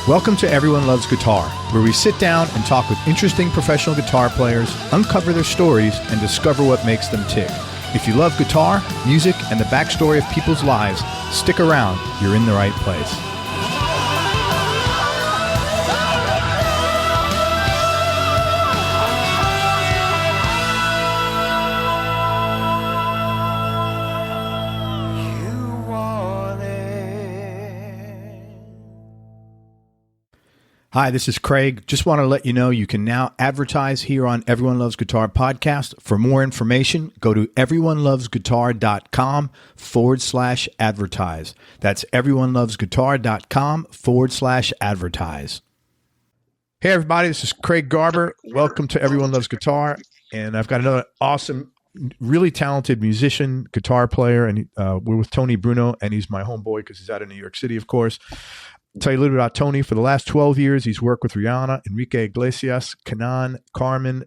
Welcome to Everyone Loves Guitar, where we sit down and talk with interesting professional guitar players, uncover their stories, and discover what makes them tick. If you love guitar, music, and the backstory of people's lives, stick around. You're in the right place. Hi, this is Craig. Just want to let you know you can now advertise here on Everyone Loves Guitar podcast. For more information, go to everyonelovesguitar.com/advertise. That's everyonelovesguitar.com/advertise. Hey, everybody, this is Craig Garber. Welcome to Everyone Loves Guitar. And I've got another awesome, really talented musician, guitar player. And we're with Tony Bruno, and he's my homeboy because he's out of New York City, of course. I'll tell you a little bit about Tony. For the last 12 years, he's worked with Rihanna, Enrique Iglesias, Colin, Carmen,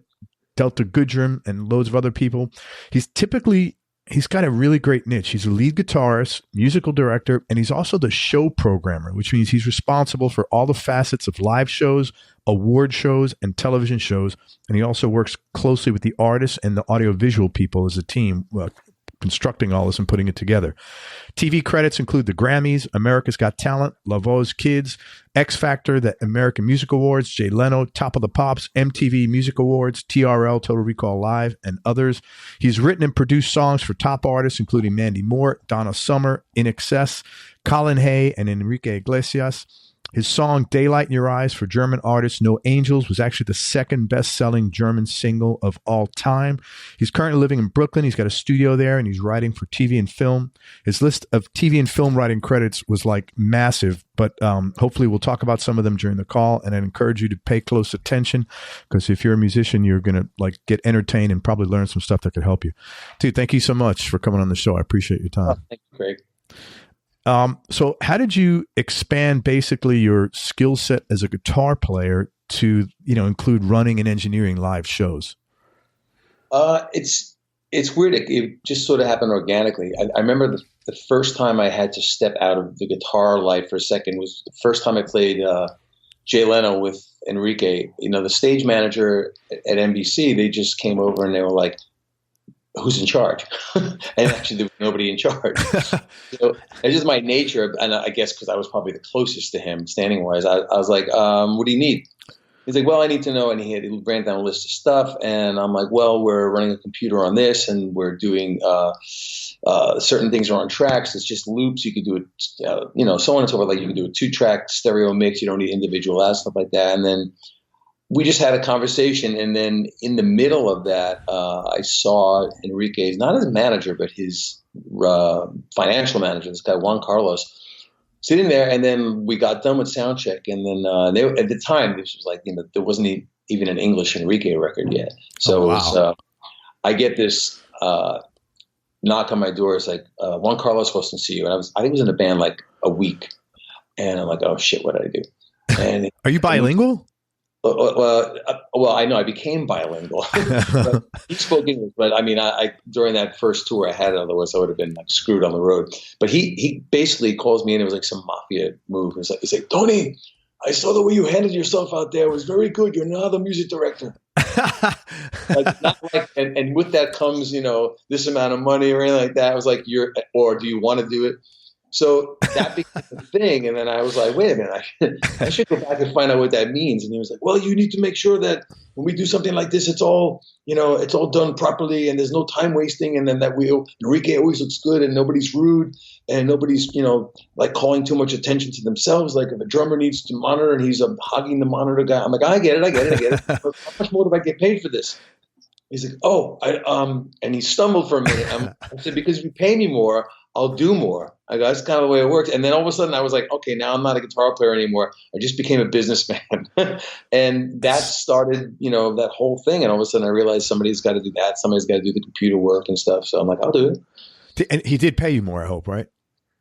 Delta Goodrem, and loads of other people. He's got a really great niche. He's a lead guitarist, musical director, and he's also the show programmer, which means he's responsible for all the facets of live shows, award shows, and television shows. And he also works closely with the artists and the audiovisual people as a team, constructing all this and putting it together. TV credits include the Grammys, America's Got Talent, La Voz Kids, X Factor, the American Music Awards, Jay Leno, Top of the Pops, MTV Music Awards, TRL, Total Recall Live, and others. He's written and produced songs for top artists including Mandy Moore, Donna Summer, INXS, Colin and Enrique Iglesias. His song Daylight in Your Eyes for German artist No Angels was actually the second best-selling German single of all time. He's currently living in Brooklyn. He's got a studio there, and he's writing for TV and film. His list of TV and film writing credits was like massive, but hopefully we'll talk about some of them during the call, and I encourage you to pay close attention because if you're a musician, you're going to get entertained and probably learn some stuff that could help you. Dude, thank you so much for coming on the show. I appreciate your time. Oh, thank you, Craig. So how did you expand basically your skill set as a guitar player to, include running and engineering live shows? It's weird. It just sort of happened organically. I remember the first time I had to step out of the guitar life for a second was the first time I played Jay Leno with Enrique. The stage manager at NBC, they just came over and they were like, who's in charge? And actually there was nobody in charge. So it's just my nature. And I guess because I was probably the closest to him standing wise, I was like, what do you need? He's like, well, I need to know. And he ran down a list of stuff. And I'm like, well, we're running a computer on this and we're doing certain things are on tracks. It's just loops. You could do it, so on and so forth. Like you can do a 2-track stereo mix. You don't need individual ads, stuff like that. And then we just had a conversation, and then in the middle of that, I saw Enrique's, not his manager, but his financial manager, this guy, Juan Carlos, sitting there, and then we got done with sound check, and then at the time, this was like, there wasn't even an English Enrique record yet. So wow. It was, I get this knock on my door. It's like, Juan Carlos wants to see you. And I think I was in a band like a week, and I'm like, oh shit, what did I do? And are you bilingual? Well, I know I became bilingual. He spoke English, but I mean, I during that first tour I had it. Otherwise, I would have been like screwed on the road. But he basically calls me in. It was like some mafia move. He's like, Tony, I saw the way you handled yourself out there. It was very good. You're now the music director. And with that comes, this amount of money or anything like that. I was like, or do you want to do it? So that became a thing. And then I was like, wait a minute, I should go back and find out what that means. And he was like, well, you need to make sure that when we do something like this, it's all done properly and there's no time wasting. And then that Enrique always looks good and nobody's rude and nobody's, like calling too much attention to themselves. Like if a drummer needs to monitor and he's hogging the monitor guy, I'm like, I get it. How much more do I get paid for this? He's like, and he stumbled for a minute. I said, because if you pay me more, I'll do more. I go, that's kind of the way it works. And then all of a sudden I was like, okay, now I'm not a guitar player anymore. I just became a businessman. And that started, that whole thing. And all of a sudden I realized somebody's got to do that. Somebody's got to do the computer work and stuff. So I'm like, I'll do it. And he did pay you more, I hope, right?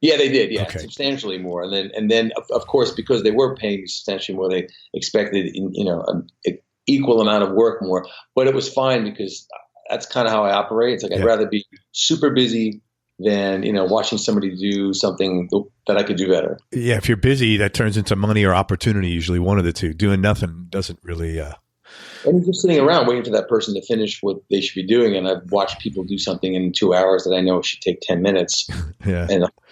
Yeah, they did. Yeah, okay. Substantially more. And then of course, because they were paying me substantially more, they expected, an equal amount of work more. But it was fine because that's kind of how I operate. It's like, I'd rather be super busy than, watching somebody do something that I could do better. Yeah. If you're busy, that turns into money or opportunity, usually one of the two. Doing nothing doesn't really, And you're just sitting around waiting for that person to finish what they should be doing. And I've watched people do something in 2 hours that I know should take 10 minutes. yeah.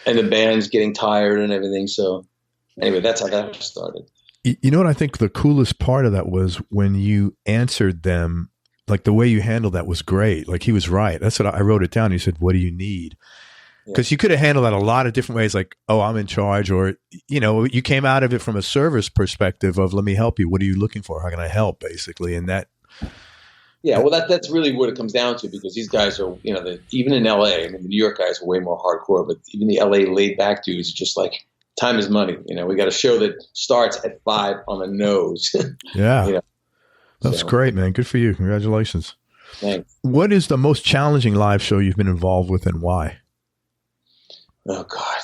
And the band's getting tired and everything. So anyway, that's how that started. You know what I think the coolest part of that was when you answered them, like the way you handled that was great. Like he was right. That's what I wrote it down. He said, "What do you need?" Because you could have handled that a lot of different ways. Like, "Oh, I'm in charge," or, you came out of it from a service perspective of, "Let me help you. What are you looking for? How can I help?" Basically. And that. Yeah. Well, that's really what it comes down to, because these guys are, even in LA, I mean, the New York guys are way more hardcore, but even the LA laid back dudes are just like, time is money. We got a show that starts at 5 on the nose. Yeah. That's great, man. Good for you. Congratulations. Thanks. What is the most challenging live show you've been involved with, and why? Oh, God.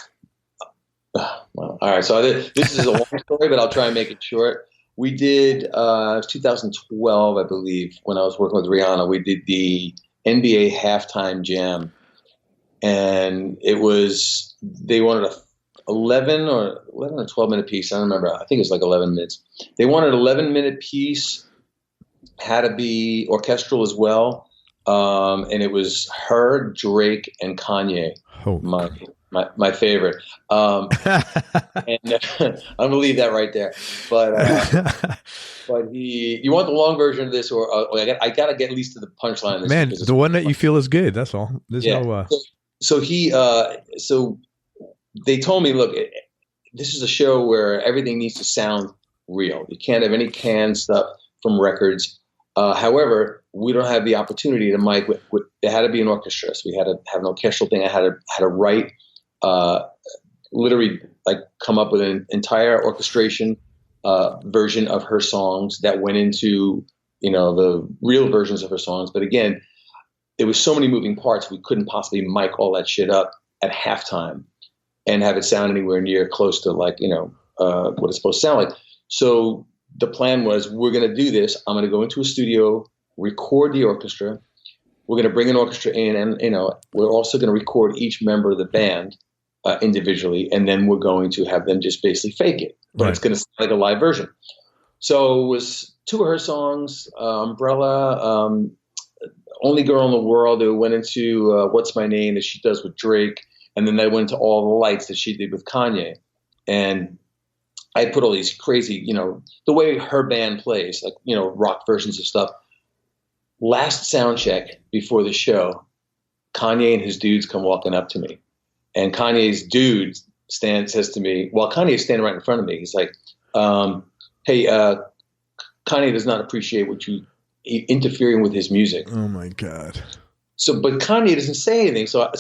Well, all right. So this is a long story, but I'll try and make it short. We did, it was 2012, I believe, when I was working with Rihanna. We did the NBA halftime jam. And they wanted 11 or 12 minute piece. I don't remember. I think it was like 11 minutes. They wanted 11-minute piece, had to be orchestral as well. And it was her, Drake, and Kanye. Oh. My favorite. And I'm gonna leave that right there. But you want the long version of this, or I gotta get at least to the punchline of this. Man, the one that you feel is good. That's all. There's no. So they told me, look, this is a show where everything needs to sound real. You can't have any canned stuff from records. However, we don't have the opportunity to mic. It had to be an orchestra, so we had to have an orchestral thing. I had to write, literally, like, come up with an entire orchestration version of her songs that went into, the real versions of her songs. But again, there was so many moving parts, we couldn't possibly mic all that shit up at halftime and have it sound anywhere near close to, like, what it's supposed to sound like. So the plan was, we're going to do this. I'm going to go into a studio, record the orchestra. We're going to bring an orchestra in, and, we're also going to record each member of the band individually. And then we're going to have them just basically fake it, but It's going to sound like a live version. So it was 2 of her songs, Umbrella, Only Girl in the World. They went into What's My Name, that she does with Drake. And then they went to All the Lights that she did with Kanye. And I put all these crazy, the way her band plays, like, rock versions of stuff. Last sound check before the show, Kanye and his dudes come walking up to me. And Kanye's dude says to me, while Kanye's standing right in front of me, he's like, hey, Kanye does not appreciate what you interfering with his music. Oh, my God. So, but Kanye doesn't say anything. So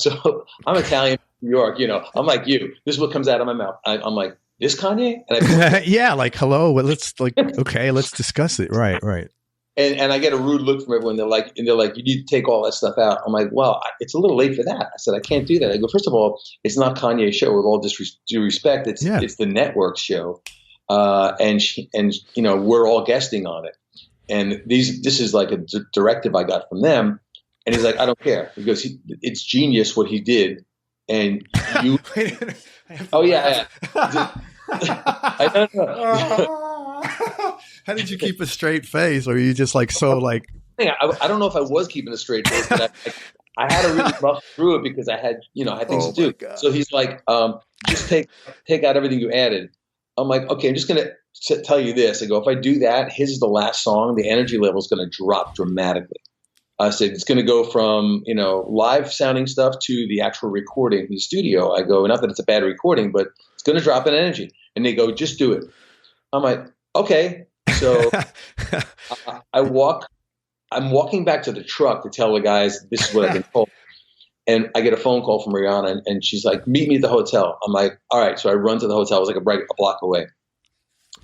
I'm Italian, New York, I'm like you. This is what comes out of my mouth. I'm like, this Kanye? And yeah, like, hello. Well, okay, let's discuss it. Right. And I get a rude look from everyone. They're like, you need to take all that stuff out. I'm like, well, it's a little late for that. I said, I can't do that. I go, first of all, it's not Kanye's show, with all due respect. It's the network show. And we're all guesting on it. And this is like a directive I got from them. And he's like, I don't care. He goes, it's genius what he did. And you, oh yeah. I don't know. How did you keep a straight face? Or are you just like, so like, I don't know if I was keeping a straight face, but I had to really rough through it because I had things to do. God. So he's like, just take out everything you added. I'm like, okay, I'm just going to tell you this. I go, if I do that, his is the last song, the energy level is going to drop dramatically. I said, it's going to go from, live sounding stuff to the actual recording in the studio. I go, not that it's a bad recording, but it's going to drop in energy. And they go, just do it. I'm like, okay. So I'm walking back to the truck to tell the guys, this is what I've been told. And I get a phone call from Rihanna, and she's like, meet me at the hotel. I'm like, all right. So I run to the hotel. It was like a block away.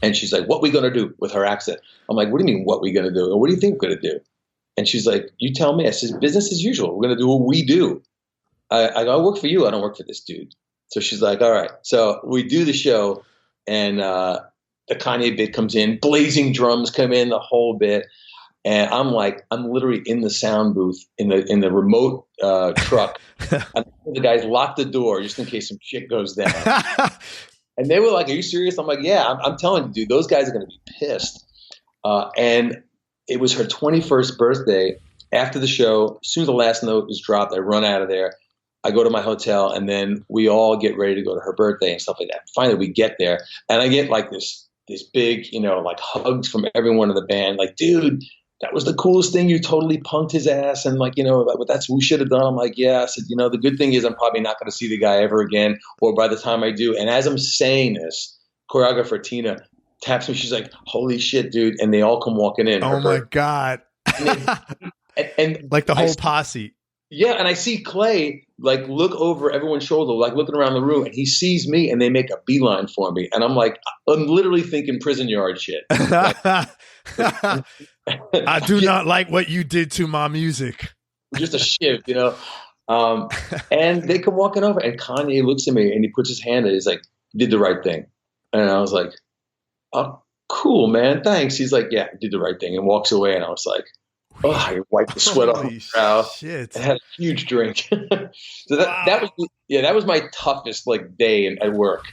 And she's like, what we going to do, with her accent? I'm like, what do you mean, what we going to do? And what do you think we're going to do? And she's like, you tell me. I said, business as usual. We're going to do what we do. I go, I work for you. I don't work for this dude. So she's like, all right. So we do the show, and the Kanye bit comes in. Blazing drums come in, the whole bit. And I'm literally in the sound booth in the remote truck. And the guys locked the door just in case some shit goes down. And they were like, "Are you serious?" I'm like, "Yeah, I'm telling you, dude, those guys are going to be pissed." And it was her 21st birthday. After the show, as soon as the last note was dropped, I run out of there. I go to my hotel, and then we all get ready to go to her birthday and stuff like that. Finally, we get there, and I get like this big, like hugs from everyone in the band. Like, dude, that was the coolest thing. You totally punked his ass. And that's what we should have done. I'm like, yeah. I said, the good thing is I'm probably not going to see the guy ever again. Or by the time I do. And as I'm saying this, choreographer Tina taps me. She's like, holy shit, dude. And they all come walking in. Oh my God. and like the whole posse. Yeah. And I see Clay look over everyone's shoulder, looking around the room, and he sees me and they make a beeline for me. And I'm literally thinking prison yard shit. I do not like what you did to my music. Just a shift, and they come walking over, and Kanye looks at me and he puts his hand in. He's like, "Did the right thing," and I was like, "Oh, cool, man, thanks." He's like, "Yeah, did the right thing," and walks away. And I was like, "Oh," I wiped the sweat off my brow. Shit. And had a huge drink. So that was my toughest day at work.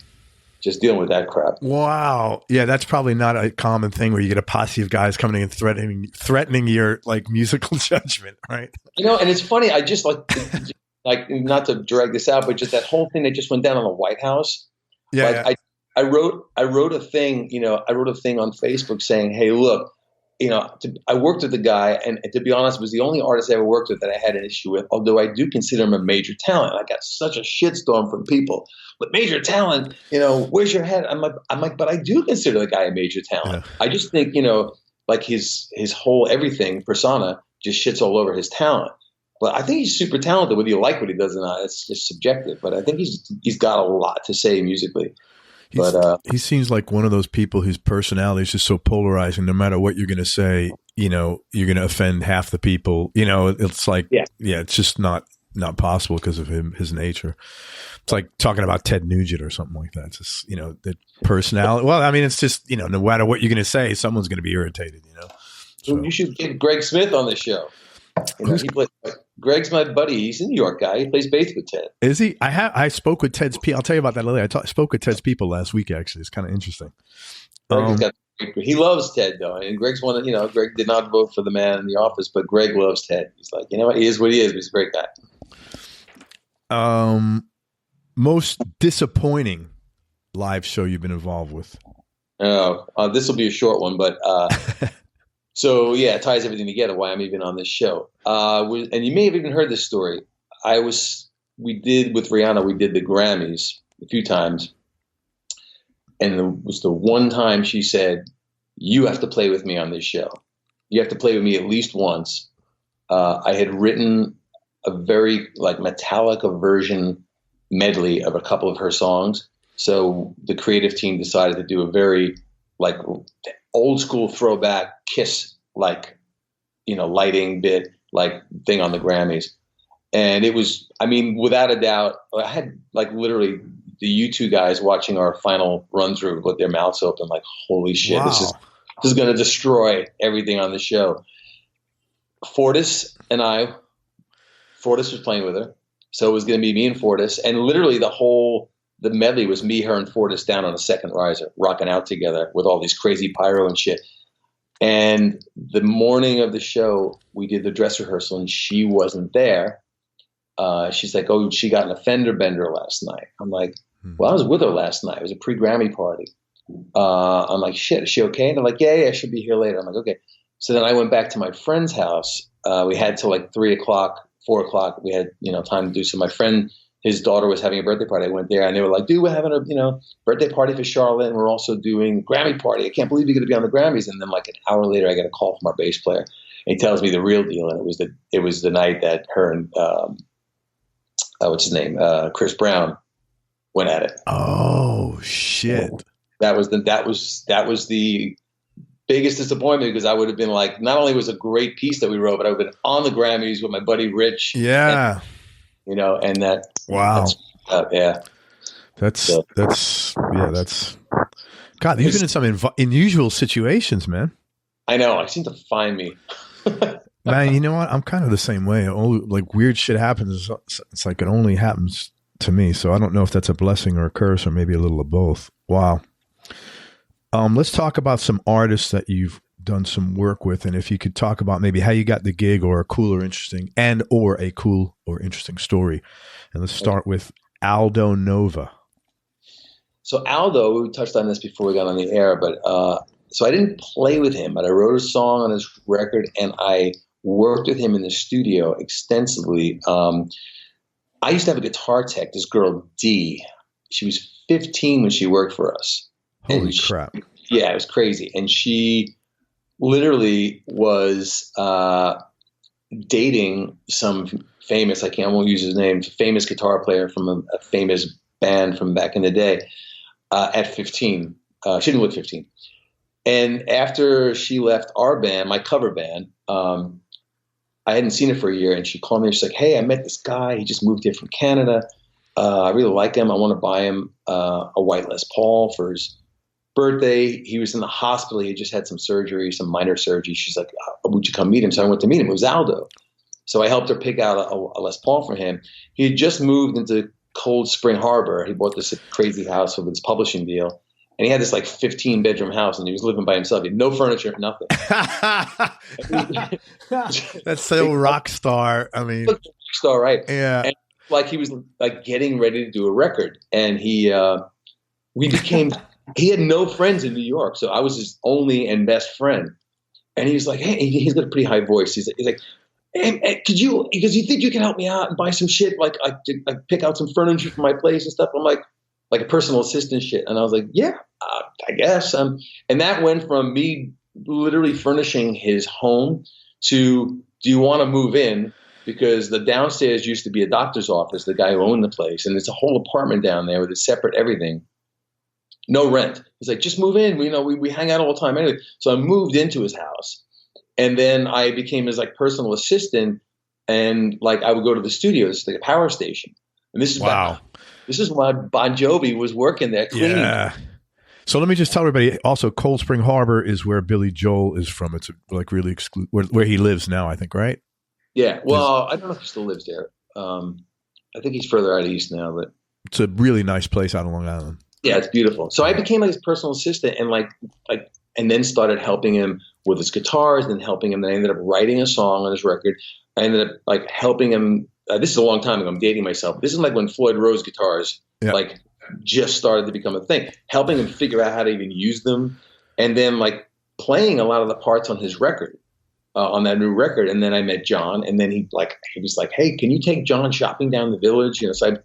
Just dealing with that crap. Wow. Yeah, that's probably not a common thing where you get a posse of guys coming in and threatening your musical judgment, right? And it's funny. I just not to drag this out, but just that whole thing that just went down on the White House. Yeah. I wrote a thing. I wrote a thing on Facebook saying, "Hey, look, I worked with the guy, and to be honest, it was the only artist I ever worked with that I had an issue with. Although I do consider him a major talent. I got such a shitstorm from people." But major talent, where's your head? I'm like, but I do consider the guy a major talent. Yeah. I just think, his whole everything persona just shits all over his talent. But I think he's super talented. Whether you like what he does or not, it's just subjective. But I think he's got a lot to say musically. He seems like one of those people whose personality is just so polarizing. No matter what you're going to say, you're going to offend half the people. It's like, it's just not possible because of his nature. It's like talking about Ted Nugent or something like that. It's just, the personality. Well, I mean, it's just, no matter what you're going to say, someone's going to be irritated, So. You should get Greg Smith on the show. Greg's my buddy. He's a New York guy. He plays bass with Ted. Is he? I spoke with Ted's people. I'll tell you about that later. I spoke with Ted's people last week, actually. It's kind of interesting. He loves Ted, though. And Greg's one of, Greg did not vote for the man in the office, but Greg loves Ted. He's like, what? He is what he is. But he's a great guy. Most disappointing live show you've been involved with? Oh, this will be a short one, but so yeah, it ties everything together. Why I'm even on this show, and you may have even heard this story. We did with Rihanna. We did the Grammys a few times, and it was the one time she said, "You have to play with me on this show. You have to play with me at least once." I had written a very Metallica version medley of a couple of her songs. So the creative team decided to do a very old school throwback Kiss lighting bit thing on the Grammys. And it was, without a doubt, I had literally the U2 guys watching our final run through with their mouths open holy shit, wow. This is going to destroy everything on the show. Fortis was playing with her. So it was going to be me and Fortis, and literally the medley was me, her, and Fortis down on a second riser, rocking out together with all these crazy pyro and shit. And the morning of the show, we did the dress rehearsal, and she wasn't there. She's like, "Oh, she got in a fender bender last night." I'm like, "Well, I was with her last night. It was a pre-Grammy party." I'm like, "Shit, is she okay?" And they're like, "Yeah, she'll be here later." I'm like, "Okay." So then I went back to my friend's house. We had till 3 o'clock. 4 o'clock, we had, time to do. So my friend, his daughter was having a birthday party. I went there and they were like, "Dude, we're having a, birthday party for Charlotte. And we're also doing Grammy party. I can't believe you're going to be on the Grammys." And then an hour later, I get a call from our bass player. And he tells me the real deal. And it was the night that her and, what's his name? Chris Brown went at it. Oh shit. That was the biggest disappointment, because I would have been not only was a great piece that we wrote, but I would have been on the Grammys with my buddy Rich. Yeah. And, and that. Wow. Yeah. That's God, you've been in some unusual situations, man. I know. I seem to find me. Man, you know what? I'm kind of the same way. Like weird shit happens. It's like it only happens to me. So I don't know if that's a blessing or a curse or maybe a little of both. Wow. Let's talk about some artists that you've done some work with, and if you could talk about maybe how you got the gig, or a cool or interesting story. And let's start with Aldo Nova. So Aldo, we touched on this before we got on the air, but so I didn't play with him, but I wrote a song on his record, and I worked with him in the studio extensively. I used to have a guitar tech, this girl D. She was 15 when she worked for us. Holy crap! Yeah, it was crazy, and she literally was dating some famous, I won't use his name, famous guitar player from a famous band from back in the day at 15. She didn't look 15. And after she left our band, my cover band, I hadn't seen her for a year, and she called me and she's like, hey, I met this guy. He just moved here from Canada. I really like him. I want to buy him a white Les Paul for his birthday. He was in the hospital. He had just had some surgery, some minor surgery. She's like, would you come meet him? So I went to meet him. It was Aldo. So I helped her pick out a Les Paul for him. He had just moved into Cold Spring Harbor. He bought this crazy house with his publishing deal. And he had this like 15-bedroom house, and he was living by himself. He had no furniture, nothing. That's so rock star. I mean, rock star, right? Yeah. And like he was like getting ready to do a record, and we became. He had no friends in New York, so I was his only and best friend. And he was like, "Hey," he's got a pretty high voice. He's like, "Hey, could you? Because you think you can help me out and buy some shit? Like I pick out some furniture for my place and stuff." I'm like a personal assistant shit, and I was like, "Yeah, I guess." And that went from me literally furnishing his home to, "Do you want to move in?" Because the downstairs used to be a doctor's office, the guy who owned the place, and it's a whole apartment down there with a separate everything. No rent. He's like, just move in. We hang out all the time anyway. So I moved into his house, and then I became his like personal assistant, and like I would go to the studio. It's like a power station, and this is wow. This is why Bon Jovi was working there cleaning. Yeah. So let me just tell everybody. Also, Cold Spring Harbor is where Billy Joel is from. It's like really where he lives now, I think, right? Yeah. Well, I don't know if he still lives there. I think he's further out east now, but it's a really nice place out on Long Island. Yeah, it's beautiful. So I became like his personal assistant, and and then started helping him with his guitars, and helping him. Then I ended up writing a song on his record. I ended up like helping him. This is a long time ago. I'm dating myself. This is like when Floyd Rose guitars like just started to become a thing. Helping him figure out how to even use them, and then like playing a lot of the parts on his record, on that new record. And then I met John, and then he was like, "Hey, can you take John shopping down the Village?" You know, so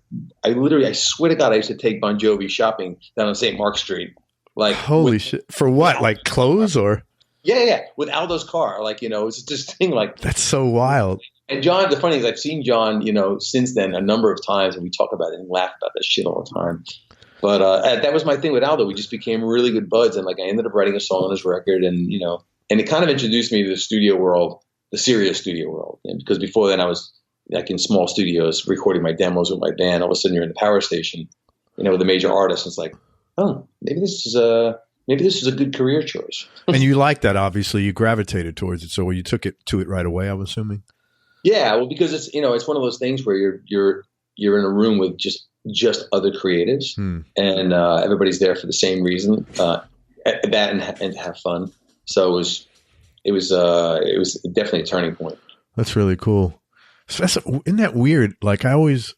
I swear to God, I used to take Bon Jovi shopping down on St. Mark Street. Like, holy shit! For what? Like clothes or? Yeah, with Aldo's car. Like, you know, it's just a thing like that's so wild. And John, the funny thing is, I've seen John, you know, since then a number of times, and we talk about it and laugh about that shit all the time. But that was my thing with Aldo. We just became really good buds, and like I ended up writing a song on his record, and you know, and it kind of introduced me to the studio world, the serious studio world. And because before then I was like in small studios recording my demos with my band. All of a sudden you're in the power station, you know, with a major artist. It's like, oh, maybe this is a good career choice. And you like that, obviously. You gravitated towards it, so you took it to it right away, I'm assuming. Yeah, well, because it's, you know, it's one of those things where you're in a room with just other creatives, and everybody's there for the same reason, and to have fun. So it was definitely a turning point. That's really cool. So isn't that weird? Like I always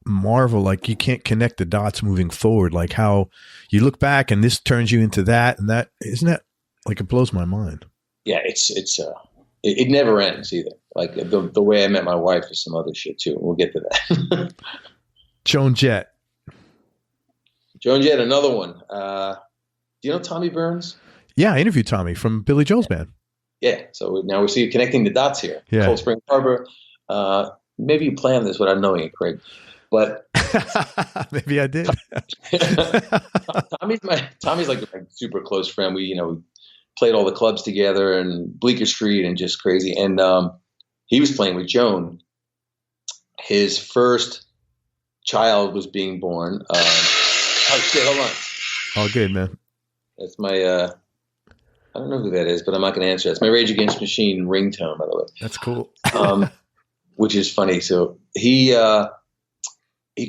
marvel, like you can't connect the dots moving forward, like how you look back and this turns you into that, and that, isn't that like, it blows my mind. Yeah, it never ends either. Like the way I met my wife is some other shit too. We'll get to that. Joan Jett, another one. Do you know Tommy Burns? Yeah, I interviewed Tommy from Billy Joel's band. Yeah, so now we see you connecting the dots here. Yeah. Cold Spring Harbor. Maybe you planned this without knowing it, Craig. But maybe I did. Tommy's like a super close friend. We played all the clubs together and Bleecker Street and just crazy. And he was playing with Joan. His first child was being born. Oh shit! Hold on. All good, man. That's my I don't know who that is, but I'm not going to answer. It's my Rage Against the Machine ringtone, by the way. That's cool. Which is funny. So he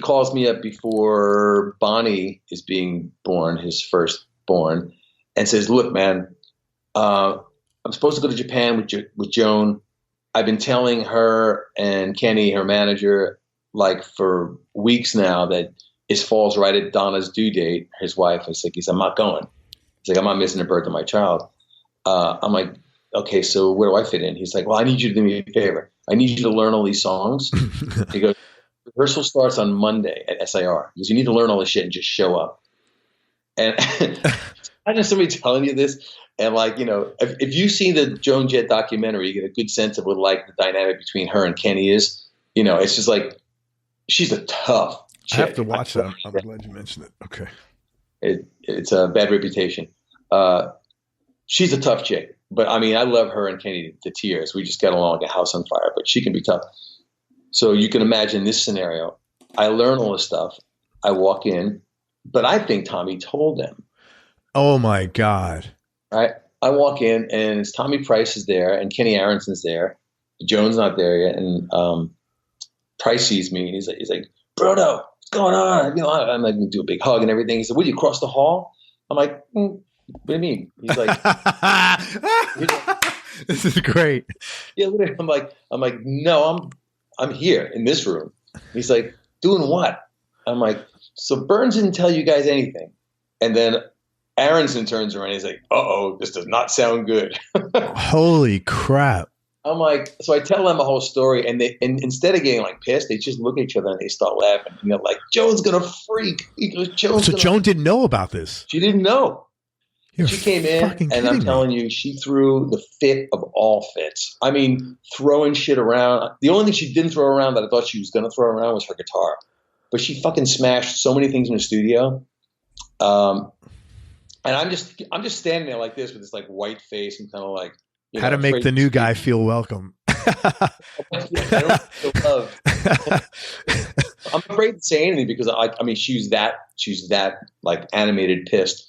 calls me up before Bonnie is being born, his firstborn, and says, "Look, man, I'm supposed to go to Japan with Joan. I've been telling her and Kenny, her manager, like for weeks now that it falls right at Donna's due date." His wife is like, "I'm not going." He's like, "I'm not missing the birth of my child." I'm like, "Okay, so where do I fit in?" He's like, "Well, I need you to do me a favor. I need you to learn all these songs." He goes, "Rehearsal starts on Monday at SIR because you need to learn all this shit and just show up." And imagine somebody telling you this. And like, you know, if you see the Joan Jett documentary, you get a good sense of what like the dynamic between her and Kenny is. You know, it's just like, she's a tough chick. I have to watch that. I'm glad you mentioned it. Okay. It's a bad reputation. She's a tough chick, but I mean, I love her and Kenny to tears. We just got along like a house on fire, but she can be tough. So you can imagine this scenario. I learn all this stuff. I walk in, but I think Tommy told them. Oh my God. Right. I walk in and it's Tommy Price is there and Kenny Aronson's there. Joan's not there yet. And Price sees me and he's like, "Bruno, what's going on?" You know, I'm like, do a big hug and everything. He said, "Would you cross the hall?" I'm like, "What do you mean?" He's like, "This is great." Yeah, I'm like, "No, I'm here in this room." He's like, "Doing what?" I'm like, "So Burns didn't tell you guys anything." And then Aronson turns around and he's like, "Uh-oh, this does not sound good." Holy crap. I'm like, so I tell them the whole story, and instead of getting like pissed, they just look at each other and they start laughing. And they're like, "Joan's gonna freak." He goes, So Joan didn't know about this. She didn't know. You're she came in, and I'm telling you, she threw the fit of all fits. I mean, throwing shit around. The only thing she didn't throw around that I thought she was gonna throw around was her guitar, but she fucking smashed so many things in the studio. And I'm just standing there like this with this like white face and kind of like, how to make the new guy feel welcome. I don't feel loved. I'm afraid to say anything because I mean she's that like animated pissed,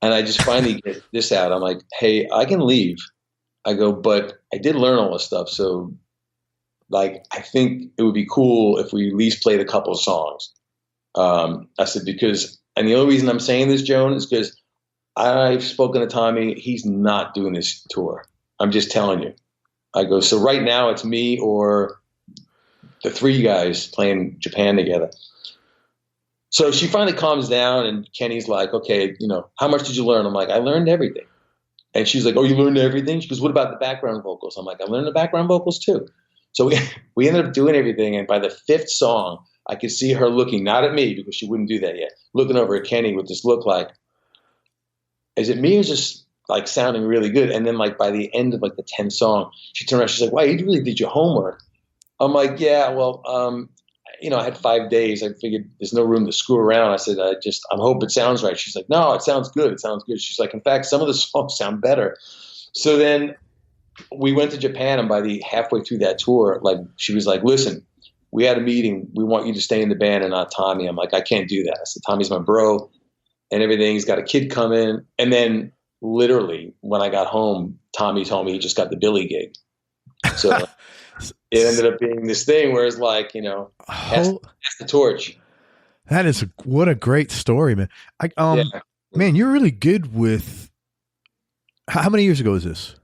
and I just finally get this out. I'm like, "Hey, I can leave." I go, "But I did learn all this stuff, so like I think it would be cool if we at least played a couple of songs." I said and the only reason I'm saying this, Joan, is because I've spoken to Tommy. He's not doing this tour. I'm just telling you. I go, so right now it's me or the three guys playing Japan together. So she finally calms down and Kenny's like, "Okay, you know, how much did you learn?" I'm like, "I learned everything." And she's like, "Oh, you learned everything?" She goes, "What about the background vocals?" I'm like, "I learned the background vocals too." So we ended up doing everything. And by the fifth song, I could see her looking, not at me because she wouldn't do that yet, looking over at Kenny with this look like, is it me or just like sounding really good? And then like by the end of like the 10th song, she turned around, she's like, "Wow, you really did your homework." I'm like, "Yeah, well, you know, I had 5 days. I figured there's no room to screw around." I said, I hope it sounds right." She's like, "No, it sounds good. It sounds good." She's like, "In fact, some of the songs sound better." So then we went to Japan, and by the halfway through that tour, like she was like, "Listen, we had a meeting. We want you to stay in the band and not Tommy." I'm like, "I can't do that." I said, "Tommy's my bro and everything. He's got a kid coming." And then literally when I got home, Tommy told me he just got the Billy gig. So it ended up being this thing where it's like, you know, pass the torch. That is what a great story, man. Man, you're really good with. How many years ago is this?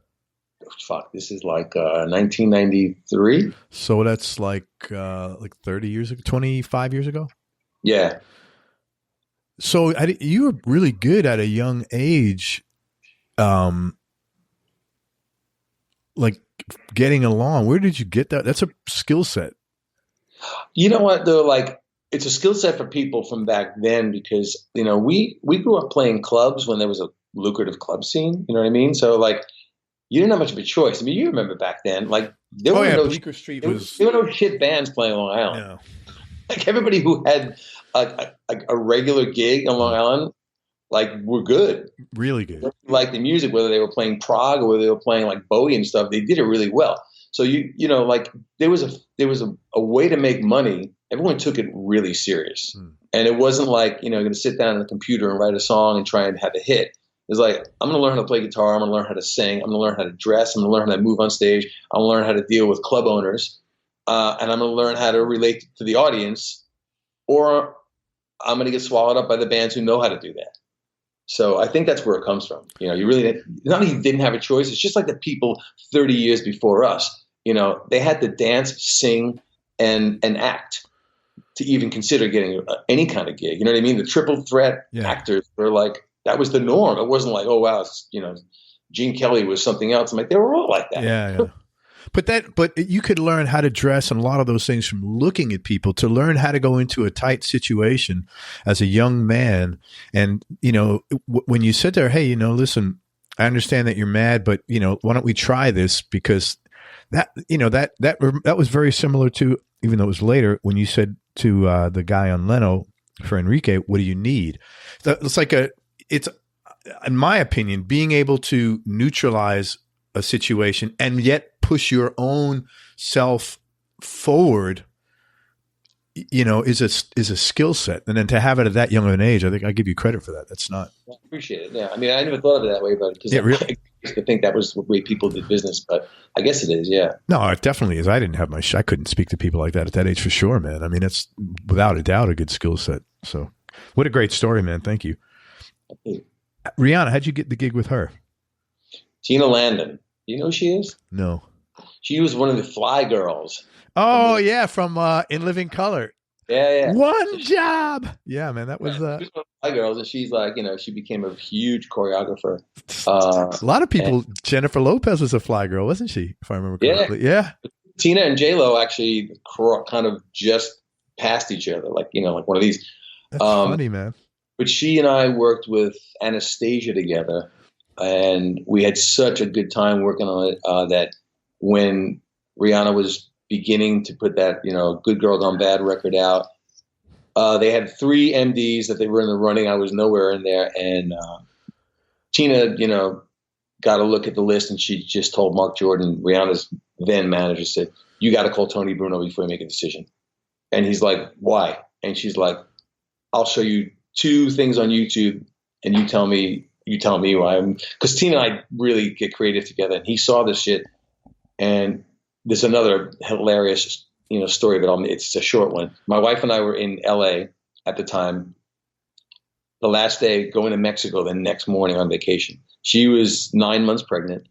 Fuck, this is like 1993. So that's like 30 years ago, 25 years ago. Yeah. So you were really good at a young age, like getting along. Where did you get that? That's a skill set. You know what though? Like it's a skill set for people from back then because, you know, we grew up playing clubs when there was a lucrative club scene. You know what I mean? So like you didn't have much of a choice. I mean, you remember back then, like there were no Bleecker Street there were no shit bands playing Long Island. Yeah. Like everybody who had a regular gig on Long Island, like were good, really good. Like the music, whether they were playing Prague or whether they were playing like Bowie and stuff, they did it really well. So you know, like there was a way to make money. Everyone took it really serious, and it wasn't like, you know, going to sit down on the computer and write a song and try and have a hit. It's like, I'm going to learn how to play guitar. I'm going to learn how to sing. I'm going to learn how to dress. I'm going to learn how to move on stage. I'm going to learn how to deal with club owners. And I'm going to learn how to relate to the audience, or I'm going to get swallowed up by the bands who know how to do that. So I think that's where it comes from. You know, you really, not only didn't have a choice, it's just like the people 30 years before us, you know, they had to dance, sing, and act to even consider getting any kind of gig. You know what I mean? The triple threat actors were like, that was the norm. It wasn't like, oh, wow, you know, Gene Kelly was something else. I'm like, they were all like that. Yeah. But you could learn how to dress and a lot of those things from looking at people, to learn how to go into a tight situation as a young man. And, you know, when you sit there, hey, you know, listen, I understand that you're mad, but, you know, why don't we try this? Because that, you know, that was very similar to, even though it was later, when you said to the guy on Leno for Enrique, what do you need? It's like it's, in my opinion, being able to neutralize a situation and yet push your own self forward, you know, is a skill set. And then to have it at that young of an age, I think I give you credit for that. That's not. I appreciate it. Yeah. I mean, I never thought of it that way, but because really? I used to think that was the way people did business, but I guess it is. Yeah. No, it definitely is. I didn't have I couldn't speak to people like that at that age for sure, man. I mean, it's without a doubt a good skill set. So what a great story, man. Thank you. Rihanna, how'd you get the gig with her? Tina Landon. Do you know who she is? No. She was one of the Fly Girls. Oh, yeah, from In Living Color. Yeah. One job. Yeah, man, that was she was one of the Fly Girls, and she's like, you know, she became a huge choreographer. A lot of people. Jennifer Lopez was a Fly Girl, wasn't she? If I remember correctly. Yeah. Tina and J-Lo actually kind of just passed each other, like, you know, like one of these. That's funny, man. But she and I worked with Anastasia together, and we had such a good time working on it that when Rihanna was beginning to put that, you know, Good Girl Gone Bad record out, they had 3 MDs that they were in the running. I was nowhere in there. And Tina, you know, got a look at the list, and she just told Mark Jordan, Rihanna's then manager, said, you got to call Tony Bruno before you make a decision. And he's like, why? And she's like, I'll show you 2 things on YouTube, and you tell me why. Because Tina and I really get creative together, and he saw this shit. And there's another hilarious, you know, story, but it's a short one. My wife and I were in LA at the time, the last day going to Mexico the next morning on vacation. She was 9 months pregnant,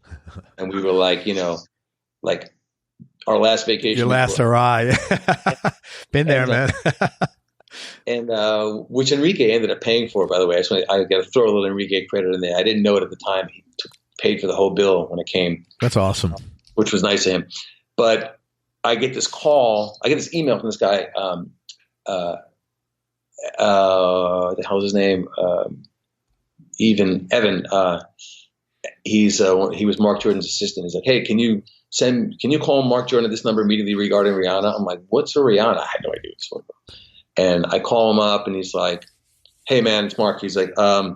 and we were like, you know, like our last vacation. Your last hurrah. Been there, man. And which Enrique ended up paying for, by the way. I got to throw a little Enrique credit in there. I didn't know it at the time. He paid for the whole bill when it came. That's awesome. Which was nice of him. But I get this email from this guy. What the hell is his name? Evan. He was Mark Jordan's assistant. He's like, hey, can you call Mark Jordan at this number immediately regarding Rihanna? I'm like, what's a Rihanna? I had no idea what's going on. And I call him up, and he's like, hey man, it's Mark. He's like, so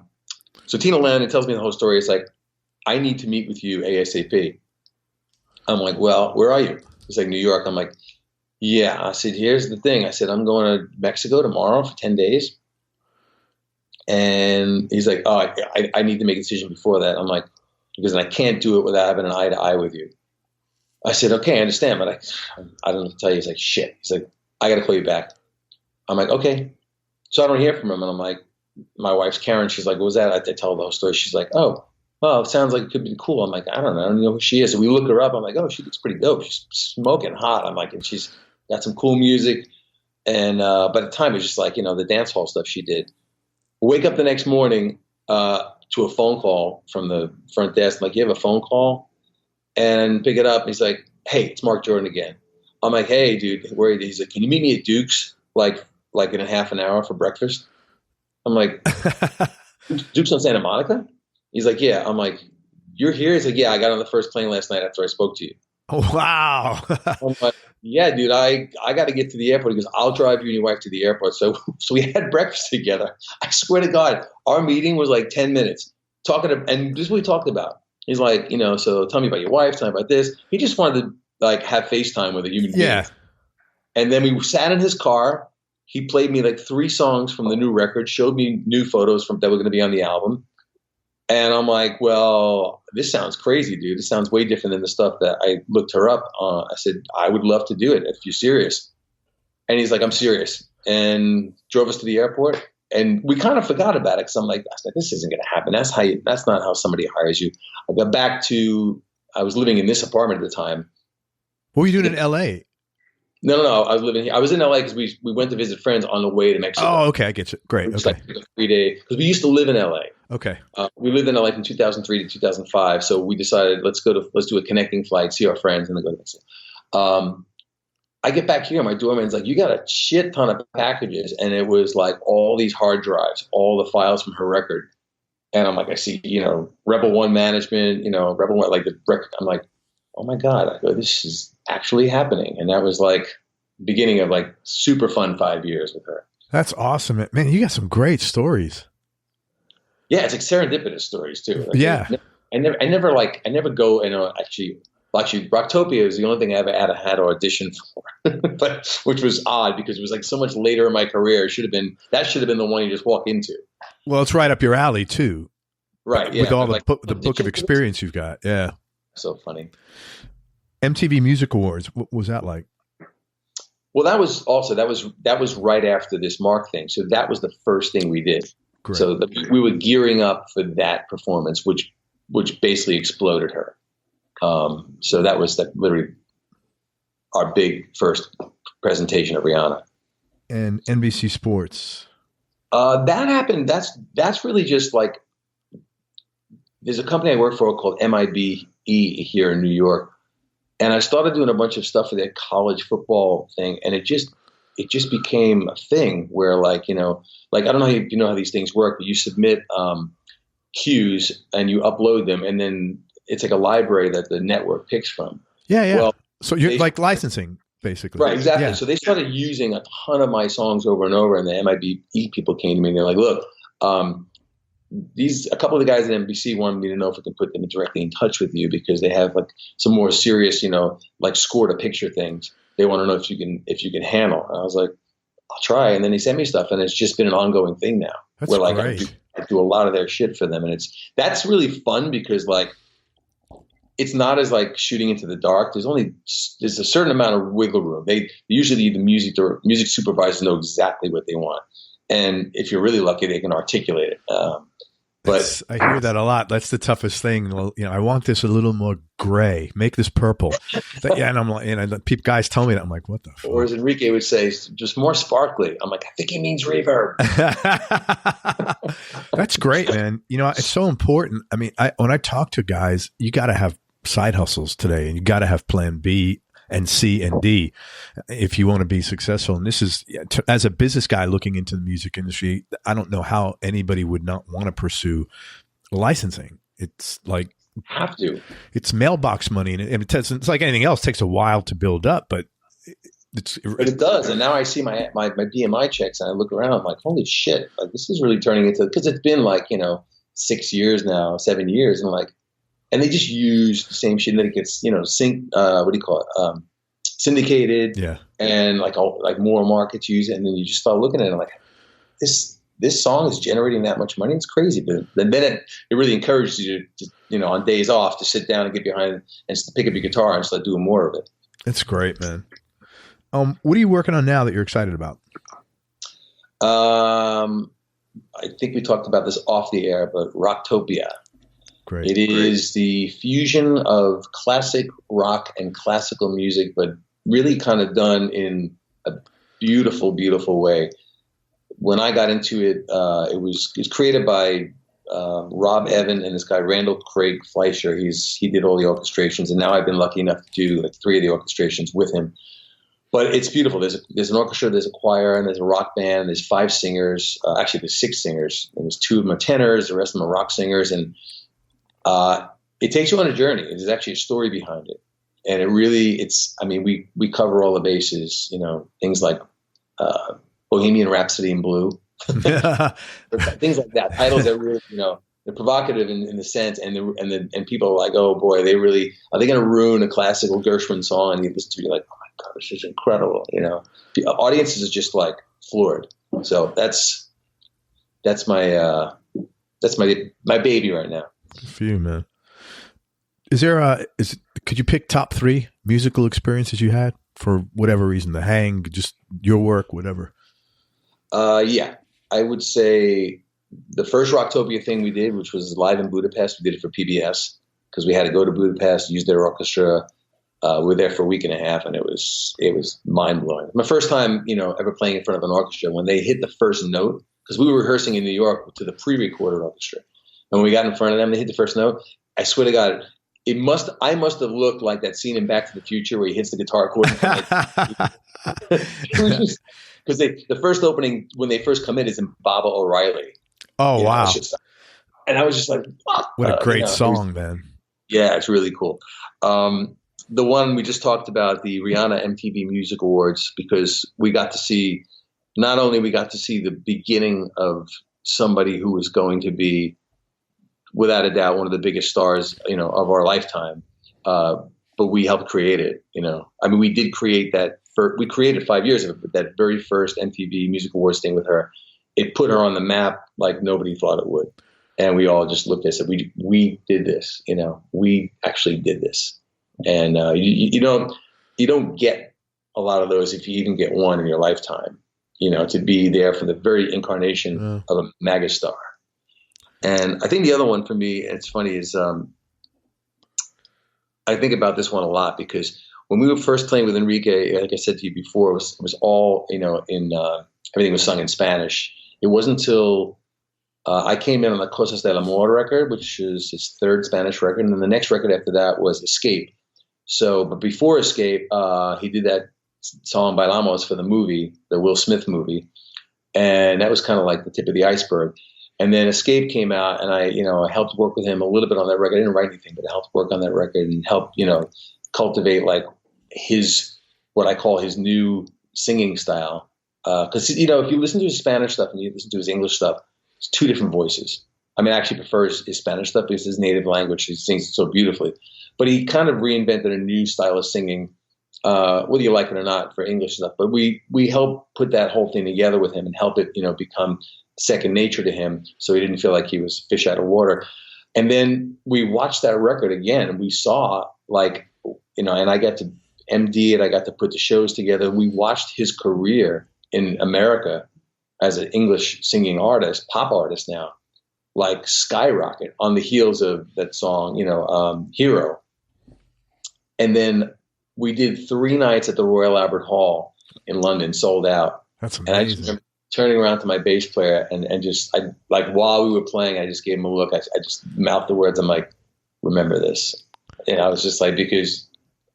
Tina Landon tells me the whole story. It's like, I need to meet with you ASAP. I'm like, well, where are you? He's like, New York. I'm like, yeah. I said, here's the thing. I said, I'm going to Mexico tomorrow for 10 days. And he's like, oh, I need to make a decision before that. I'm like, because I can't do it without having an eye to eye with you. I said, okay, I understand, but I don't know what to tell you. He's like, shit. He's like, I got to call you back. I'm like, okay. So I don't hear from him. And I'm like, my wife's Karen. She's like, what was that? I tell the whole story. She's like, oh, well, it sounds like it could be cool. I'm like, I don't know who she is. So we look her up. I'm like, oh, she looks pretty dope. She's smoking hot. I'm like, and she's got some cool music. And by the time, it was just like, you know, the dance hall stuff she did. Wake up the next morning to a phone call from the front desk. I'm like, you have a phone call? And pick it up. And he's like, hey, it's Mark Jordan again. I'm like, hey, dude, where are you? He's like, can you meet me at Duke's like in a half an hour for breakfast? I'm like, Duke's on Santa Monica? He's like, yeah. I'm like, you're here? He's like, yeah, I got on the first plane last night after I spoke to you. Oh, wow. I'm like, yeah, dude, I got to get to the airport. He goes, I'll drive you and your wife to the airport. So we had breakfast together. I swear to God, our meeting was like 10 minutes and this is what we talked about. He's like, you know, so tell me about your wife, tell me about this. He just wanted to like have FaceTime with a human being. Yeah. And then we sat in his car. He played me like 3 songs from the new record, showed me new photos that were going to be on the album. And I'm like, well, this sounds crazy, dude. This sounds way different than the stuff that I looked her up. I said, I would love to do it if you're serious. And he's like, I'm serious. And drove us to the airport. And we kind of forgot about it because I'm like, this isn't going to happen. That's not how somebody hires you. I was living in this apartment at the time. What were you doing in LA? No. I was living here. I was in LA because we went to visit friends on the way to Mexico. Oh, okay. I get you. Great. Okay. Like a 3-day, because we used to live in LA. Okay. We lived in LA from 2003 to 2005. So we decided, let's do a connecting flight, see our friends, and then go to Mexico. I get back here, my doorman's like, you got a shit ton of packages. And it was like all these hard drives, all the files from her record. And I'm like, I see, Rebel One management, Rebel One, like the record. I'm like, oh my God, I go, this is actually happening. And that was like beginning of like super fun 5 years with her. That's awesome. Man, you got some great stories. Yeah, it's like serendipitous stories too. Like, yeah. I never go and actually, Rocktopia is the only thing I ever had to audition for, but which was odd because it was like so much later in my career. That should have been the one you just walk into. Well, it's right up your alley too, right? With all the book of experience you've got. Yeah, so funny. MTV Music Awards. What was that like? Well, that was right after this Mark thing. So that was the first thing we did. Great. So we were gearing up for that performance, which basically exploded her. So that was literally our big first presentation of Rihanna. And NBC Sports. That happened. That's really just like, there's a company I work for called MIBE here in New York. And I started doing a bunch of stuff for their college football thing. And it just became a thing where like I don't know if you know how these things work, but you submit, cues and you upload them, and then it's like a library that the network picks from. Yeah. Well, so you're like licensing, basically. Right, exactly. Yeah. So they started using a ton of my songs over and over, and the MIBE people came to me and they're like, look, a couple of the guys at NBC wanted me to know if we can put them directly in touch with you because they have like some more serious, like score to picture things. They want to know if you can handle. And I was like, I'll try. And then they sent me stuff, and it's just been an ongoing thing now. That's where like great. I do a lot of their shit for them, and that's really fun because like, it's not as like shooting into the dark. There's a certain amount of wiggle room. Usually the music supervisors know exactly what they want. And if you're really lucky, they can articulate it. But I hear that a lot. That's the toughest thing. I want this a little more gray. Make this purple. And I'm like, guys tell me that. I'm like, what the fuck? Or as Enrique would say, just more sparkly. I'm like, I think he means reverb. That's great, man. It's so important. I mean, when I talk to guys, you got to have side hustles today, and you got to have plan B and C and D if you want to be successful. And this is, as a business guy looking into the music industry, I don't know how anybody would not want to pursue licensing. It's like, have to. It's mailbox money, and it's like anything else. It takes a while to build up, but it does. And now I see my BMI checks, and I look around. I'm like, holy shit! Like this is really turning into, because it's been like 6 years now, 7 years, and like. And they just use the same shit, and then it gets, syndicated, yeah, and like more markets use it, and then you just start looking at it like, this song is generating that much money. It's crazy, but then it really encourages you to on days off to sit down and get behind and pick up your guitar and start doing more of it. It's great, man. What are you working on now that you're excited about? I think we talked about this off the air, but Rocktopia. Great. It is the fusion of classic rock and classical music, but really kind of done in a beautiful, beautiful way. When I got into it, it was created by Rob Evan and this guy Randall Craig Fleischer. He did all the orchestrations, and now I've been lucky enough to do like 3 of the orchestrations with him. But it's beautiful. There's an orchestra, there's a choir, and there's a rock band. And there's 5 singers. Actually, there's 6 singers. And there's 2 of them are tenors. The rest of them are rock singers, and it takes you on a journey. There's actually a story behind it. And it really, we cover all the bases, things like Bohemian Rhapsody in Blue, things like that. Titles that really, they're provocative in the sense, and people are like, oh boy, are they going to ruin a classical Gershwin song? And you listen to it, you're like, oh my God, this is incredible. The audiences are just like floored. So that's that's my baby right now. Good for you, man. Could you pick top 3 musical experiences you had for whatever reason? The Hang, just your work, whatever. Yeah, I would say the first Rocktopia thing we did, which was live in Budapest, we did it for PBS because we had to go to Budapest, use their orchestra. We were there for a week and a half, and it was mind blowing. My first time, ever playing in front of an orchestra. When they hit the first note, because we were rehearsing in New York to the pre-recorded orchestra, and when we got in front of them, they hit the first note. I swear to God, I must have looked like that scene in Back to the Future where he hits the guitar chord. Because the first opening when they first come in is in Baba O'Reilly. Oh, wow! And I was just like, what a great song, man! Yeah, it's really cool. The one we just talked about, the Rihanna MTV Music Awards, because not only we got to see the beginning of somebody who was going to be, without a doubt, one of the biggest stars, of our lifetime. But we helped create it, I mean, we did create that. We created 5 years of it, but that very first MTV Music Awards thing with her, it put her on the map like nobody thought it would. And we all just looked and said, we did this, we actually did this. And you don't get a lot of those if you even get one in your lifetime, to be there for the very incarnation of a megastar. And I think the other one for me, it's funny, is I think about this one a lot because when we were first playing with Enrique, like I said to you before, it was all, everything was sung in Spanish. It wasn't until I came in on the Cosas del Amor record, which is his third Spanish record. And then the next record after that was Escape. So, but before Escape, he did that song Bailamos for the movie, the Will Smith movie. And that was kind of like the tip of the iceberg. And then Escape came out, and I helped work with him a little bit on that record. I didn't write anything, but I helped work on that record and help, cultivate like what I call his new singing style. Because, if you listen to his Spanish stuff and you listen to his English stuff, it's 2 different voices. I mean, I actually prefer his Spanish stuff because his native language, he sings it so beautifully. But he kind of reinvented a new style of singing, whether you like it or not, for English stuff. But we helped put that whole thing together with him and help it, become second nature to him, so he didn't feel like he was fish out of water. And then we watched that record again, and we saw and I got to MD it, I got to put the shows together. We watched his career in America as an English singing artist, pop artist now, like skyrocket on the heels of that song, Hero. And then we did 3 nights at the Royal Albert Hall in London, sold out. That's amazing. And I just remember turning around to my bass player and while we were playing, I just gave him a look. I just mouthed the words. I'm like, remember this. And I was just like, because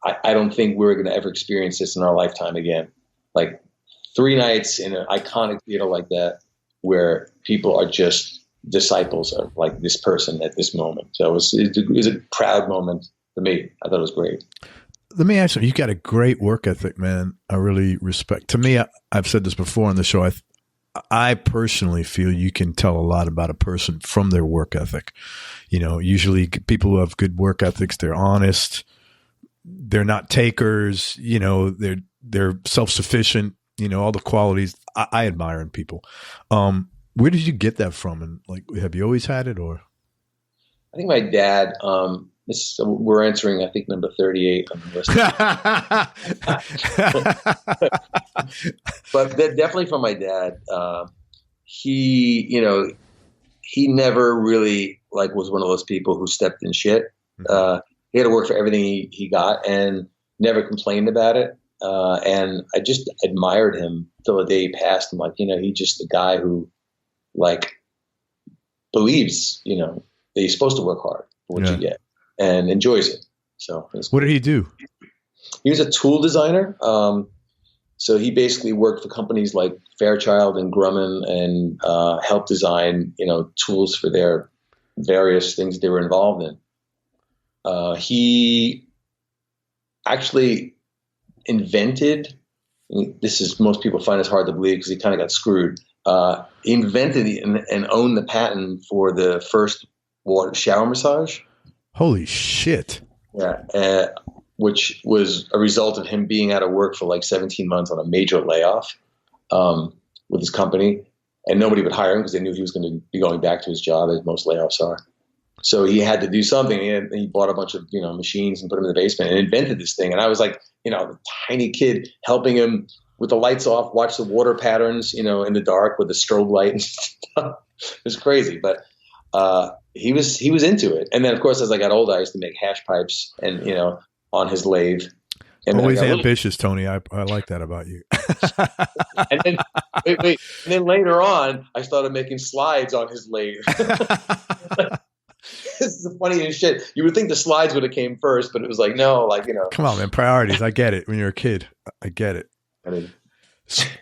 I don't think we're going to ever experience this in our lifetime again. Like 3 nights in an iconic theater like that, where people are just disciples of like this person at this moment. So it was a proud moment for me. I thought it was great. Let me ask you, you got a great work ethic, man. I really respect. To me, I've said this before on the show. I personally feel you can tell a lot about a person from their work ethic. Usually people who have good work ethics, they're honest, they're not takers, they're self-sufficient, all the qualities I admire in people. Where did you get that from? And have you always had it, or? I think my dad, we're answering, I think, number 38 on the list. But definitely from my dad. He never really was one of those people who stepped in shit. He had to work for everything he got and never complained about it. And I just admired him till the day he passed. I'm like, he's just a guy who believes, that you're supposed to work hard for what you get and enjoys it. So what did he do? He was a tool designer. So he basically worked for companies like Fairchild and Grumman and helped design, tools for their various things they were involved in. He actually invented, most people find this hard to believe because he kind of got screwed. He invented and owned the patent for the first water shower massage. Holy shit. Yeah. Which was a result of him being out of work for 17 months on a major layoff with his company. and nobody would hire him because they knew he was going to be going back to his job, as most layoffs are. So he had to do something. He bought a bunch of machines and put them in the basement and invented this thing. And I was like, a tiny kid helping him with the lights off, watch the water patterns, in the dark with the strobe light and stuff. It was crazy, but he was into it. And then, of course, as I got older, I used to make hash pipes and on his lathe. And always ambitious, Tony. I like that about you. And then and then later on, I started making slides on his lathe. This is the funniest shit. You would think the slides would have came first, but it was like, no, Come on, man. Priorities. I get it. When you're a kid, I get it.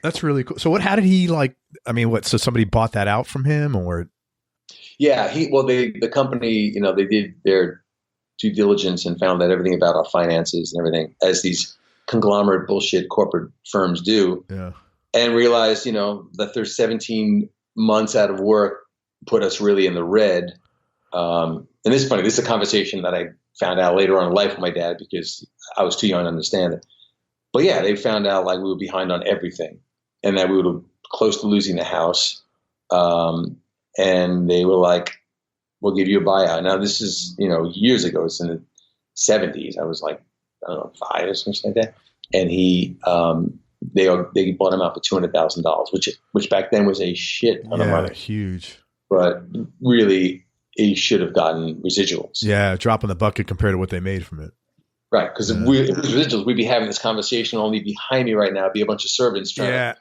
That's really cool. So how did he so somebody bought that out from him or? Yeah, the company, they did their due diligence and found that everything about our finances and everything, as these conglomerate bullshit corporate firms do. Yeah. And realized, that their 17 months out of work put us really in the red. And this is funny. This is a conversation that I found out later on in life with my dad because I was too young to understand it. But yeah, they found out like we were behind on everything and that we were close to losing the house. And they were like, we'll give you a buyout. Now this is, years ago. It's in the 70s. I was like, I don't know, 5 or something like that. And they bought him out for $200,000, which back then was a shit ton of money. Huge. But really, he should have gotten residuals. Yeah, drop in the bucket compared to what they made from it. Right, because if it was residuals, we'd be having this conversation. Only behind me right now be a bunch of servants trying. Yeah.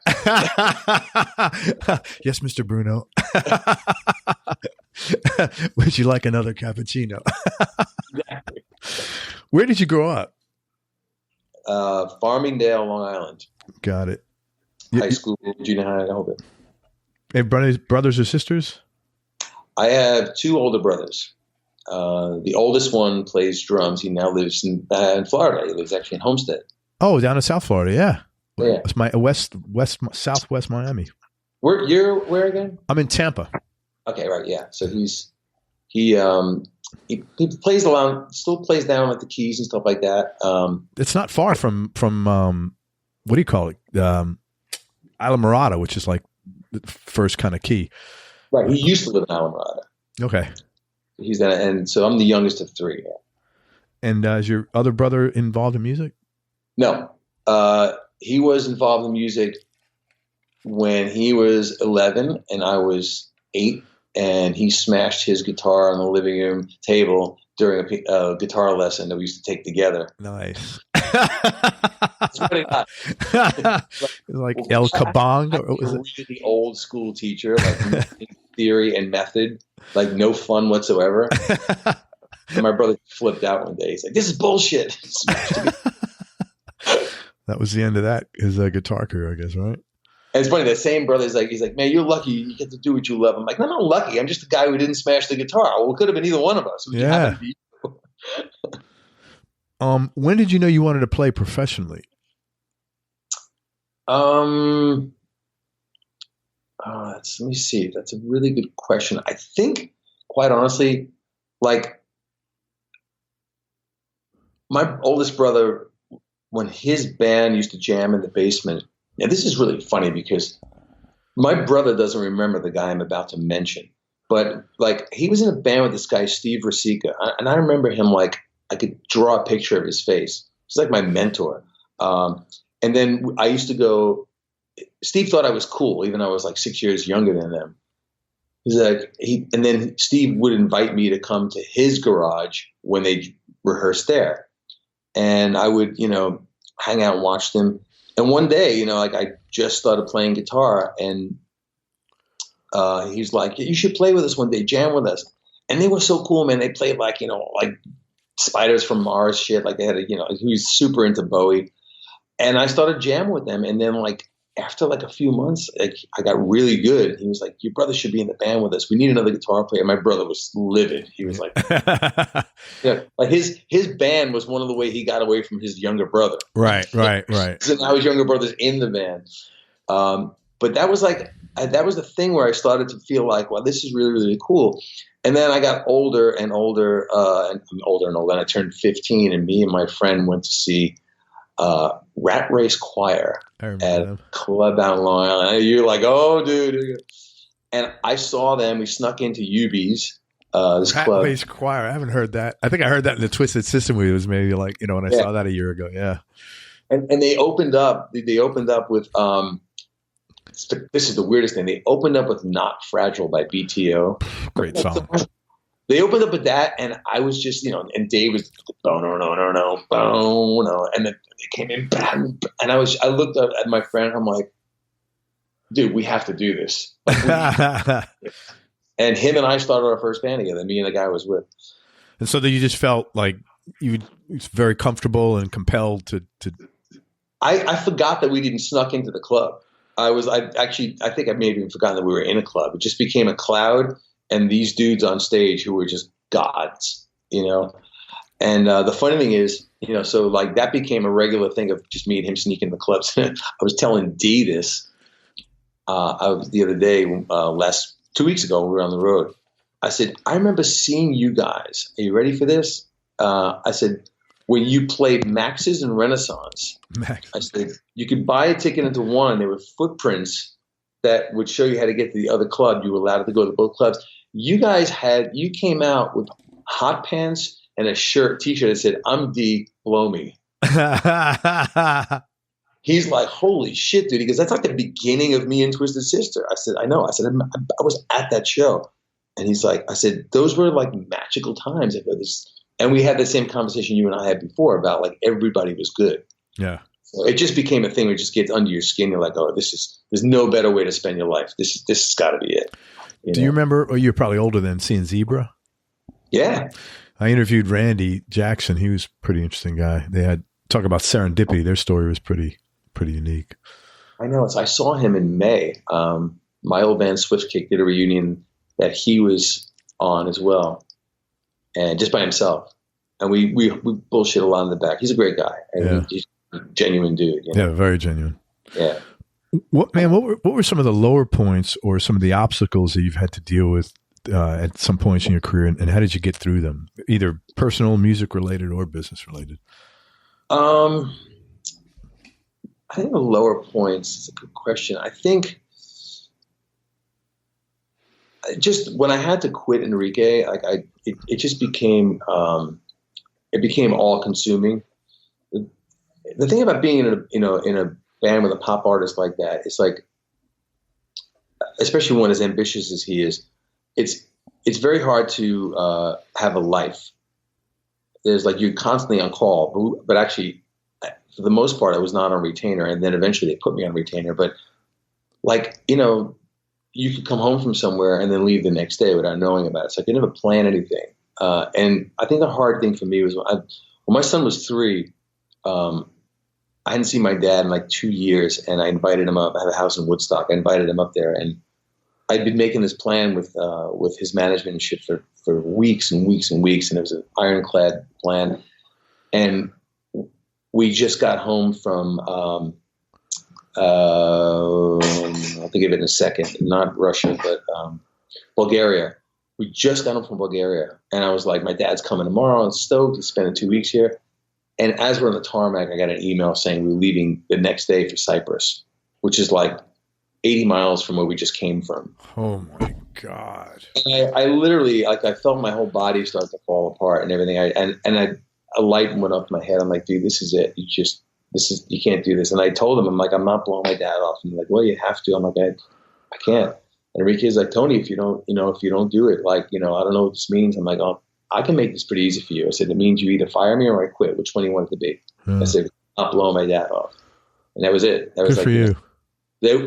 Yes, Mr. Bruno. Would you like another cappuccino? Exactly. Where did you grow up? Farmingdale, Long Island. Got it. High school, junior high, all of it. Hey, brothers or sisters? I have 2 older brothers. The oldest one plays drums. He now lives in Florida. He lives actually in Homestead. Oh, down in South Florida, yeah. Yeah. It's my southwest Miami. Where again? I'm in Tampa. Okay, right, yeah. So he plays along, still plays down at the Keys and stuff like that. It's not far from what do you call it? Islamorada, which is like the first kind of key. Right. He used to live in Islamorada. Okay. And so I'm the youngest of 3. Yeah. And is your other brother involved in music? No. He was involved in music when he was 11 and I was 8, and he smashed his guitar on the living room table during a guitar lesson that we used to take together. Nice. It's really not. Like El Kabong? Or was it? Really old school teacher, like theory and method, like no fun whatsoever. And my brother flipped out one day. He's like, "This is bullshit." That was the end of that, his guitar career, I guess, right? And it's funny, that same brother's like, he's like, "Man, you're lucky you get to do what you love." I'm like, "No, I'm not lucky. I'm just the guy who didn't smash the guitar." Well, it could have been either one of us. Yeah. When did you know you wanted to play professionally? Let me see. That's a really good question. I think, quite honestly, like my oldest brother, when his band used to jam in the basement. Now, this is really funny because my brother doesn't remember the guy I'm about to mention, but like he was in a band with this guy, Steve Rasica. And I remember him like I could draw a picture of his face. He's like my mentor. And then I used to go, Steve thought I was cool, even though I was like 6 years younger than them. He's like, and then Steve would invite me to come to his garage when they rehearsed there. And I would, hang out and watch them. And one day, like I just started playing guitar and he's like, "You should play with us one day, jam with us." And they were so cool, man. They played like, like Spiders from Mars shit. Like they had he was super into Bowie. And I started jamming with them. And then like after like a few months, like I got really good. He was like, "Your brother should be in the band with us. We need another guitar player." My brother was livid. He was like, like his band was one of the way he got away from his younger brother. Right. So now his younger brother's in the band. But that was like, that was the thing where I started to feel like, well, this is really, really cool. And then I got older and older, and I turned 15, and me and my friend went to see Rat Race Choir at a club out in Long Island. You're like, "Oh, dude." And I saw them. We snuck into Ubies, this Rat club. Race Choir. I haven't heard that. I think I heard that in the Twisted Sister movie. It was maybe like, when I saw that a year ago. Yeah. And they opened up. They opened up with this is the weirdest thing. They opened up with "Not Fragile" by BTO. Great song. They opened up with that, and I was just, and Dave was no, and then they came in, bam, and I looked up at my friend. I'm like, dude, we have to do this. And him and I started our first band together. Me and the guy I was with. And so that you just felt like you was very comfortable and compelled to. I forgot that we didn't snuck into the club. I think I may have even forgotten that we were in a club. It just became a cloud and these dudes on stage who were just gods, And the funny thing is, so like that became a regular thing of just me and him sneaking the clubs. I was telling Dee this the other day, 2 weeks ago when we were on the road. I said, I remember seeing you guys. Are you ready for this? I said, when you played Max's and Renaissance, I said, you could buy a ticket into one, and there were footprints that would show you how to get to the other club. You were allowed to go to both clubs. You came out with hot pants and a t-shirt that said, I'm D, blow me. He's like, holy shit, dude. He goes, that's like the beginning of me and Twisted Sister. I said, I know. I said, I was at that show. And he's like, I said, those were like magical times. And we had the same conversation you and I had before about like everybody was good. Yeah. So it just became a thing where it just gets under your skin. You're like, oh, there's no better way to spend your life. This has got to be it. Do you remember, you're probably older than seeing Zebra? Yeah. I interviewed Randy Jackson. He was a pretty interesting guy. They had talk about serendipity. Their story was pretty unique. I know. I saw him in May. My old band Switchkick did a reunion that he was on as well, and just by himself. And we bullshit a lot in the back. He's a great guy. And he's a genuine dude. Yeah, very genuine. Yeah. What were some of the lower points or some of the obstacles that you've had to deal with at some points in your career, and how did you get through them, either personal, music related, or business related? I think the lower points is a good question. I think just when I had to quit Enrique, it just became all consuming. The thing about being in a band with a pop artist like that, it's like, especially one as ambitious as he is, it's very hard to have a life. There's like, you're constantly on call, but actually, for the most part, I was not on retainer, and then eventually they put me on retainer. But like, you could come home from somewhere and then leave the next day without knowing about it. So I could never plan anything. And I think the hard thing for me was when my son was 3, I hadn't seen my dad in like 2 years, and I invited him up. I have a house in Woodstock. I invited him up there, and I'd been making this plan with his management and shit for weeks and weeks and weeks, and it was an ironclad plan. And we just got home from I'll think of it in a second. Not Russia, but Bulgaria. We just got home from Bulgaria, and I was like, my dad's coming tomorrow. I'm stoked. He's spending 2 weeks here. And as we're on the tarmac, I got an email saying we're leaving the next day for Cyprus, which is like 80 miles from where we just came from. Oh my God. And I literally, like, I felt my whole body start to fall apart and everything. A light went up in my head. I'm like, dude, this is it. You can't do this. And I told him, I'm like, I'm not blowing my dad off. And like, well, you have to. I'm like, I can't. And Enrique's like, Tony, if you don't do it, like, I don't know what this means. I'm like, oh, I can make this pretty easy for you. I said, it means you either fire me or I quit. Which one do you want it to be? I said, I'm not blowing my dad off. And that was it. That was good like, for you.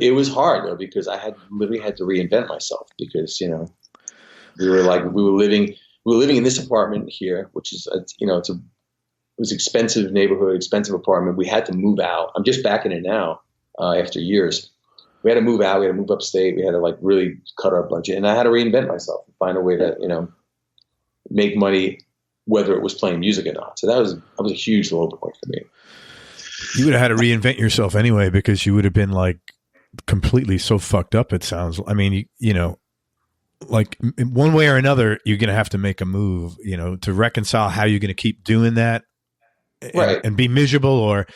It was hard though, because I literally had to reinvent myself, because, we were living in this apartment here, which is, it was expensive neighborhood, expensive apartment. We had to move out. I'm just back in it now, after years. We had to move out. We had to move upstate. We had to like really cut our budget, and I had to reinvent myself and find a way to, make money, whether it was playing music or not. So that was a huge low point for me. You would have had to reinvent yourself anyway, because you would have been like completely so fucked up. It sounds, I mean, like in one way or another, you're going to have to make a move, to reconcile how you're going to keep doing that, right, and be miserable, or,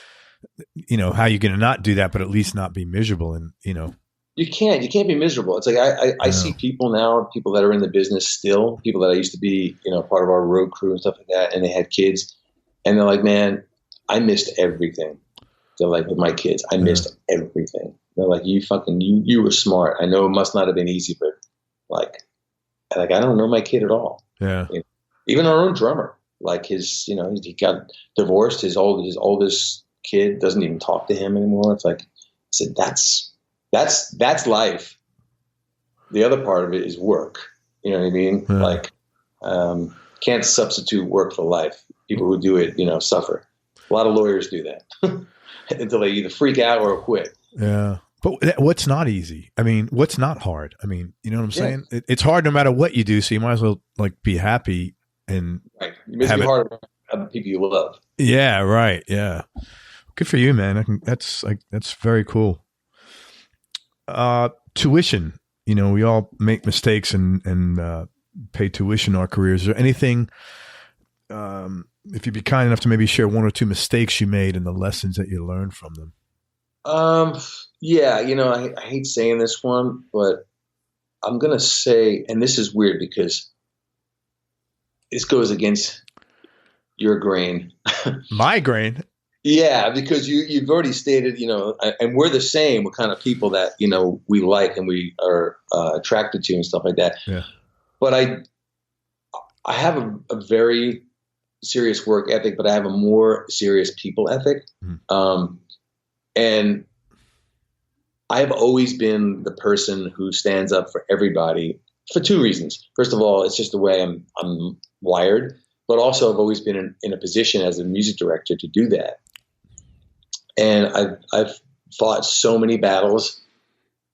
how you're going to not do that, but at least not be miserable. And, You can't be miserable. It's like I see people now, people that are in the business still, people that I used to be, part of our road crew and stuff like that, and they had kids, and they're like, man, I missed everything. They're like, with my kids, I missed everything. They're like, you were smart. I know it must not have been easy, but I don't know my kid at all. Yeah. Even our own drummer, like he got divorced. His oldest kid doesn't even talk to him anymore. It's like, I said, that's life. The other part of it is work. You know what I mean? Yeah. Like, can't substitute work for life. People who do it, suffer. A lot of lawyers do that until they either freak out or quit. Yeah. But what's not easy? I mean, what's not hard? I mean, you know what I'm saying? It's hard no matter what you do. So you might as well be happy and right. You might be hard on the people you love. Yeah. Right. Yeah. Good for you, man. That's very cool. Tuition, we all make mistakes and pay tuition in our careers. Is there anything, if you'd be kind enough to maybe share one or two mistakes you made and the lessons that you learned from them? Yeah, I hate saying this one, but I'm going to say, and this is weird because this goes against your grain. My grain? Yeah, because you've already stated, and we're the same. We're kind of people that, we like and we are attracted to and stuff like that. Yeah. But I have a very serious work ethic, but I have a more serious people ethic. Mm. And I've always been the person who stands up for everybody for two reasons. First of all, it's just the way I'm wired, but also I've always been in a position as a music director to do that. And I've fought so many battles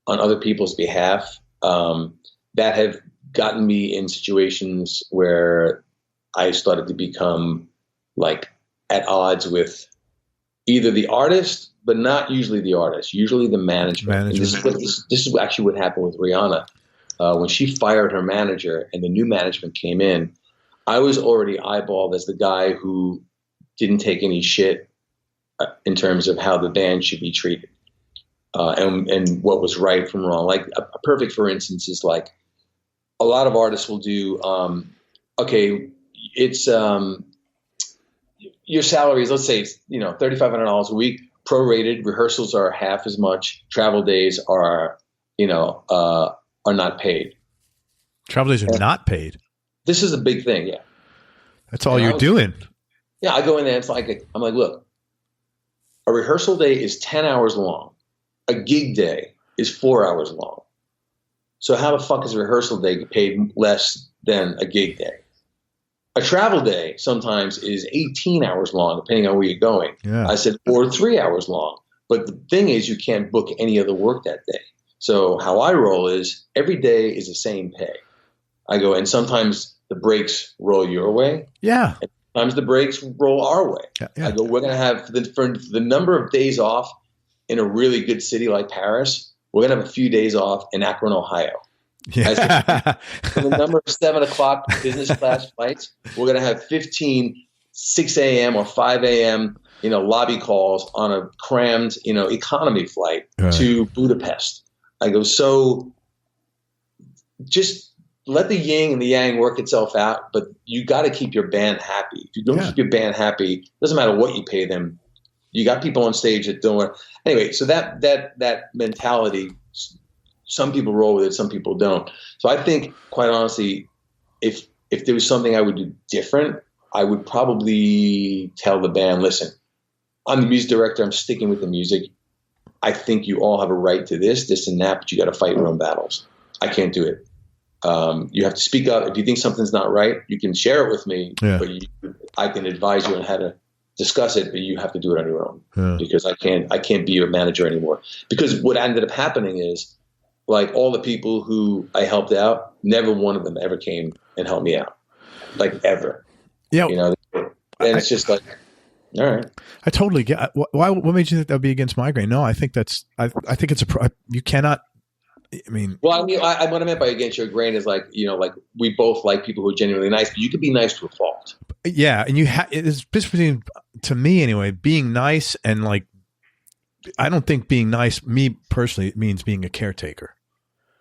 on other people's behalf that have gotten me in situations where I started to become at odds with either the artist, but not usually the artist, usually the management. This is actually what happened with Rihanna. When she fired her manager and the new management came in, I was already eyeballed as the guy who didn't take any shit in terms of how the band should be treated and what was right from wrong. Like a perfect, for instance, is like a lot of artists will do, it's your salaries, let's say it's, $3,500 a week, prorated, rehearsals are half as much, travel days are not paid. Travel days are not paid? This is a big thing, yeah. That's all you're doing. Yeah, I go in there, I'm like, look, a rehearsal day is 10 hours long. A gig day is 4 hours long. So how the fuck is a rehearsal day paid less than a gig day? A travel day sometimes is 18 hours long, depending on where you're going. Yeah. I said, or 3 hours long. But the thing is, you can't book any other work that day. So how I roll is every day is the same pay. I go, and sometimes the breaks roll your way. Yeah. And sometimes the breaks roll our way. Yeah. I go, we're going to have, for the number of days off in a really good city like Paris, we're going to have a few days off in Akron, Ohio. Yeah. For the number of 7 o'clock business class flights, we're going to have 15 6 a.m. or 5 a.m. Lobby calls on a crammed economy flight to Budapest. I go, so just let the yin and the yang work itself out, but you got to keep your band happy. If you don't keep your band happy, it doesn't matter what you pay them. You got people on stage that don't want. Anyway, so that mentality. Some people roll with it, some people don't. So I think, quite honestly, if there was something I would do different, I would probably tell the band, listen, I'm the music director. I'm sticking with the music. I think you all have a right to this and that, but you got to fight your own battles. I can't do it. You have to speak up. If you think something's not right, you can share it with me, but I can advise you on how to discuss it, but you have to do it on your own because I can't be your manager anymore. Because what ended up happening is, like all the people who I helped out, never one of them ever came and helped me out, like ever. Yeah. And it's just like, all right. I totally get. Why? What made you think that would be against migraine? No, I think that's. I think it's you cannot. I mean. Well, what I meant by against your grain is like we both like people who are genuinely nice, but you could be nice to a fault. Yeah, and it is between, to me anyway, being nice and like I don't think being nice, me personally, it means being a caretaker.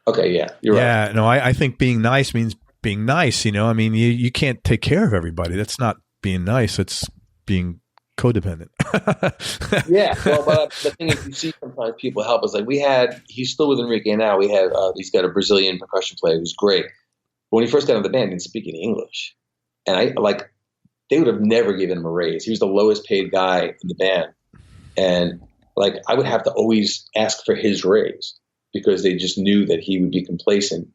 Okay. Yeah. You're right. Yeah. No, I think being nice means being nice. You know, I mean, you can't take care of everybody. That's not being nice. It's being codependent. Yeah. Well, but the thing is, you see sometimes people help us. Like he's still with Enrique now. He's got a Brazilian percussion player who's great. But when he first got in the band, he didn't speak any English. And they would have never given him a raise. He was the lowest paid guy in the band. And I would have to always ask for his raise because they just knew that he would be complacent,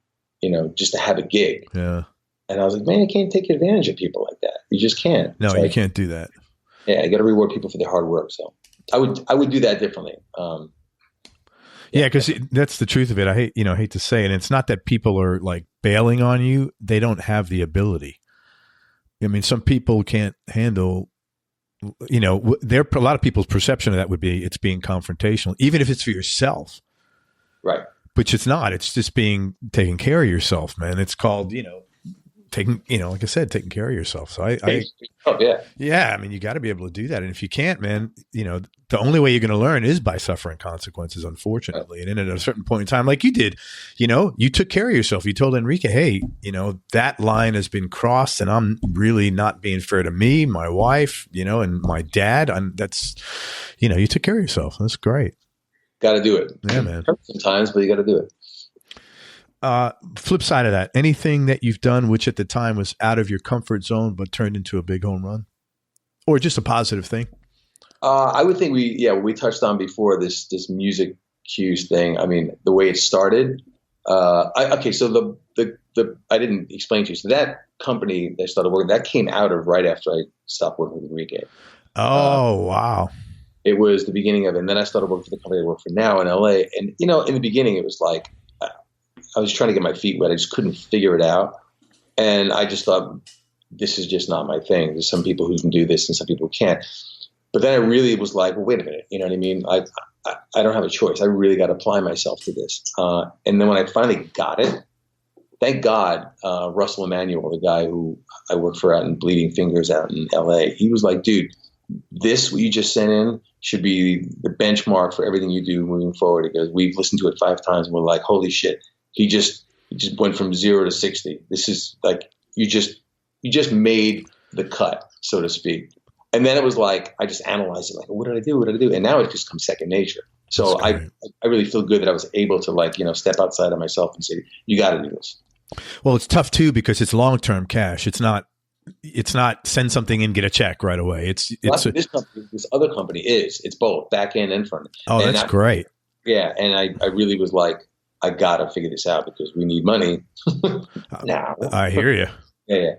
just to have a gig. Yeah. And I was like, man, you can't take advantage of people like that. You just can't. No, you can't do that. Yeah, I got to reward people for their hard work. So I would do that differently. Yeah, because that's the truth of it. I hate to say it. And it's not that people are like bailing on you. They don't have the ability. I mean, some people can't handle, a lot of people's perception of that would be it's being confrontational, even if it's for yourself. Right. Which it's not. It's just taking care of yourself, man. It's called, taking care of yourself. So I mean, you got to be able to do that. And if you can't, man, the only way you're going to learn is by suffering consequences, unfortunately. And then at a certain point in time, like you did, you took care of yourself. You told Enrique, hey, that line has been crossed and I'm really not being fair to me, my wife, and my dad. You took care of yourself. That's great. Got to do it. Yeah, man. Sometimes, but you got to do it. Flip side of that, anything that you've done which at the time was out of your comfort zone but turned into a big home run, or just a positive thing? I would think we touched on before this music cues thing. I mean, the way it started. So I didn't explain to you. So that company that I started working, that came out of right after I stopped working with Enrique. Oh, wow. It was the beginning of it. And then I started working for the company I work for now in LA. And, in the beginning, it was like, I was trying to get my feet wet. I just couldn't figure it out. And I just thought, this is just not my thing. There's some people who can do this and some people who can't. But then I really was like, well, wait a minute. You know what I mean? I don't have a choice. I really got to apply myself to this. And then when I finally got it, thank God, Russell Emanuel, the guy who I work for out in Bleeding Fingers out in LA, he was like, dude, this, what you just sent in, should be the benchmark for everything you do moving forward. Because we've listened to it 5 times and we're like, holy shit. He just went from 0 to 60. This is like, you just made the cut, so to speak. And then it was like, I just analyzed it like, what did I do? And now it just comes second nature. So I really feel good that I was able to step outside of myself and say, you got to do this. Well, it's tough too, because it's long-term cash. It's not send something in, get a check right away. This other company it's both back end and front end. Oh, and that's great. Yeah. And I really was like, I got to figure this out because we need money now. I hear you. Yeah.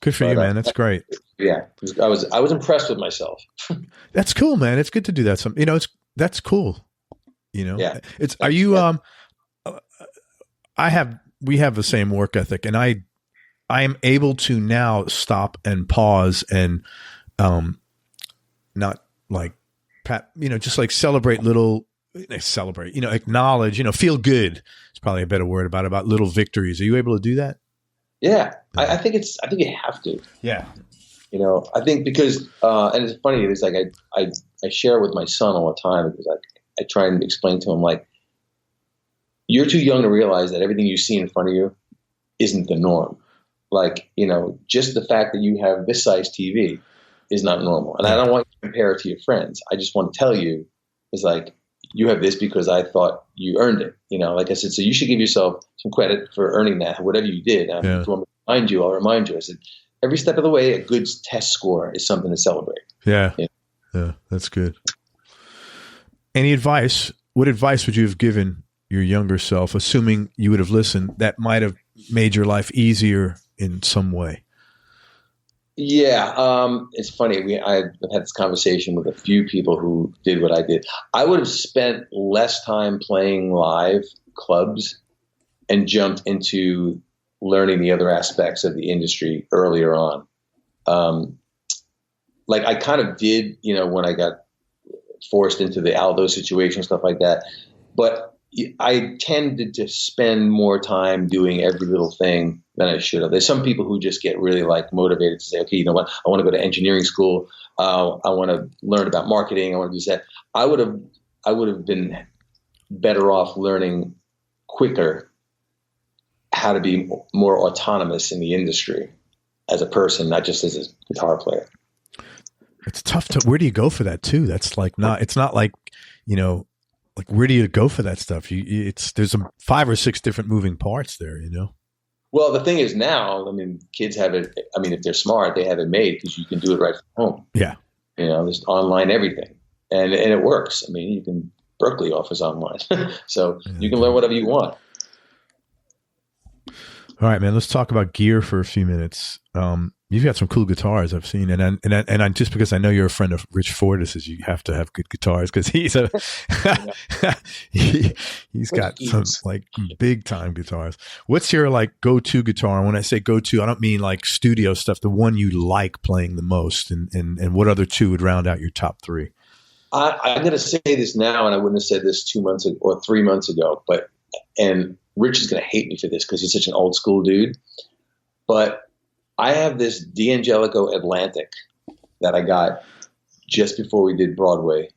Good for you, man. That's great. Yeah. I was impressed with myself. That's cool, man. It's good to do that. That's cool. Yeah. Are you, we have the same work ethic, and I am able to now stop and pause and, not like just like celebrate, acknowledge, feel good. It's probably a better word about little victories. Are you able to do that? Yeah. I think you have to. Yeah. I think because, and it's funny, it's like, I share with my son all the time because I try and explain to him, like, you're too young to realize that everything you see in front of you isn't the norm. Like, just the fact that you have this size TV is not normal. And I don't want you to compare it to your friends. I just want to tell you, it's like, you have this because I thought you earned it. Like I said, so you should give yourself some credit for earning that, whatever you did. If you want me to remind you, I'll remind you. I said, every step of the way, a good test score is something to celebrate. Yeah. Yeah, that's good. Any advice? What advice would you have given your younger self, assuming you would have listened, that might have made your life easier in some way? Yeah, it's funny. I've had this conversation with a few people who did what I did. I would have spent less time playing live clubs and jumped into learning the other aspects of the industry earlier on. Like I kind of did, when I got forced into the Aldo situation, stuff like that. But I tended to spend more time doing every little thing than I should have. There's some people who just get really motivated to say, okay, you know what? I want to go to engineering school. I want to learn about marketing. I want to do that. I would have I would have been better off learning quicker how to be more autonomous in the industry as a person, not just as a guitar player. It's tough to, where do you go for that too? That's like it's not like, you know, like where do you go for that stuff? There's 5 or 6 different moving parts there, you know? Well, the thing is now, I mean, kids have it. I mean, if they're smart, they have it made because you can do it right from home. Yeah. You know, there's online everything, and it works. I mean, Berkeley offers online, so you can learn whatever you want. All right, man. Let's talk about gear for a few minutes. You've got some cool guitars I've seen, and I just because I know you're a friend of Rich Fortis's, you have to have good guitars because he's he's got some like big time guitars. What's your like go to guitar? And when I say go to, I don't mean like studio stuff. The one you like playing the most, and what other 2 would round out your top 3? I'm going to say this now, and I wouldn't have said this 2 months ago or 3 months ago, and Rich is going to hate me for this because he's such an old school dude. But I have this D'Angelico Atlantic that I got just before we did Broadway,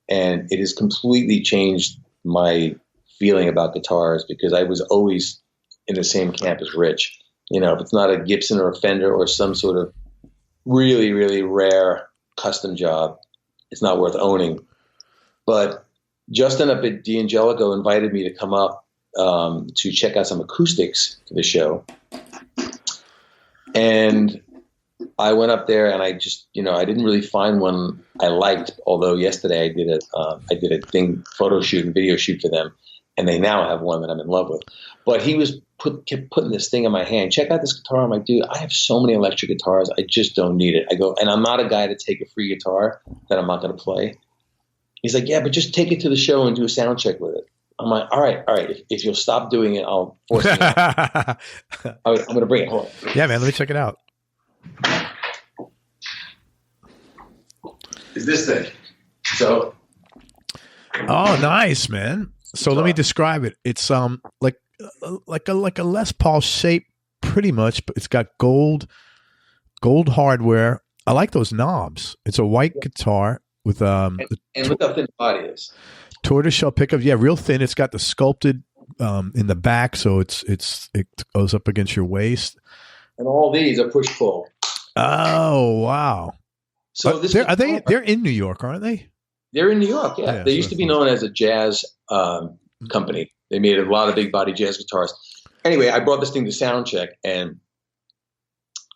and it has completely changed my feeling about guitars because I was always in the same camp as Rich. You know, if it's not a Gibson or a Fender or some sort of really, really rare custom job, it's not worth owning. But Justin up at D'Angelico invited me to come up to check out some acoustics for the show. And I went up there and I just, you know, I didn't really find one I liked, although yesterday I did a photo shoot and video shoot for them, and they now have one that I'm in love with. But he was kept putting this thing in my hand. Check out this guitar. I'm like, dude, I have so many electric guitars. I just don't need it. I go, and I'm not a guy to take a free guitar that I'm not going to play. He's like, yeah, but just take it to the show and do a sound check with it. I'm like, all right. If you'll stop doing it, I'll force it. I'm going to bring it home. Yeah, man. Let me check it out. Is this thing? So. Oh, nice, man. So let me describe it. It's like a Les Paul shape, pretty much, but it's got gold hardware. I like those knobs. It's a white guitar with and look how thin the body is. Tortoiseshell pickup, yeah, real thin. It's got the sculpted in the back, so it goes up against your waist. And all these are push pull. Oh wow! So they're in New York, aren't they? They're in New York. Yeah, they used to be known as a jazz company. They made a lot of big body jazz guitars. Anyway, I brought this thing to sound check, and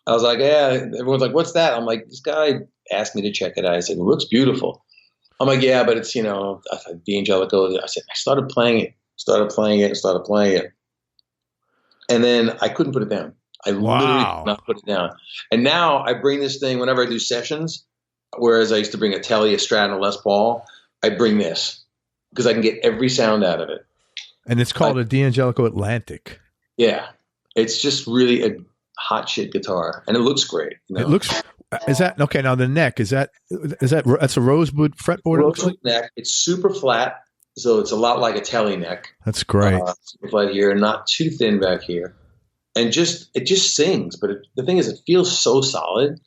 I was like, yeah. Everyone's like, what's that? I'm like, this guy asked me to check it out. I said, it looks beautiful. I'm like, yeah, but it's, you know, D'Angelico. I said, I started playing it. And then I couldn't put it down. I literally could not put it down. And now I bring this thing whenever I do sessions, whereas I used to bring a Telly, a Strat, and a Les Paul, I bring this because I can get every sound out of it. And it's called a D'Angelico Atlantic. Yeah. It's just really a hot shit guitar. And it looks great. You know? It looks... Is that okay? Now the neck that's a rosewood fretboard. Rosewood neck. It's super flat, so it's a lot like a Telly neck. That's great. Super flat here, not too thin back here, and it just sings. But the thing is, it feels so solid.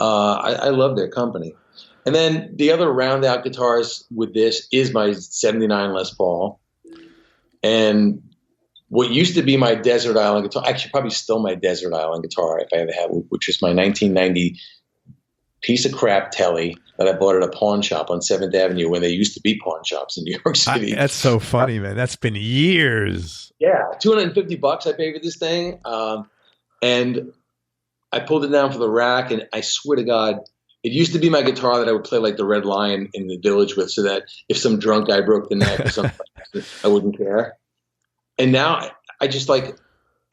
I love their company. And then the other round out guitars with this is my '79 Les Paul, and what used to be my Desert Island guitar, actually probably still my Desert Island guitar if I ever had, which was my 1990 piece of crap Telly that I bought at a pawn shop on 7th Avenue when there used to be pawn shops in New York City. That's so funny, man. That's been years. Yeah, $250 I paid for this thing. And I pulled it down for the rack, and I swear to God, it used to be my guitar that I would play like the Red Lion in the Village with, so that if some drunk guy broke the neck or something, I wouldn't care. And now I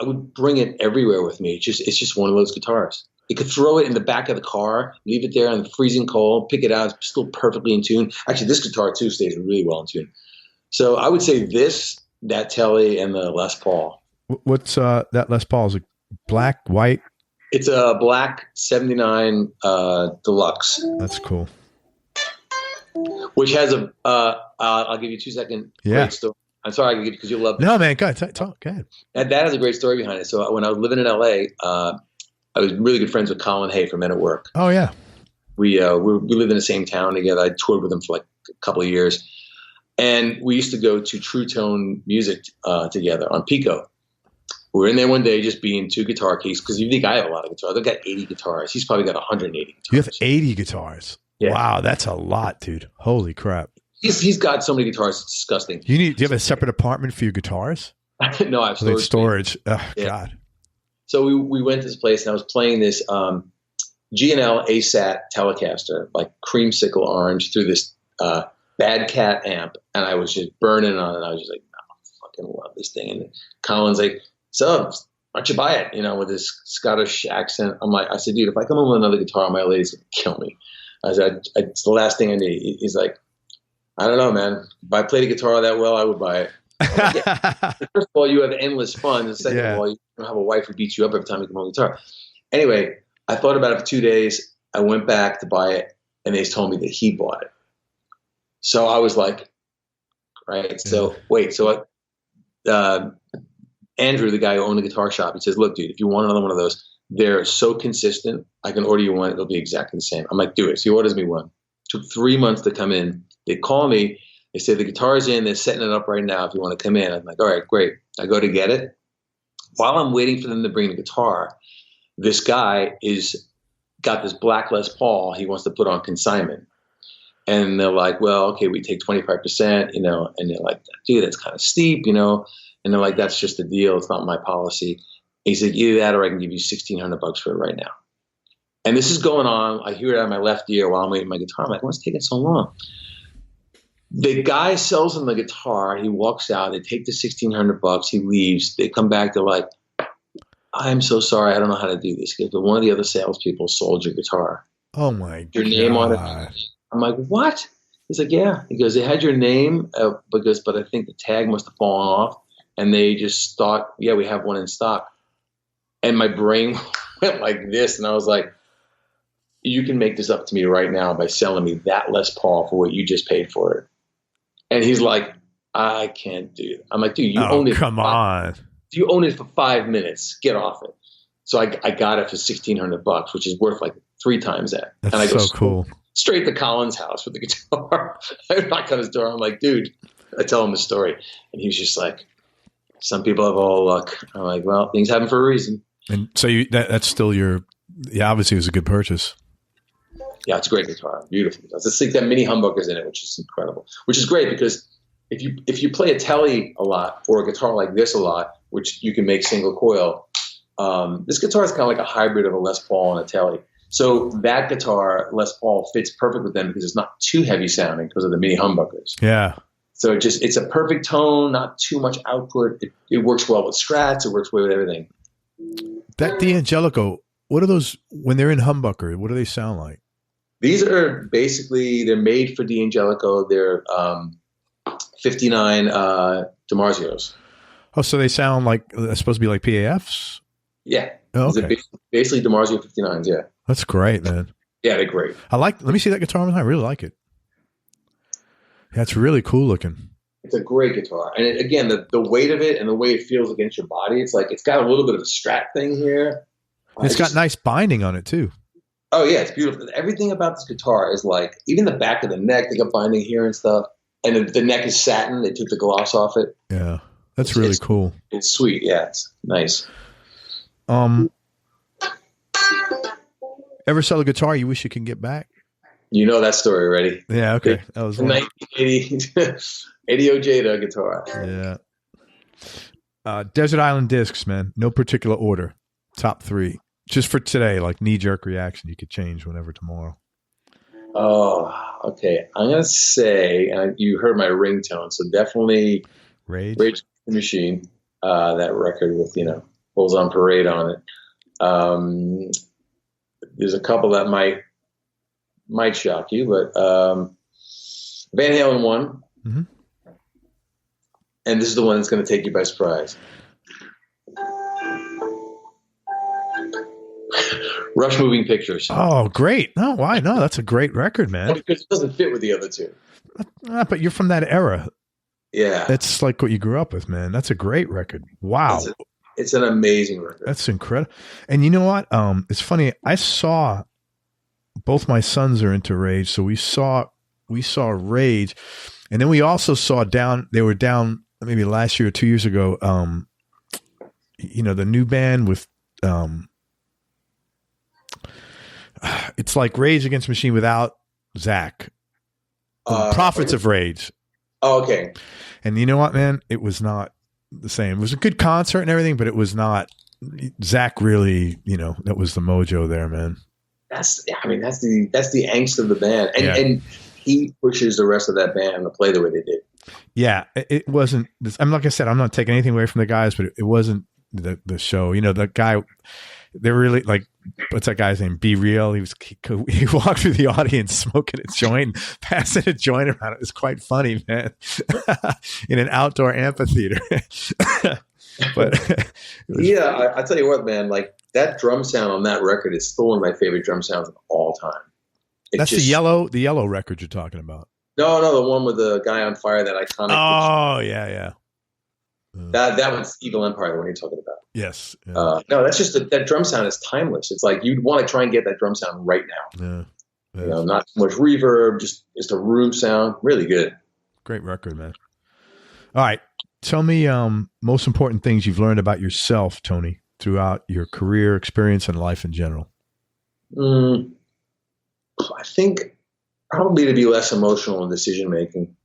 would bring it everywhere with me. It's just one of those guitars. You could throw it in the back of the car, leave it there in the freezing cold, pick it out, it's still perfectly in tune. Actually, this guitar too stays really well in tune. So I would say that Telly, and the Les Paul. What's that Les Paul? Is it black, white? It's a black 79 Deluxe. That's cool. Which has I'll give you 2 seconds. Yeah. Great story. I'm sorry, because you'll love it. No, man, go ahead. Talk. Go ahead. And that has a great story behind it. So when I was living in LA, I was really good friends with Colin Hay from Men at Work. Oh, yeah. We lived in the same town together. I toured with him for like a couple of years. And we used to go to True Tone Music together on Pico. We were in there one day just being two guitar geeks, because you think I have a lot of guitars. I've got 80 guitars. He's probably got 180 guitars. You have 80 guitars. Yeah. Wow, that's a lot, dude. Holy crap. He's got so many guitars, it's disgusting. Do you have a separate apartment for your guitars? No, I have storage. Oh, yeah. God. So we went to this place, and I was playing this G&L ASAT Telecaster, like creamsicle orange, through this Bad Cat amp, and I was just burning on it. I was just like, oh, I fucking love this thing. And Colin's like, so why don't you buy it? You know, with this Scottish accent. I said, dude, if I come home with another guitar, my lady's gonna kill me. I said, it's the last thing I need. He's like, I don't know, man. If I played a guitar that well, I would buy it. Like, yeah. First of all, you have endless fun. And second of all, you don't have a wife who beats you up every time you come home with a guitar. Anyway, I thought about it for 2 days. I went back to buy it, and they told me that he bought it. So I was like, right. So wait, so Andrew, the guy who owned the guitar shop, he says, look, dude, if you want another one of those, they're so consistent. I can order you one. It'll be exactly the same. I'm like, do it. So he orders me one. Took 3 months to come in. They call me. They say the guitar's in. They're setting it up right now if you want to come in. I'm like, all right, great. I go to get it. While I'm waiting for them to bring the guitar, this guy got this black Les Paul he wants to put on consignment. And they're like, well, okay, we take 25%, you know, and they're like, dude, that's kind of steep, you know. And they're like, that's just the deal. It's not my policy. He said, either that or I can give you $1,600 for it right now. And this is going on. I hear it out of my left ear while I'm waiting for my guitar. I'm like, what's taking so long? The guy sells him the guitar. He walks out. They take the $1,600. He leaves. They come back. They're like, I'm so sorry. I don't know how to do this. But one of the other salespeople sold your guitar. Oh, my God. Your name on it. I'm like, what? He's like, yeah. He goes, they had your name, but I think the tag must have fallen off. And they just thought, yeah, we have one in stock. And my brain went like this. And I was like, you can make this up to me right now by selling me that Les Paul for what you just paid for it. And he's like, I can't do it. I'm like, dude, you own it. Come on. You own it for 5 minutes. Get off it. So I got it for $1,600, which is worth like 3 times that. That's and I go so cool. Straight to Colin's house with the guitar. I knock on his door. I'm like, dude, I tell him the story. And he was just like, some people have all luck. I'm like, well, things happen for a reason. And so that's still obviously it was a good purchase. Yeah, it's a great guitar. Beautiful guitar. It's like that mini humbuckers in it, which is incredible. Which is great because if you play a Tele a lot or a guitar like this a lot, which you can make single coil, this guitar is kind of like a hybrid of a Les Paul and a Tele. So that guitar, Les Paul, fits perfect with them because it's not too heavy sounding because of the mini humbuckers. Yeah. So it's a perfect tone, not too much output. It works well with Strats. It works well with everything. That D'Angelico, what are those, when they're in humbucker, what do they sound like? These are basically, they're made for D'Angelico. They're 59 DiMarzios. Oh, so they sound like, they're supposed to be like PAFs? Yeah. Oh, okay. Basically DiMarzio 59s, yeah. That's great, man. Yeah, they're great. Let me see that guitar one time. I really like it. Yeah, it's really cool looking. It's a great guitar. And again, the weight of it and the way it feels against your body, it's like, it's got a little bit of a Strat thing here. It's got nice binding on it too. Oh yeah, it's beautiful. Everything about this guitar is like, even the back of the neck, they got binding here and stuff. And the neck is satin. They took the gloss off it. Yeah, that's really cool. It's sweet. Yeah, it's nice. Ever sell a guitar you wish you could get back? You know that story already. Yeah, okay. That was 1980 Jada guitar. Yeah. Desert Island Discs, man. No particular order. Top 3. Just for today, like knee-jerk reaction. You could change whenever tomorrow. Oh, okay. I'm going to say, and you heard my ringtone, so definitely Rage Against the Machine, that record with, Bulls on Parade on it. There's a couple that might shock you, but Van Halen 1. Mm-hmm. And this is the one that's going to take you by surprise. Rush Moving Pictures. Oh, great. No, why? No, that's a great record, man. Because it doesn't fit with the other two. But you're from that era. Yeah. That's like what you grew up with, man. That's a great record. Wow. It's an amazing record. That's incredible. And you know what? It's funny. I saw, both my sons are into Rage, so we saw Rage. And then we also saw they were down maybe last year or 2 years ago. The new band with, it's like Rage Against the Machine without Zach. Prophets of Rage. Oh, okay. And you know what, man? It was not the same. It was a good concert and everything, but it was not. Zach really, that was the mojo there, man. That's the angst of the band, and he pushes the rest of that band to play the way they did. Yeah, it wasn't. I'm like I said, I'm not taking anything away from the guys, but it wasn't the show. The guy. They're really like, what's that guy's name? Be Real. He walked through the audience smoking a joint, passing a joint around. It was quite funny, man. In an outdoor amphitheater. But I tell you what, man, like that drum sound on that record is still one of my favorite drum sounds of all time. That's the yellow record you're talking about. No, the one with the guy on fire, that iconic. Oh, yeah. That one's Evil Empire, the one you're talking about. Yes. Yeah. No, that's just that drum sound is timeless. It's like you'd want to try and get that drum sound right now. Yeah. Not too much reverb, just a room sound. Really good. Great record, man. All right. Tell me most important things you've learned about yourself, Tony, throughout your career, experience, and life in general. I think probably to be less emotional in decision making.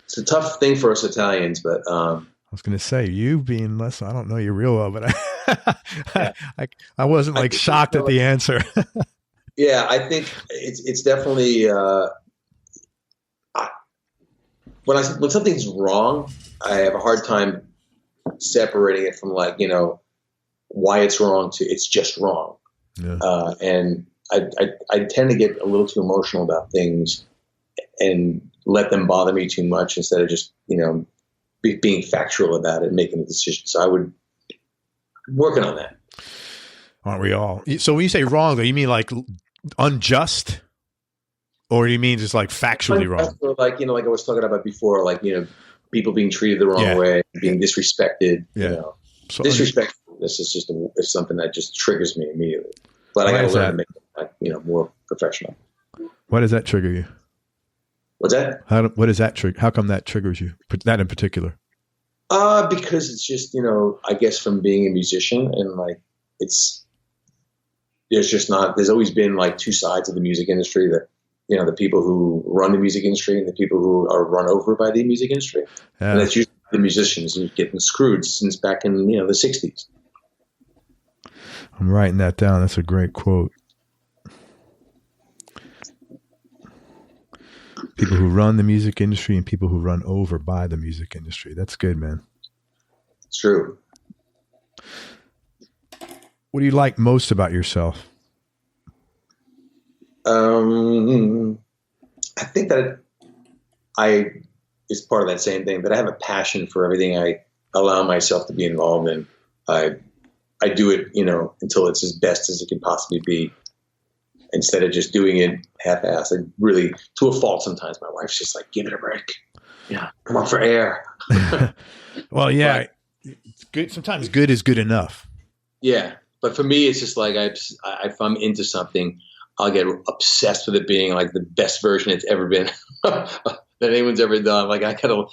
It's a tough thing for us Italians, but I was going to say, you being less, I don't know you real well, but I wasn't like shocked at the answer. Yeah, I think it's definitely when something's wrong, I have a hard time separating it from why it's wrong to it's just wrong. Yeah. And I tend to get a little too emotional about things and let them bother me too much instead of just being factual about it and making a decision. So I'm working on that. Aren't we all? So when you say wrong, though, you mean like unjust, or do you mean just like factually wrong? Like I was talking about before, people being treated the wrong way, being disrespected. Yeah. So Disrespectfulness is it's something that just triggers me immediately. But I got to learn to make it more professional. Why does that trigger you? What's that? What does that trigger? How come that triggers you? That in particular? Because it's just I guess from being a musician and there's always been two sides of the music industry, that the people who run the music industry and the people who are run over by the music industry. Yeah. And that's usually the musicians who are getting screwed since back in the 60s. I'm writing that down. That's a great quote. People who run the music industry and people who run over by the music industry. That's good, man. It's true. What do you like most about yourself? I think that it's part of that same thing, that I have a passion for everything I allow myself to be involved in. I do it, until it's as best as it can possibly be, instead of just doing it half-assed. Really, to a fault sometimes. My wife's just like, give it a break. Yeah, come on for air. Well, yeah, it's good. Sometimes good is good enough. Yeah, but for me, it's just if I'm into something, I'll get obsessed with it being the best version it's ever been that anyone's ever done. I kind of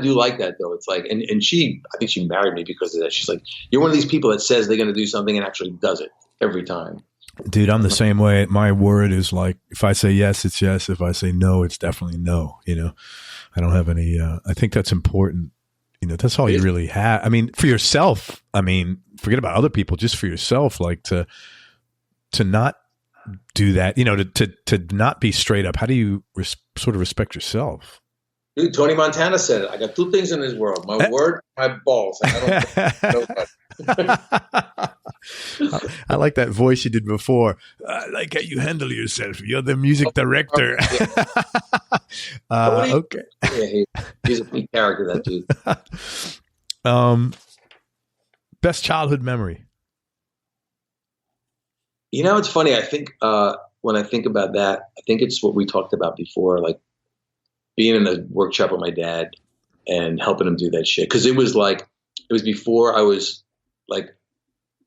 do like that, though. It's and I think she married me because of that. She's like, you're one of these people that says they're going to do something and actually does it every time. Dude, I'm the same way. My word is if I say yes, it's yes. If I say no, it's definitely no. I don't have any, I think that's important. That's all you really have. I mean, for yourself, forget about other people, just for yourself, to not do that, to not be straight up. How do you sort of respect yourself? Dude, Tony Montana said it. I got two things in this world: my word, my balls. I like that voice you did before. I like how you handle yourself. You're the music director. Okay. Yeah, he's a big character, that dude. Best childhood memory. It's funny. I think when I think about that, I think it's what we talked about before, being in the workshop with my dad and helping him do that shit. Because it was before I was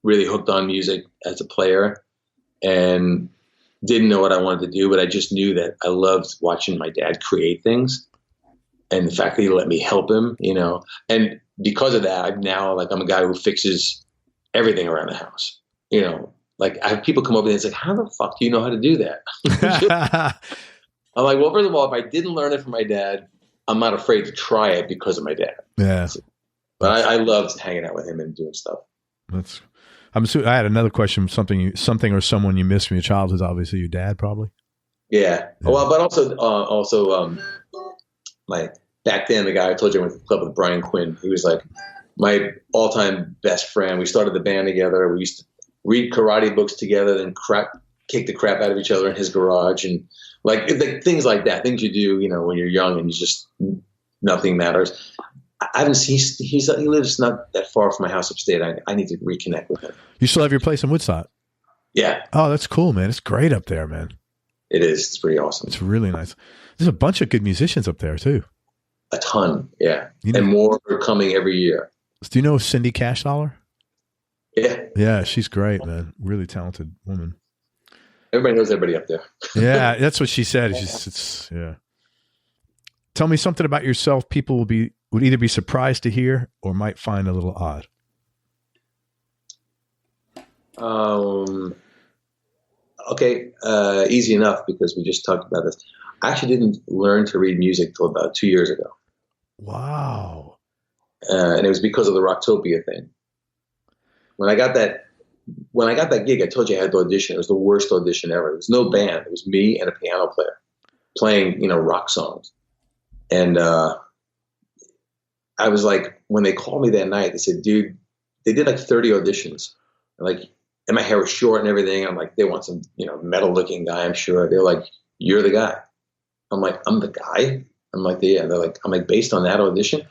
really hooked on music as a player, and didn't know what I wanted to do, but I just knew that I loved watching my dad create things, and the fact that he let me help him, and because of that, I'm a guy who fixes everything around the house, like I have people come over and it's like, how the fuck do you know how to do that? I'm like, well, first of all, if I didn't learn it from my dad, I'm not afraid to try it because of my dad. Yeah. But I loved hanging out with him and doing stuff. I'm assuming, I had another question. Something or someone you missed from your childhood is obviously your dad, probably. Yeah. Well, but also, like back then, the guy I told you I went to the club with, Brian Quinn, he was like my all-time best friend. We started the band together. We used to read karate books together, then kick the crap out of each other in his garage, and like things like that. Things you do, when you're young and you just nothing matters. I haven't seen. He lives not that far from my house upstate. I need to reconnect with him. You still have your place in Woodstock? Yeah. Oh, that's cool, man. It's great up there, man. It is. It's pretty awesome. It's really nice. There's a bunch of good musicians up there too. A ton, yeah, and more are coming every year. Do you know Cindy Cash Dollar? Yeah. Yeah, she's great, man. Really talented woman. Everybody knows everybody up there. Yeah, that's what she said. Yeah. Tell me something about yourself people would either be surprised to hear or might find a little odd. Okay, easy enough because we just talked about this. I actually didn't learn to read music till about 2 years ago. Wow. And it was because of the Rocktopia thing. When I got that gig, I told you I had to audition. It was the worst audition ever. There was no band. It was me and a piano player playing, rock songs. And I was like, when they called me that night, they said, dude, they did like 30 auditions. And my hair was short and everything. I'm like, they want some, metal looking guy, I'm sure. They're like, you're the guy. I'm like, I'm the guy? I'm like, yeah. I'm like, based on that audition?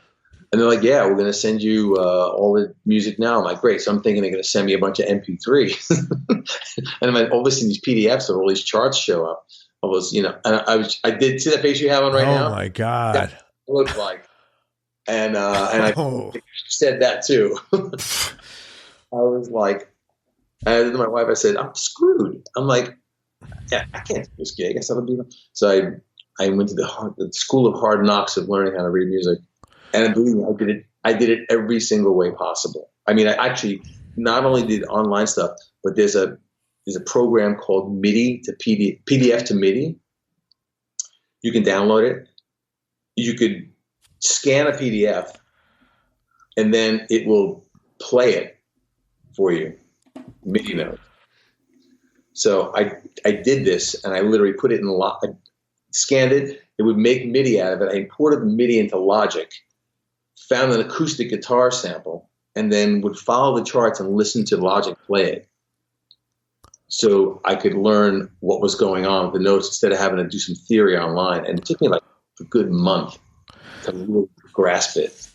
And they're like, yeah, we're going to send you all the music now. I'm like, great. So I'm thinking they're going to send me a bunch of MP3s. And I'm all these PDFs of all these charts show up. And I did see that face you have on right now. Oh my God. That's what it looked like. And I said that too. I was like, I said to my wife, I said, I'm screwed. I'm like, yeah, I can't do this gig. I said, so I went to the school of hard knocks of learning how to read music. And believe me, I did it every single way possible. I mean, I actually not only did online stuff, but there's a program called MIDI to PDF to MIDI. You can download it. You could scan a PDF, and then it will play it for you, MIDI note. So I did this, and I literally put it in I scanned it. It would make MIDI out of it. I imported the MIDI into Logic, found an acoustic guitar sample, and then would follow the charts and listen to Logic play it. So I could learn what was going on with the notes instead of having to do some theory online. And it took me like a good month to really grasp it.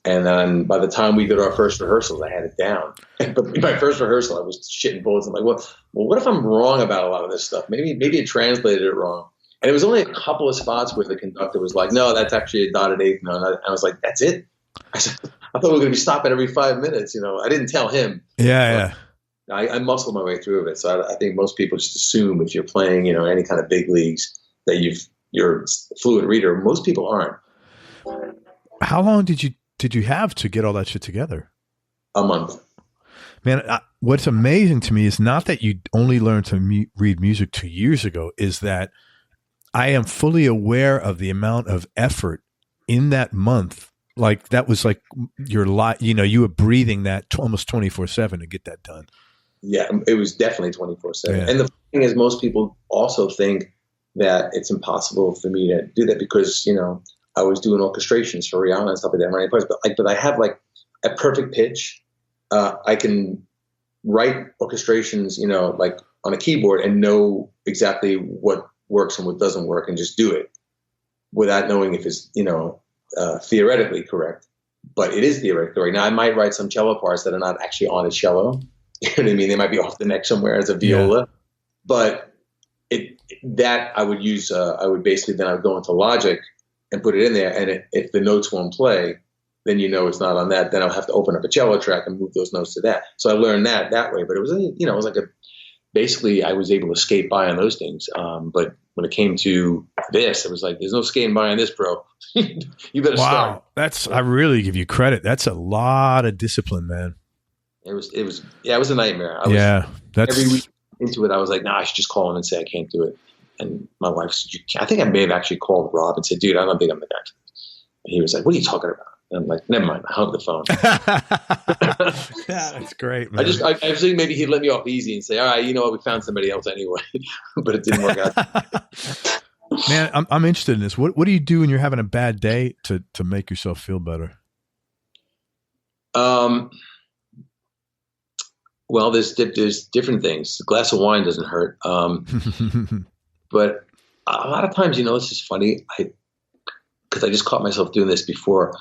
And then by the time we did our first rehearsals, I had it down. But my first rehearsal, I was shitting bullets. I'm like, well, what if I'm wrong about a lot of this stuff? Maybe it translated it wrong. And it was only a couple of spots where the conductor was like, no, that's actually a dotted eighth note. And I was like, that's it? I thought we were going to be stopping every 5 minutes. I didn't tell him. Yeah. I muscled my way through it. So I think most people just assume if you're playing, any kind of big leagues that you're a fluent reader. Most people aren't. How long did you have to get all that shit together? A month. Man, what's amazing to me is not that you only learned to read music 2 years ago, is that I am fully aware of the amount of effort in that month. Like that was like your life, you were breathing that almost 24/7 to get that done. Yeah, it was definitely 24/7. Yeah. And the thing is, most people also think that it's impossible for me to do that because, I was doing orchestrations for Rihanna and stuff like that, running parts. But I have like a perfect pitch. I can write orchestrations, like on a keyboard and know exactly what works and what doesn't work and just do it without knowing if it's, theoretically correct. But it is theoretically correct. Now, I might write some cello parts that are not actually on a cello. You know what I mean? They might be off the neck somewhere as a viola. Yeah. But I would use, I would go into Logic and put it in there. And if the notes won't play, then it's not on that. Then I'll have to open up a cello track and move those notes to that. So I learned that way. But it was, it was like basically I was able to skate by on those things. But when it came to this, it was like, there's no skating by on this, bro. You better start. I really give you credit. That's a lot of discipline, man. It was a nightmare. Every week into it, I was like, nah, I should just call him and say I can't do it. And my wife said, I think I may have actually called Rob and said, dude, I don't think I'm the guy. And he was like, what are you talking about? And I'm like, never mind. I hung up the phone. Yeah, that's great, man. I think maybe he'd let me off easy and say, all right, you know what? We found somebody else anyway. But it didn't work out. Man, I'm interested in this. What do you do when you're having a bad day to make yourself feel better? Well, there's different things. A glass of wine doesn't hurt. But a lot of times, this is funny. Because I just caught myself doing this before.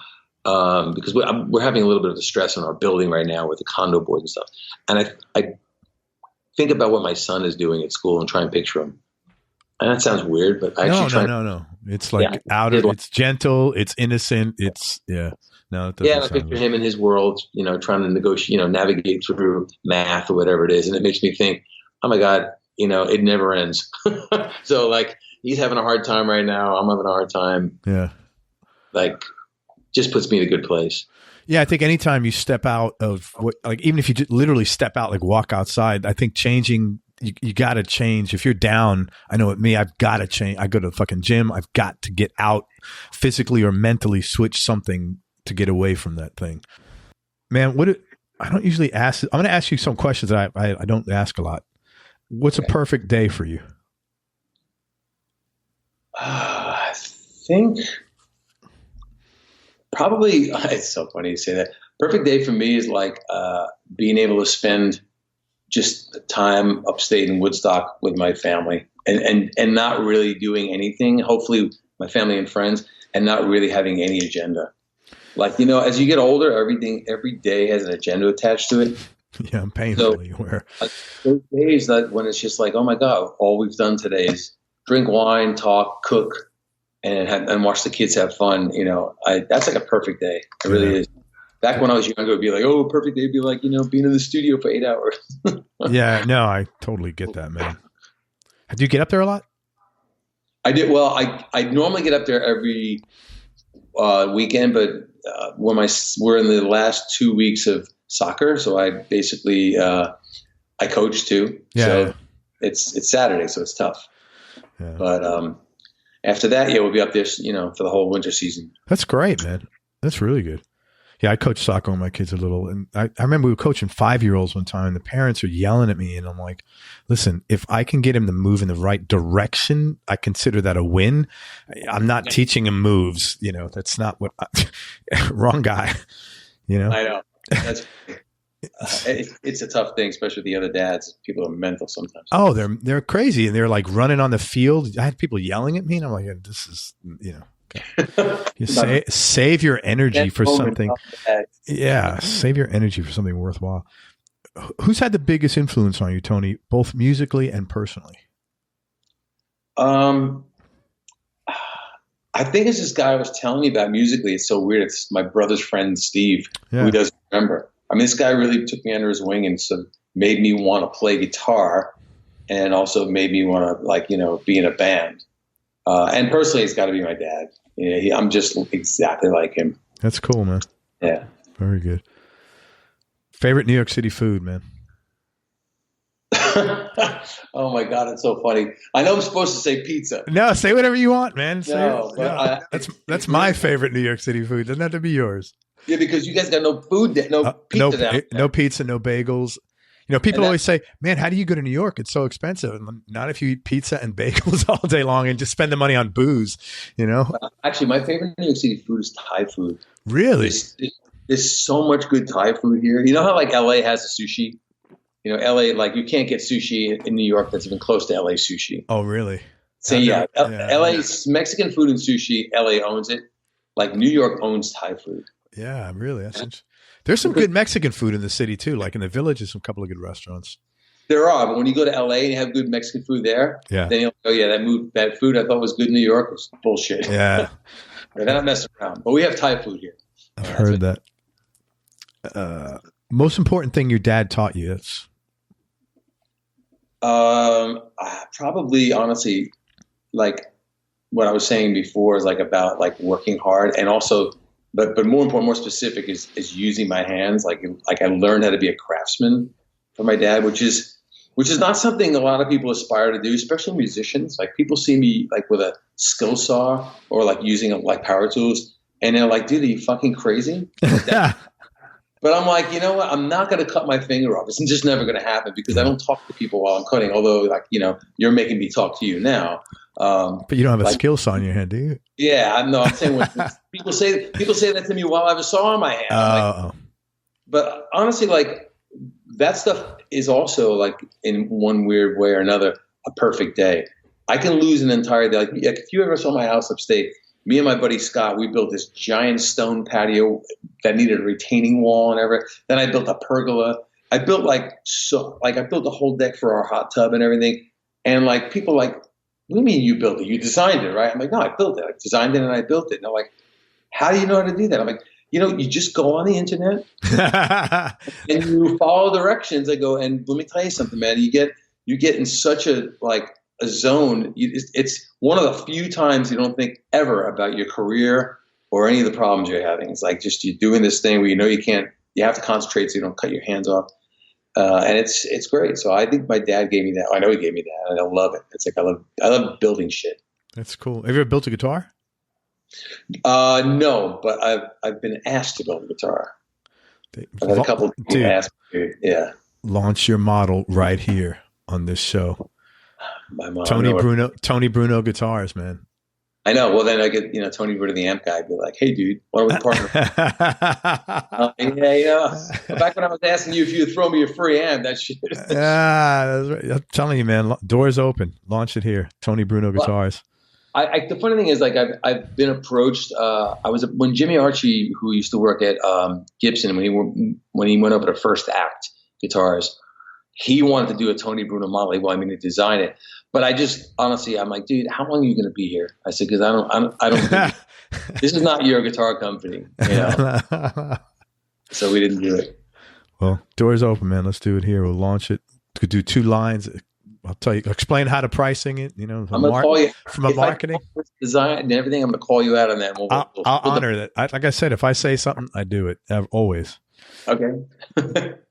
Because we're having a little bit of the stress in our building right now with the condo boards and stuff. And I think about what my son is doing at school and try and picture him. And that sounds weird, but I actually try. No. It's like it's gentle, it's innocent, it's No, it doesn't. I picture him in his world, trying to negotiate, navigate through math or whatever it is. And it makes me think, oh my God, it never ends. So like he's having a hard time right now. I'm having a hard time. Yeah. Like just puts me in a good place. Yeah. I think anytime you step out of even if you just literally step out, like walk outside, I think changing, you got to change. If you're down, I know with me, I've got to change. I go to the fucking gym. I've got to get out physically or mentally, switch something to get away from that thing. Man, I don't usually ask. I'm going to ask you some questions that I don't ask a lot. What's a perfect day for you? I think probably, it's so funny you say that. Perfect day for me is like being able to spend just time upstate in Woodstock with my family and not really doing anything, hopefully my family and friends, and not really having any agenda. Like, as you get older, every day has an agenda attached to it. Yeah, I'm painfully aware. Those days when it's just like, oh my God, all we've done today is drink wine, talk, cook, and watch the kids have fun. That's like a perfect day. It really is. Back when I was younger, it'd be like, oh, perfect day would be like, being in the studio for 8 hours. Yeah, no, I totally get that, man. Do you get up there a lot? I did. Well, I normally get up there every weekend, but we're in the last 2 weeks of soccer, so I basically I coach too. Yeah. So it's Saturday, so it's tough. Yeah. But after that, we'll be up there, for the whole winter season. That's great, man. That's really good. Yeah, I coach soccer when my kids are little. And I remember we were coaching 5-year-olds one time. And the parents are yelling at me. And I'm like, listen, if I can get him to move in the right direction, I consider that a win. I'm not teaching him moves. That's not what wrong guy, I know. That's it's a tough thing, especially with the other dads. People are mental sometimes. Oh, they're crazy. And they're like running on the field. I had people yelling at me. And I'm like, this is, You save your energy for something. Yeah, save your energy for something worthwhile. Who's had the biggest influence on you, Tony, both musically and personally? I think it's this guy I was telling you about musically. It's so weird. It's my brother's friend, Steve, who doesn't remember. I mean, this guy really took me under his wing and sort of made me want to play guitar and also made me want to, be in a band. And personally, it's got to be my dad. I'm just exactly like him. That's cool, man. Yeah. Very good. Favorite New York City food, man? Oh my God, it's so funny. I know I'm supposed to say pizza. No, say whatever you want, man. That's my favorite New York City food. Doesn't have to be yours. Yeah, because you guys got no food, no pizza down there. No pizza, no bagels. People always say, man, how do you go to New York? It's so expensive. And not if you eat pizza and bagels all day long and just spend the money on booze, Actually, my favorite New York City food is Thai food. Really? There's so much good Thai food here. You know how LA has the sushi? LA, you can't get sushi in New York that's even close to LA sushi. Oh, really? So LA's Mexican food and sushi, LA owns it. New York owns Thai food. Yeah, really. That's interesting. There's some good Mexican food in the city too. Like in the Village, there's a couple of good restaurants. There are, but when you go to LA and you have good Mexican food there, then you'll go, that food I thought was good in New York was bullshit. Yeah. They're not messing around. But we have Thai food here. I've heard that. Most important thing your dad taught you. Probably, honestly, like what I was saying before is like about like working hard, and also, but more important, more specific is using my hands. Like I learned how to be a craftsman from my dad, which is not something a lot of people aspire to do, especially musicians. Like people see me like with a skill saw or like using like power tools, and they're like, "Dude, are you fucking crazy?" But I'm like, you know what? I'm not going to cut my finger off. It's just never going to happen because I don't talk to people while I'm cutting. Although, like, you're making me talk to you now. But you don't have a skill saw in your hand, do you? Yeah, I'm saying when people say that to me while I have a saw in my hand. Like, but honestly, like that stuff is also like in one weird way or another a perfect day. I can lose an entire day. Like if you ever saw my house upstate, me and my buddy Scott, we built this giant stone patio that needed a retaining wall and everything. Then I built a pergola. I built I built the whole deck for our hot tub and everything. And like people like, what do you mean you built it? You designed it, right? I'm like, no, I built it. I designed it and I built it. And they're like, how do you know how to do that? I'm like, you just go on the internet and you follow directions. I go, and let me tell you something, man. You get in such a zone. It's one of the few times you don't think ever about your career or any of the problems you're having. It's like just you're doing this thing where you have to concentrate so you don't cut your hands off. And it's great. So I think my dad gave me that. I know he gave me that, and I love it. It's like I love building shit. That's cool. Have you ever built a guitar? No, but I've been asked to build a guitar. I've had a couple of people ask me. Yeah. Launch your model right here on this show. My mom, Tony Bruno guitars, man. I know. Well, then I get Tony Bruno, the amp guy, be like, "Hey, dude, why don't we partner?" Back when I was asking you if you would throw me a free amp, that shit. That's right. I'm telling you, man. Doors open. Launch it here. Tony Bruno guitars. The funny thing is, like, I've been approached. When Jimmy Archie, who used to work at Gibson, when he went over to First Act Guitars, he wanted to do a Tony Bruno model. He wanted me to design it, but I just honestly, I'm like, dude, how long are you going to be here? I said, because I don't. This is not your guitar company, So we didn't do it. Well, doors open, man. Let's do it here. We'll launch it. Could do 2 lines. I'll tell you, explain how to pricing it, I'm going to call you from a marketing design and everything. I'm going to call you out on that. I'll honor that. Like I said, if I say something, I do it. Always. Okay.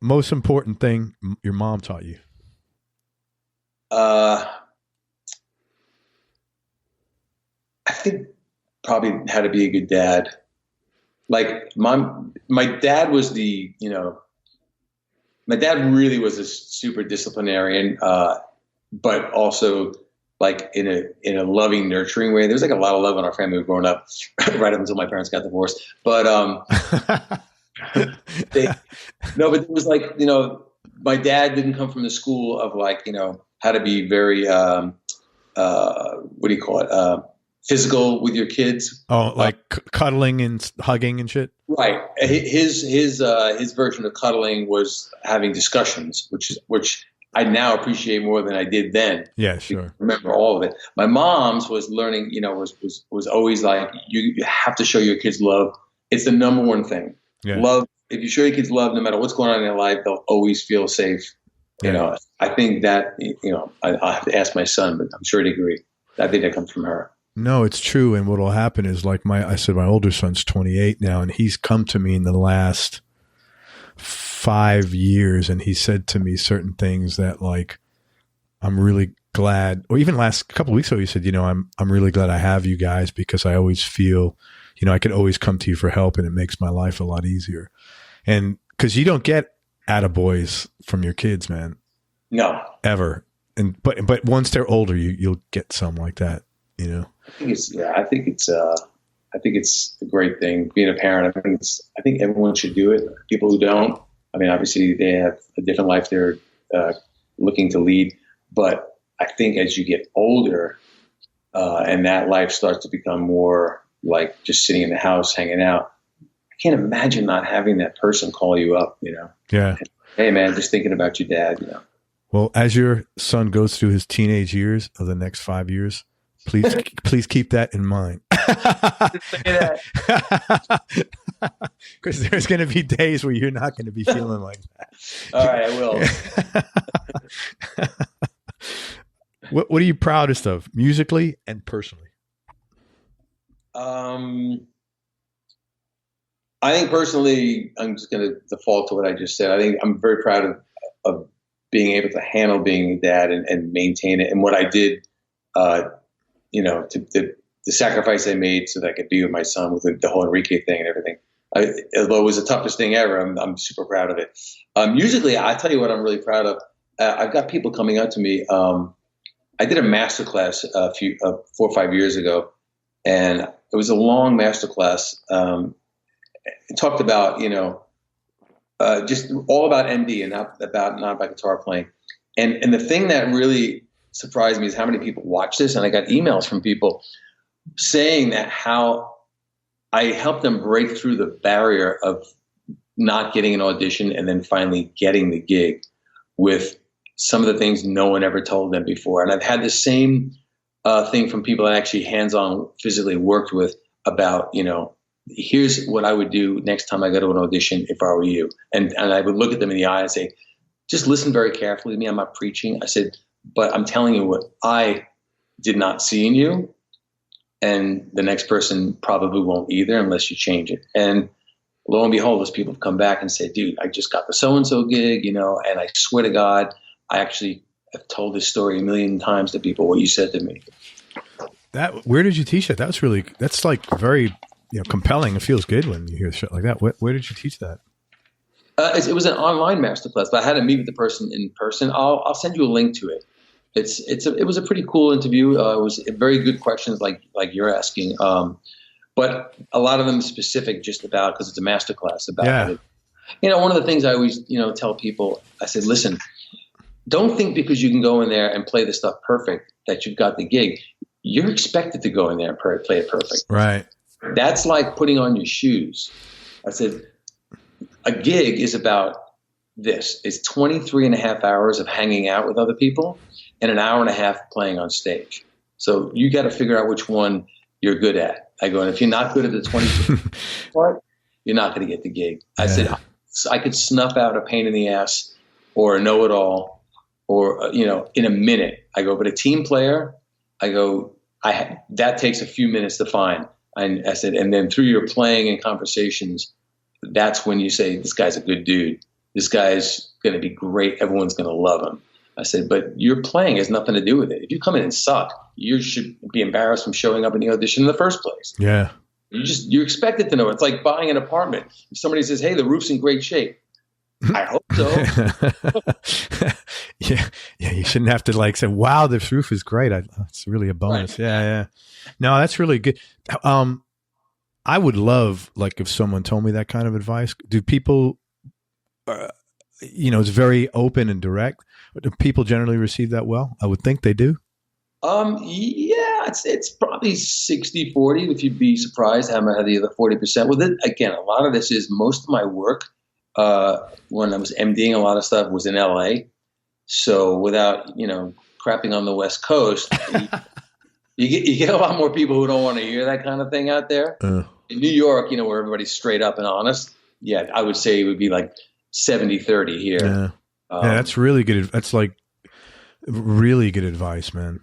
Most important thing your mom taught you. I think probably how to be a good dad. Like my dad was my dad really was a super disciplinarian, but also like in a loving, nurturing way. There's like a lot of love in our family growing up, right up until my parents got divorced. But but it was like my dad didn't come from the school of like how to be very what do you call it, physical with your kids. Oh, like cuddling and hugging and shit. Right. His version of cuddling was having discussions, which I now appreciate more than I did then. Yeah, sure. I remember all of it. My mom's was learning, was always like, you have to show your kids love. It's the number one thing. Yeah. Love. If you show your kids love, no matter what's going on in their life, they'll always feel safe. Yeah. I think that, I have to ask my son, but I'm sure he'd agree. I think that comes from her. No, it's true. And what will happen is like I said, my older son's 28 now, and he's come to me in the last 5 years, and he said to me certain things that like, I'm really glad, or even last couple of weeks ago, he said, I'm really glad I have you guys because I always feel, I can always come to you for help, and it makes my life a lot easier. And because you don't get attaboys from your kids, man. No. Ever. But once they're older, you'll get some like that, I think it's a great thing being a parent. I think everyone should do it. People who don't, obviously they have a different life they're looking to lead. But I think as you get older, and that life starts to become more like just sitting in the house hanging out, I can't imagine not having that person call you up. Yeah. Hey man, just thinking about your dad. Well, as your son goes through his teenage years of the next 5 years, please keep that in mind. Because there's going to be days where you're not going to be feeling like that. All right, I will. What are you proudest of, musically and personally? I think personally, I'm just going to default to what I just said. I think I'm very proud of being able to handle being a dad and maintain it. And what I did, the sacrifice I made so that I could be with my son with the whole Enrique thing and everything. Although it was the toughest thing ever, I'm super proud of it. Musically, I tell you what I'm really proud of. I've got people coming up to me. I did a masterclass 4 or 5 years ago, and it was a long masterclass. It talked about, just all about MD and not about guitar playing. And the thing that really surprised me is how many people watch this. And I got emails from people saying that how I helped them break through the barrier of not getting an audition and then finally getting the gig with some of the things no one ever told them before. And I've had the same thing from people I actually hands-on physically worked with about, here's what I would do next time I go to an audition if I were you. And I would look at them in the eye and say, just listen very carefully to me. I'm not preaching. I said, but I'm telling you what I did not see in you. And the next person probably won't either unless you change it. And lo and behold, those people have come back and said, dude, I just got the so-and-so gig, and I swear to God, I actually have told this story a million times to people, what you said to me. Where did you teach that? That's like very compelling. It feels good when you hear shit like that. Where did you teach that? It was an online masterclass, but I had to meet with the person in person. I'll send you a link to it. It was a pretty cool interview. It was very good questions like you're asking. But a lot of them specific just about, because it's a masterclass about it. One of the things I always, tell people, I said, listen, don't think because you can go in there and play the stuff perfect that you've got the gig. You're expected to go in there and play it perfect. Right. That's like putting on your shoes. I said, a gig is about this. It's 23 and a half hours of hanging out with other people and an hour and a half playing on stage. So you got to figure out which one you're good at. I go, and if you're not good at the 22 part, you're not going to get the gig. I said, I could snuff out a pain in the ass or a know-it-all or, in a minute. I go, but a team player, I go, that takes a few minutes to find. And I said, and then through your playing and conversations, that's when you say, this guy's a good dude. This guy's going to be great. Everyone's going to love him. I said, but your playing has nothing to do with it. If you come in and suck, you should be embarrassed from showing up in the audition in the first place. Yeah. You're expected to know. It's like buying an apartment. If somebody says, hey, the roof's in great shape, I hope so. Yeah. You shouldn't have to say, wow, this roof is great. It's really a bonus. Right. Yeah. No, that's really good. I would love, if someone told me that kind of advice. Do people, it's very open and direct. Do people generally receive that well? I would think they do. Yeah, it's probably 60-40. If you'd be surprised, I haven't had the other 40%. Well, again, a lot of this is most of my work. When I was MDing, a lot of stuff was in LA. So without, crapping on the West Coast, you get a lot more people who don't want to hear that kind of thing out there. In New York, where everybody's straight up and honest. Yeah, I would say it would be like 70-30 here. Yeah. Yeah, that's really good. That's really good advice, man.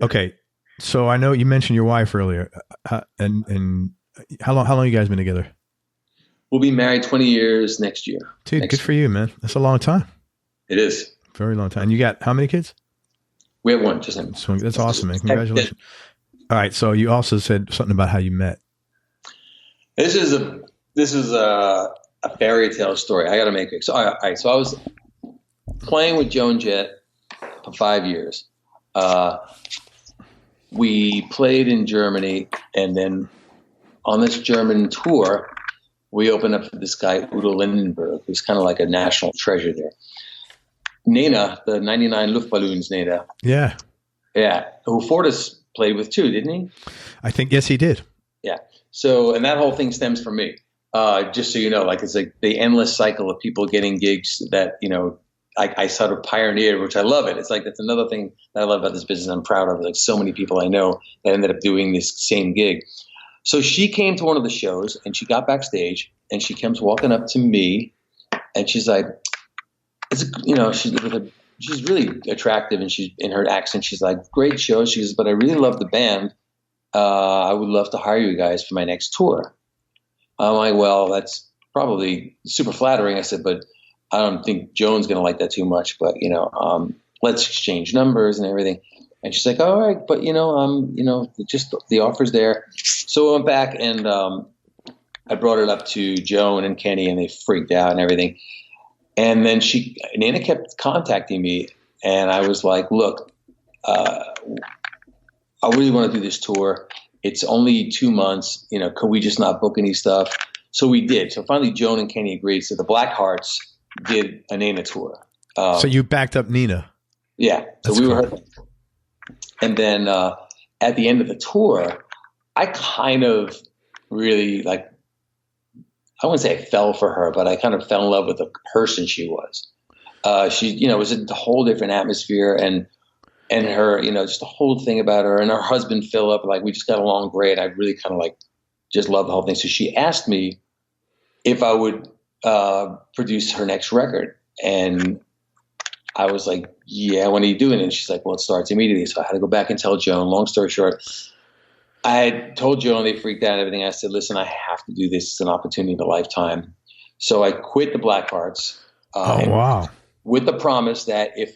Okay. So I know you mentioned your wife earlier, and how long you guys been together? We'll be married 20 years next year. Dude, good for you, man. That's a long time. It is. Very long time. And you got how many kids? We have one, just him. So that's awesome, man. Congratulations. All right. So you also said something about how you met. This is a fairy tale story. I got to make it. So, all right. So I was playing with Joan Jett for 5 years. We played in Germany, and then on this German tour, we opened up for this guy, Udo Lindenberg, who's kind of like a national treasure there. Nena, the 99 Luftballons, Nena. Yeah. Yeah. Who Fortis played with too, didn't he? I think, yes, he did. Yeah. So, and that whole thing stems from me. Just so you know, it's like the endless cycle of people getting gigs that, I sort of pioneered, which I love it. It's like, that's another thing that I love about this business. I'm proud of, like so many people I know that ended up doing this same gig. So she came to one of the shows and she got backstage and she comes walking up to me and she's like, she's with a she's really attractive, and she's in her accent. She's like, great show. She goes, but I really love the band. I would love to hire you guys for my next tour. I'm like, well, that's probably super flattering. I said, but I don't think Joan's going to like that too much, but let's exchange numbers and everything. And she's like, all right, but just the offer's there. So I went back and I brought it up to Joan and Kenny, and they freaked out and everything. And then Nana kept contacting me, and I was like, look, I really want to do this tour. It's only 2 months. Could we just not book any stuff? So we did. So finally, Joan and Kenny agreed. So the Blackhearts did a Nana tour. So you backed up Nina. Yeah. So we were her. And then at the end of the tour, I kind of really I wouldn't say I fell for her, but I kind of fell in love with the person she was. She, was a whole different atmosphere, and her, just the whole thing about her and her husband, Philip, we just got along great. I really kind of just loved the whole thing. So she asked me if I would produce her next record. And I was like, yeah, when are you doing it? And she's like, well, it starts immediately. So I had to go back and tell Joan. Long story short, I had told Joan, they freaked out and everything. I said, listen, I have to do this. It's an opportunity of a lifetime. So I quit the Blackhearts. Wow. With the promise that if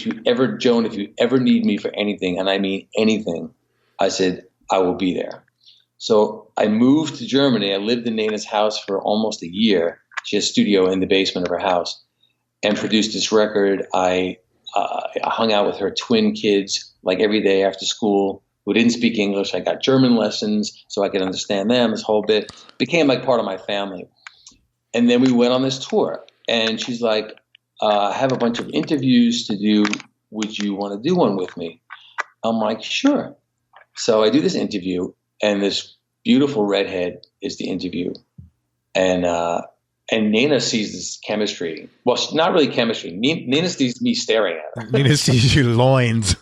you ever need me for anything, and I mean anything, I said, I will be there. So I moved to Germany. I lived in Nana's house for almost a year. She has a studio in the basement of her house, and produced this record. I hung out with her twin kids every day after school who didn't speak English. I got German lessons so I could understand them. This whole bit became part of my family. And then we went on this tour, and she's like, I have a bunch of interviews to do. Would you want to do one with me? I'm like, sure. So I do this interview, and this beautiful redhead is the interview. And Nana sees this chemistry. Well, not really chemistry. Nana sees me staring at her. Nana sees your loins.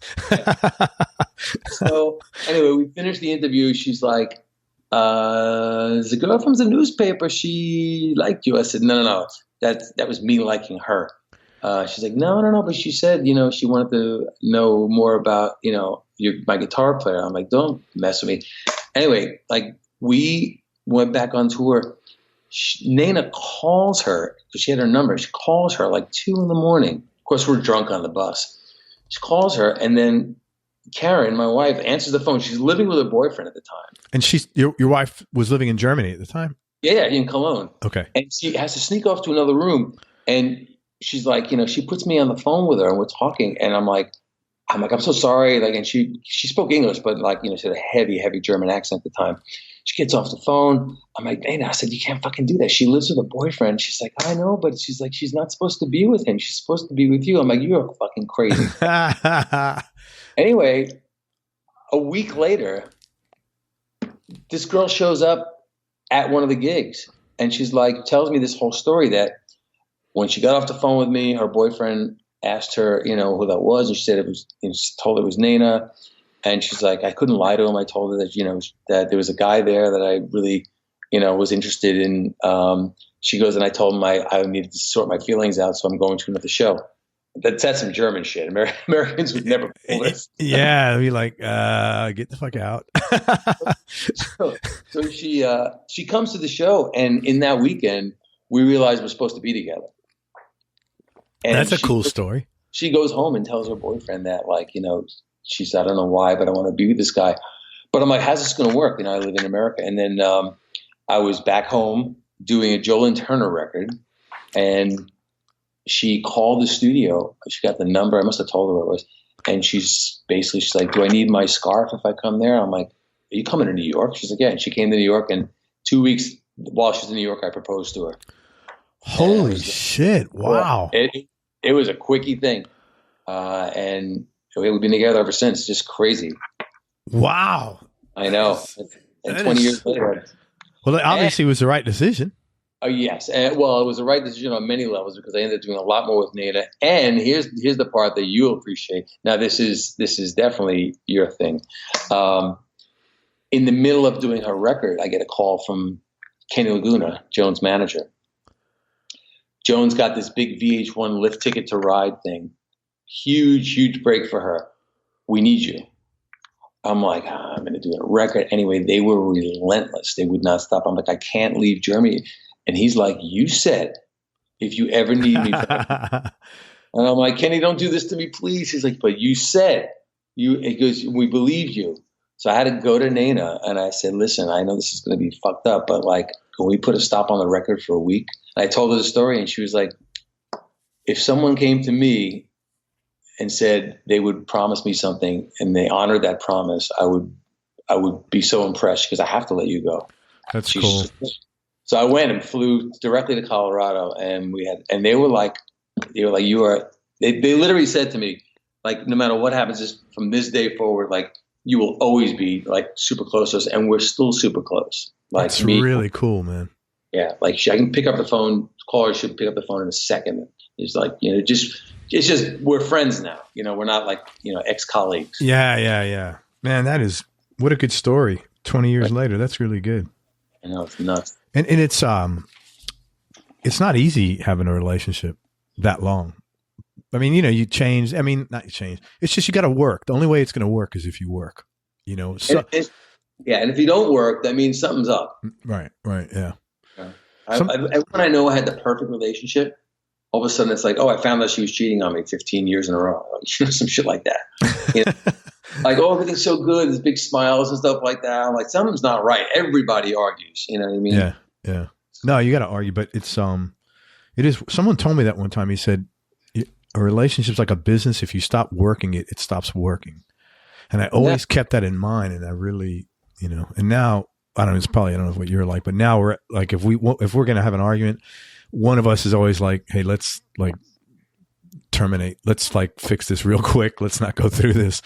So anyway, we finished the interview. She's like, the girl from the newspaper, she liked you. I said, no. That was me liking her. She's like, no. But she said, she wanted to know more about, my guitar player. I'm like, don't mess with me. Anyway, we went back on tour. Nana calls her because she had her number. She calls her 2 a.m. Of course, we're drunk on the bus. She calls her, and then Karen, my wife, answers the phone. She's living with her boyfriend at the time. And your wife was living in Germany at the time? Yeah, in Cologne. Okay. And she has to sneak off to another room, and she's like, she puts me on the phone with her, and we're talking, and I'm like, I'm so sorry. And she spoke English, but she had a heavy German accent at the time. She gets off the phone. I'm like, Dana, I said, you can't fucking do that. She lives with a boyfriend. She's like, I know, but she's like, she's not supposed to be with him. She's supposed to be with you. I'm like, you're fucking crazy. Anyway, a week later, this girl shows up at one of the gigs, and she's like, tells me this whole story that when she got off the phone with me, her boyfriend asked her, who that was, and she said told her it was Nana. And she's like, I couldn't lie to him. I told her that, that there was a guy there that I really, was interested in. She goes, and I told him I needed to sort my feelings out, so I'm going to another show. That's some German shit. Americans would never pull this. Yeah, I'd be like, get the fuck out. So she comes to the show, and in that weekend, we realized we're supposed to be together. And that's a cool story. She goes home and tells her boyfriend that, she said, I don't know why, but I want to be with this guy. But I'm like, how's this going to work? I live in America. And then I was back home doing a Joel and Turner record, and she called the studio. She got the number. I must have told her what it was. And she's like, do I need my scarf if I come there? I'm like, are you coming to New York? She's like, yeah. And she came to New York, and 2 weeks while she's in New York, I proposed to her. Holy shit. Wow. It was a quickie thing. And we've been together ever since. Just crazy. Wow. I know. And 20 years later. Well, obviously it was the right decision. Oh, yes. And, it was the right decision on many levels, because I ended up doing a lot more with Nana. And here's the part that you'll appreciate. Now, this is definitely your thing. In the middle of doing her record, I get a call from Kenny Laguna, Joan's manager. Joan's got this big VH1 lift ticket to ride thing. Huge break for her. We need you. I'm like, I'm going to do a record. Anyway, they were relentless. They would not stop. I'm like, I can't leave Germany. And he's like, you said, if you ever need me. And I'm like, Kenny, don't do this to me, please. He's like, but you said. He goes, we believe you. So I had to go to Nana and I said, listen, I know this is going to be fucked up, but like, can we put a stop on the record for a week? And I told her the story and she was like, if someone came to me and said they would promise me something and they honored that promise, I would be so impressed because I have to let you go. That's cool. So I went and flew directly to Colorado and they were like, they literally said to me, like, no matter what happens is from this day forward, like you will always be like super close to us. And we're still super close. Like that's really cool, man. Yeah. Like I can pick up the phone, call her, she'll pick up the phone in a second. It's like, it's just, we're friends now. We're not like, ex-colleagues. Yeah. Man, what a good story. 20 years later. That's really good. I know, it's nuts. And it's not easy having a relationship that long. I mean, you change. I mean, not you change. It's just, you got to work. The only way it's going to work is if you work, So, and if you don't work, that means something's up. Right. Yeah. When I know I had the perfect relationship, all of a sudden it's like, oh, I found out she was cheating on me 15 years in a row. Like, some shit like that. Like, oh, everything's so good. There's big smiles and stuff like that. I'm like, something's not right. Everybody argues. You know what I mean? Yeah. No, you got to argue, but it is. Someone told me that one time. He said, a relationship's like a business. If you stop working it, it stops working. And I always kept that in mind. And I really, and now I don't know what you're like, but now we're like, if we're going to have an argument, one of us is always like, hey, let's like terminate. Let's like fix this real quick. Let's not go through this.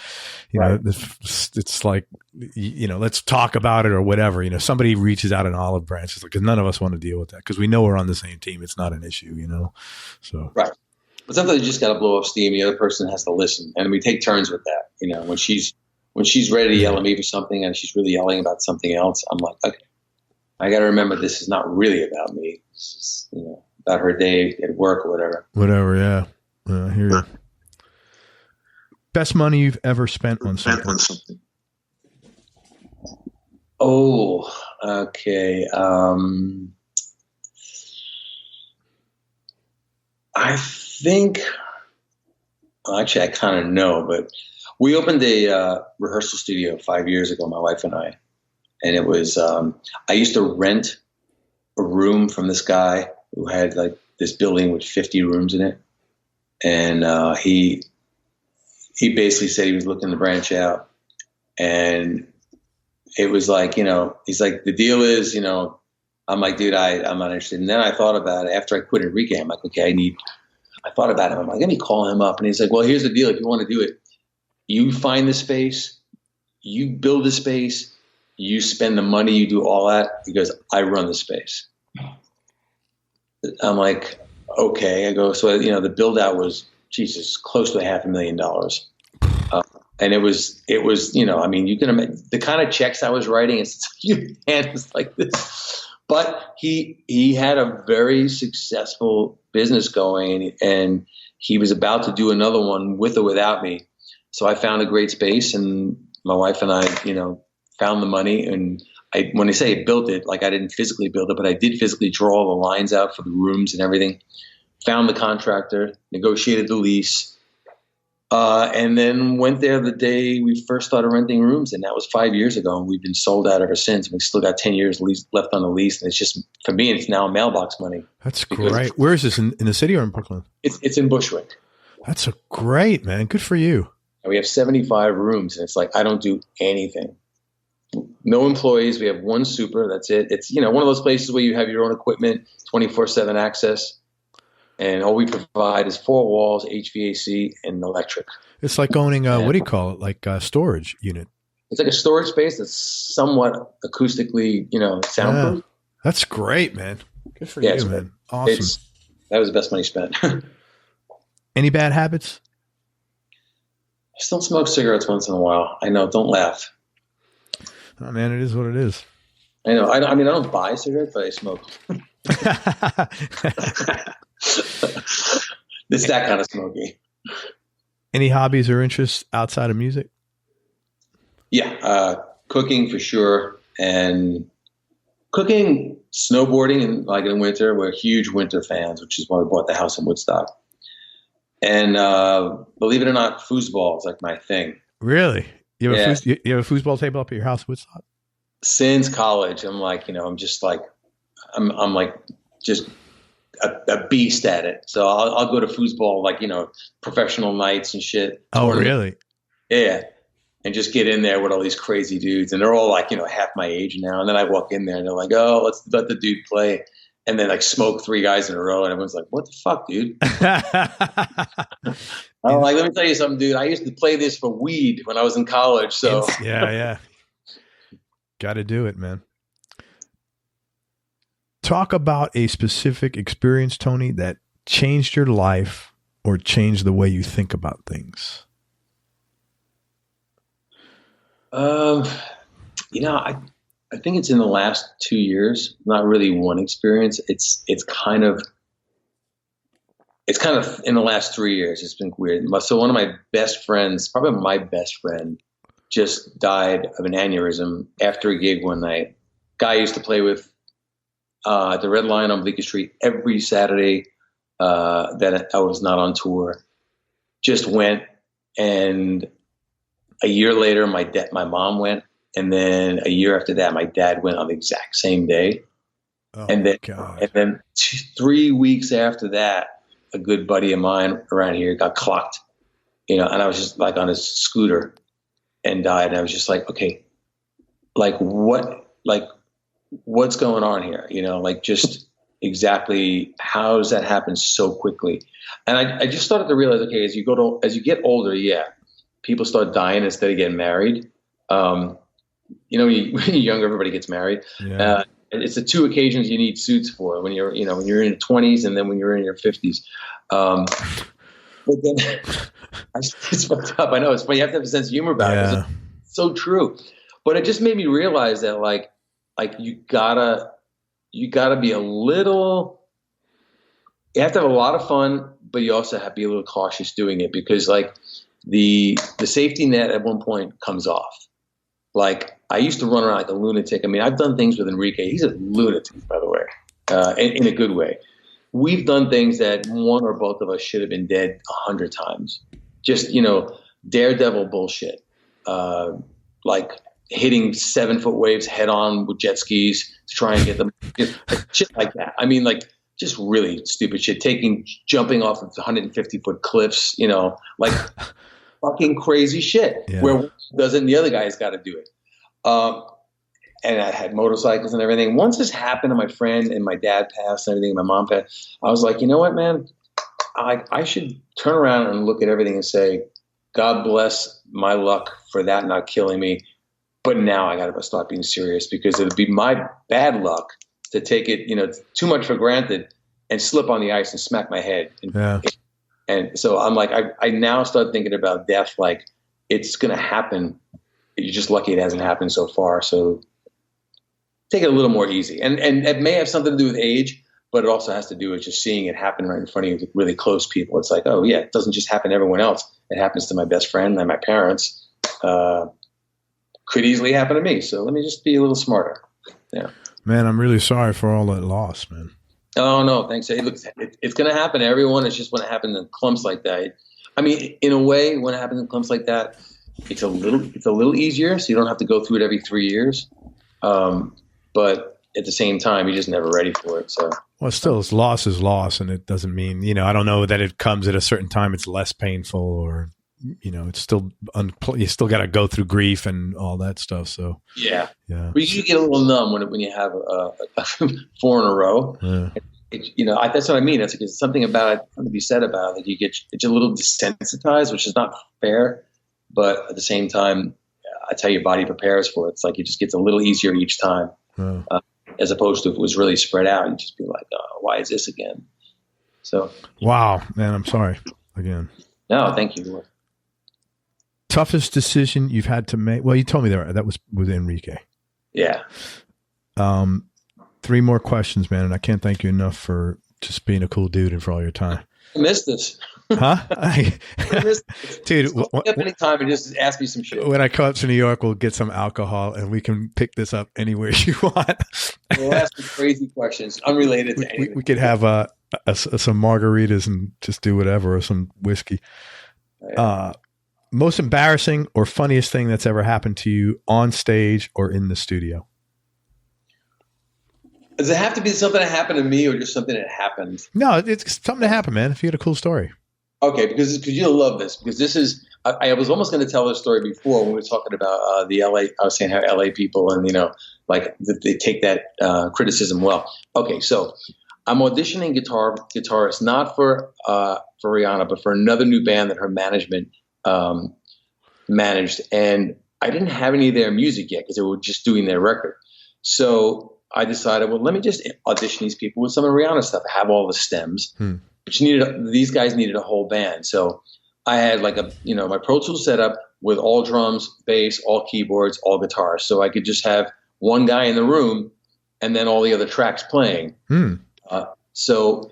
It's like, let's talk about it or whatever. Somebody reaches out an olive branch. It's like, 'cause none of us want to deal with that because we know we're on the same team. It's not an issue, So right. But sometimes you just got to blow off steam. The other person has to listen, and we take turns with that. When she's ready to yell at me for something and she's really yelling about something else, I'm like, okay, I got to remember this is not really about me. It's just, about her day at work or whatever. Whatever, yeah. I hear you. Best money you've ever spent on something? Oh, okay. I think, actually, I kind of know, but we opened a rehearsal studio 5 years ago, my wife and I. And it was, I used to rent a room from this guy who had like this building with 50 rooms in it. And he basically said he was looking to branch out. And it was like, he's like, the deal is, I'm like, dude, I'm not interested. And then I thought about it after I quit Enrique. I'm like, okay, I thought about him. I'm like, let me call him up. And he's like, well, here's the deal. If you want to do it, you find the space, you build the space, you spend the money, you do all that, because I run the space. I'm like, okay. I go, so, the build out was, Jesus, close to $500,000. And it was, I mean, you can imagine the kind of checks I was writing, your hand was like this. But he had a very successful business going, and he was about to do another one with or without me. So I found a great space, and my wife and I, found the money. And when I say built it, like I didn't physically build it, but I did physically draw the lines out for the rooms and everything. Found the contractor, negotiated the lease, and then went there the day we first started renting rooms, and that was 5 years ago, and we've been sold out ever since. We still got 10 years left on the lease, and it's just, for me, it's now mailbox money. That's great. Where is this, in the city or in Brooklyn? It's in Bushwick. That's great, man. Good for you. And we have 75 rooms, and it's like I don't do anything. No employees. We have one super. That's it. It's one of those places where you have your own equipment, 24/7 access. And all we provide is 4 walls, HVAC, and electric. It's like owning what do you call it? Like a storage unit. It's like a storage space that's somewhat acoustically, soundproof. Yeah. That's great, man. Good for you, man. Awesome. That was the best money spent. Any bad habits? I still smoke cigarettes once in a while. I know. Don't laugh. Oh, man, it is what it is. I know. I don't buy cigarettes, but I smoke. It's that kind of smoky. Any hobbies or interests outside of music? Yeah, cooking for sure, and cooking, snowboarding, and like in winter, we're huge winter fans, which is why we bought the house in Woodstock. And believe it or not, foosball is like my thing. Really? You have you have a foosball table up at your house in Woodstock? Since college, I'm like, I'm just like, I'm like just a beast at it. So I'll go to foosball, like, professional nights and shit. Oh, really? Yeah. And just get in there with all these crazy dudes. And they're all like, half my age now. And then I walk in there and they're like, oh, let's let the dude play. And then like smoke 3 guys in a row. And everyone's like, what the fuck, dude? I'm like, let me tell you something, dude. I used to play this for weed when I was in college. So yeah. Got to do it, man. Talk about a specific experience, Tony, that changed your life or changed the way you think about things. I think it's in the last 2 years, not really one experience. It's kind of in the last 3 years. It's been weird. So one of my best friends, probably my best friend, just died of an aneurysm after a gig one night. Guy I used to play with at the Red Lion on Bleecker Street every Saturday that I was not on tour. Just went, and a year later, my mom went, and then a year after that, my dad went on the exact same day. Oh, and then, God. and then 3 weeks after that, a good buddy of mine around here got clocked, and I was just like on his scooter and died. And I was just like, okay, what's going on here? Just exactly how does that happen so quickly? And I just started to realize, okay, as you get older, people start dying instead of getting married. When you're younger, everybody gets married. Yeah. And it's the 2 occasions you need suits for, when you're in your 20s and then when you're in your 50s. But then it's fucked up. I know it's funny. You have to have a sense of humor about it. It's so true. But it just made me realize that like you gotta be a little, you have to have a lot of fun, but you also have to be a little cautious doing it, because like the safety net at one point comes off. Like I used to run around like a lunatic. I mean, I've done things with Enrique. He's a lunatic, by the way, in a good way. We've done things that one or both of us should have been dead 100 times. Just, daredevil bullshit. Like hitting 7-foot waves head on with jet skis to try and get them, shit like that. I mean, like just really stupid shit. Jumping off of 150-foot cliffs, like fucking crazy shit. Yeah. Where one does it and the other guy's got to do it. And I had motorcycles and everything. Once this happened to my friend and my dad passed and everything, my mom passed, I was like, you know what, man? I should turn around and look at everything and say, God bless my luck for that not killing me. But now I got to start being serious, because it'd be my bad luck to take it, too much for granted and slip on the ice and smack my head. And so I'm like, I now start thinking about death like it's going to happen. You're just lucky it hasn't happened so far. So take it a little more easy. And it may have something to do with age, but it also has to do with just seeing it happen right in front of you with really close people. It's like, oh yeah, it doesn't just happen to everyone else. It happens to my best friend and my parents. Could easily happen to me. So let me just be a little smarter. Yeah. Man, I'm really sorry for all that loss, man. Oh no, thanks. Hey, look, it's going to happen to everyone. It's just when it happens in clumps like that. I mean, in a way, when it happens in clumps like that, it's a little easier. So you don't have to go through it every 3 years. But at the same time, you're just never ready for it. So, well, still, loss is loss, and it doesn't mean, I don't know that it comes at a certain time it's less painful, or it's still you still got to go through grief and all that stuff. So yeah. But you get a little numb when you have 4 in a row. Yeah. That's what I mean. It's something about it to be said about it. That it's a little desensitized, which is not fair, but at the same time, that's how your body prepares for it. It's like it just gets a little easier each time, as opposed to if it was really spread out, you'd just be like, oh, why is this again? So, wow, man, I'm sorry again. No, thank you. Toughest decision you've had to make? Well, you told me that was with Enrique. Yeah. 3 more questions, man, and I can't thank you enough for just being a cool dude and for all your time. I missed this. Huh? Dude, anytime and just ask me some shit. When I come up to New York, we'll get some alcohol and we can pick this up anywhere you want. We'll ask some crazy questions unrelated to anything. We could have some margaritas and just do whatever, or some whiskey. Most embarrassing or funniest thing that's ever happened to you on stage or in the studio? Does it have to be something that happened to me or just something that happened? No, it's something that happened, man. If you had a cool story. Okay, because you'll love this, because this is, I was almost going to tell this story before when we were talking about the LA, I was saying how LA people and, like they take that criticism well. Okay, so I'm auditioning guitarist, not for Rihanna, but for another new band that her management managed. And I didn't have any of their music yet because they were just doing their record. So I decided, well, let me just audition these people with some of Rihanna stuff. I have all the stems. But these guys needed a whole band. So I had like my Pro Tools setup with all drums, bass, all keyboards, all guitars. So I could just have one guy in the room and then all the other tracks playing. So